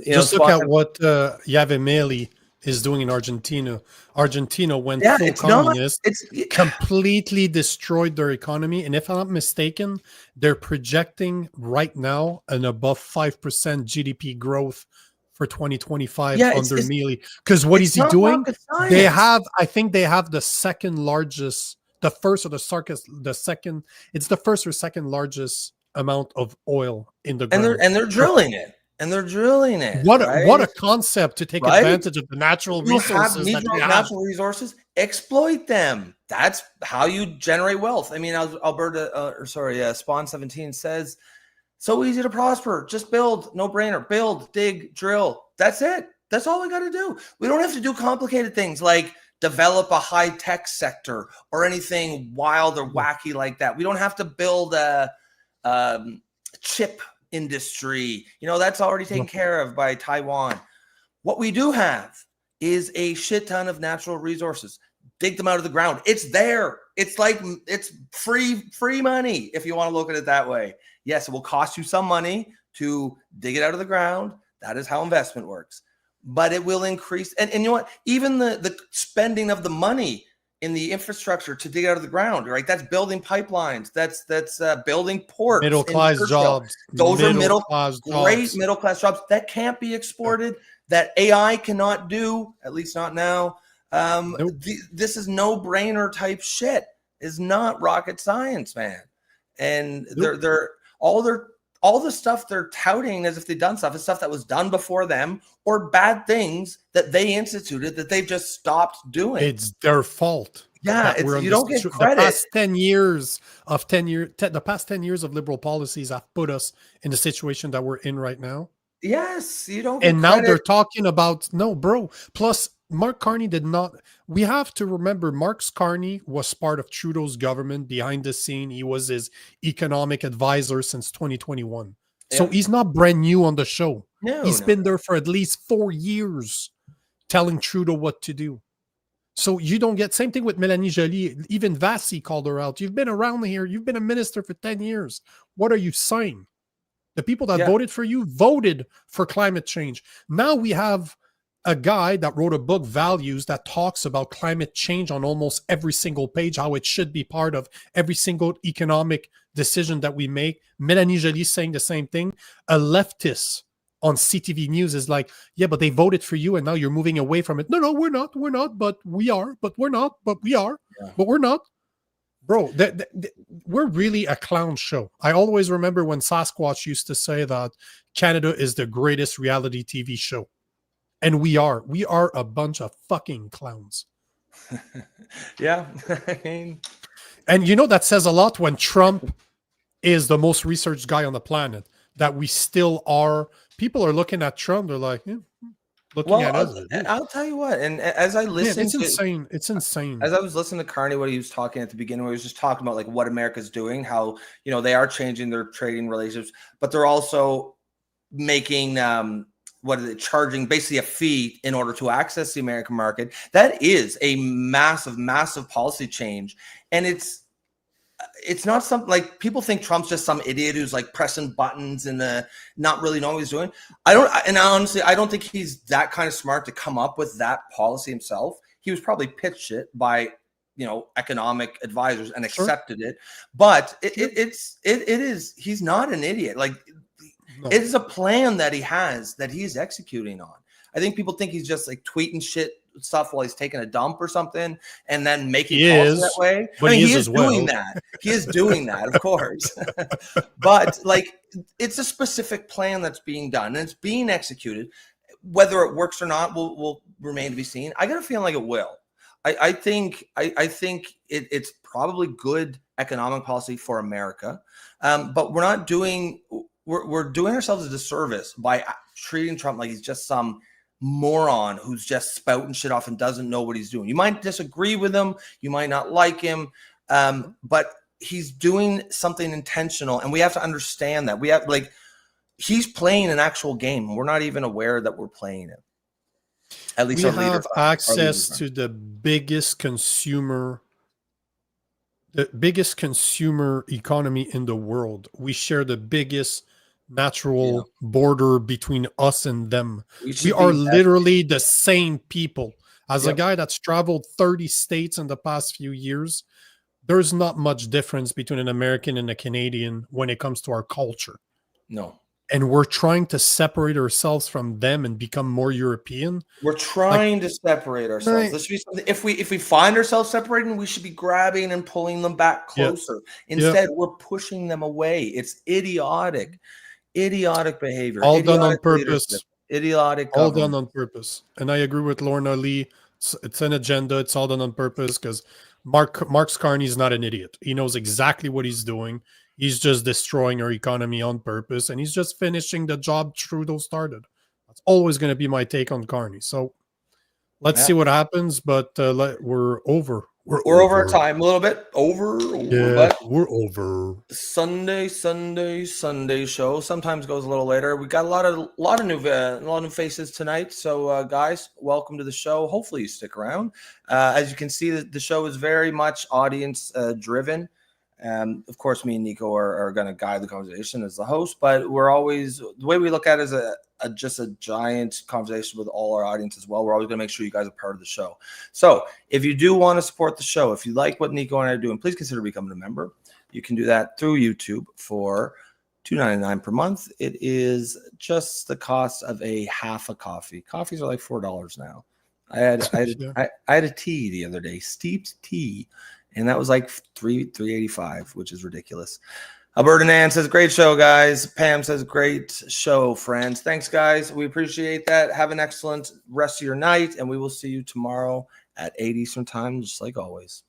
Just look at what Yavimeli is doing in Argentina. Argentina went full communist, completely destroyed their economy. And if I'm not mistaken, they're projecting right now an above 5% GDP growth for 2025 under Mealy. Because what is he doing? I think they have the second largest, the first or second, it's the first or second largest amount of oil in the ground. And they're drilling it. And they're drilling it. What a concept to take advantage of the natural resources. Natural resources, exploit them. That's how you generate wealth. I mean, Spawn 17 says, so easy to prosper. Just build, no brainer. Build, dig, drill. That's it. That's all we got to do. We don't have to do complicated things like develop a high-tech sector or anything wild or wacky like that. We don't have to build a chip industry. That's already taken care of by Taiwan. What we do have is a shit ton of natural resources. Dig them out of the ground. It's there. It's like, it's free money, if you want to look at it that way. Yes, it will cost you some money to dig it out of the ground. That is how investment works. But it will increase. And you know what? Even the spending of the money in the infrastructure to dig out of the ground, right? That's building pipelines. That's building ports. Middle-class jobs. Those are great middle-class jobs that can't be exported, that AI cannot do, at least not now. This is no-brainer type shit. It's not rocket science, man. And all the stuff they're touting as if they've done stuff is stuff that was done before them, or bad things that they instituted that they've just stopped doing. It's their fault. Yeah, you don't get credit. The past 10 years of liberal policies have put us in the situation that we're in right now. Yes, you don't get and now they're talking about, no, bro. Plus, Mark Carney did not. We have to remember Mark Carney was part of Trudeau's government behind the scene. He was his economic advisor since 2021. Yeah. So he's not brand new on the show. He's been there for at least 4 years telling Trudeau what to do. So you don't get, same thing with Mélanie Joly. Even Vassy called her out. You've been around here. You've been a minister for 10 years. What are you saying? The people that voted for you voted for climate change. Now we have a guy that wrote a book, Values, that talks about climate change on almost every single page, how it should be part of every single economic decision that we make. Mélanie Joly saying the same thing. A leftist on CTV News is like, yeah, but they voted for you and now you're moving away from it. No, we're not, but we are, but we're not, but we are, but we're not. Bro, we're really a clown show. I always remember when Sasquatch used to say that Canada is the greatest reality TV show. And we are a bunch of fucking clowns. Yeah. And that says a lot when Trump is the most researched guy on the planet, that we still are. People are looking at Trump. They're like, looking at us. I'll tell you what. And as I listen, it's insane. It's insane. As I was listening to Carney, what he was talking at the beginning, where he was just talking about like what America's doing, how, they are changing their trading relationships, but they're also making, what is it, charging basically a fee in order to access the American market. That is a massive, massive policy change. And it's not something like people think Trump's just some idiot who's like pressing buttons and not really knowing what he's doing. Honestly, I don't think he's that kind of smart to come up with that policy himself. He was probably pitched it by, economic advisors and accepted it. But he's not an idiot. Like, it is a plan that he has that he's executing on. I think people think he's just like tweeting stuff while he's taking a dump or something and then making calls that way. But he is doing that. He is doing that, of course. But like, it's a specific plan that's being done and it's being executed. Whether it works or not will remain to be seen. I got a feeling like it will. I think it's probably good economic policy for America, but we're doing ourselves a disservice by treating Trump like he's just some moron who's just spouting shit off and doesn't know what he's doing. You might disagree with him, you might not like him, but he's doing something intentional, and we have to understand that he's playing an actual game. We're not even aware that we're playing it. At least we have access to the biggest consumer economy in the world. We share the biggest natural border between us and them. We are literally the same people. As a guy that's traveled 30 states in the past few years, there's not much difference between an American and a Canadian when it comes to our culture. No. And we're trying to separate ourselves from them and become more European. We're trying to separate ourselves. This should be something, if we find ourselves separating, we should be grabbing and pulling them back closer. Instead, we're pushing them away. It's idiotic behavior. All done on purpose. Idiotic. All done on purpose. And I agree with Lorna Lee. It's an agenda. It's all done on purpose because Mark Carney is not an idiot. He knows exactly what he's doing. He's just destroying our economy on purpose, and he's just finishing the job Trudeau started. That's always going to be my take on Carney. So let's see what happens, but we're over. We're over our time a little bit. We're over. Sunday show sometimes goes a little later. We got a lot of new faces tonight. So guys, welcome to the show. Hopefully you stick around. As you can see, the show is very much audience driven. Of course, me and Nico are going to guide the conversation as the host, but we're always, the way we look at it is just a giant conversation with all our audience as well. We're always going to make sure you guys are part of the show. So if you do want to support the show, if you like what Nico and I are doing, please consider becoming a member. You can do that through YouTube for $2.99 per month. It is just the cost of a half a coffee. Coffees are like $4 now. I had a tea the other day, steeped tea. And that was like $3.85, which is ridiculous. Alberta Nan says, great show, guys. Pam says, great show, friends. Thanks, guys. We appreciate that. Have an excellent rest of your night, and we will see you tomorrow at 8 Eastern time, just like always.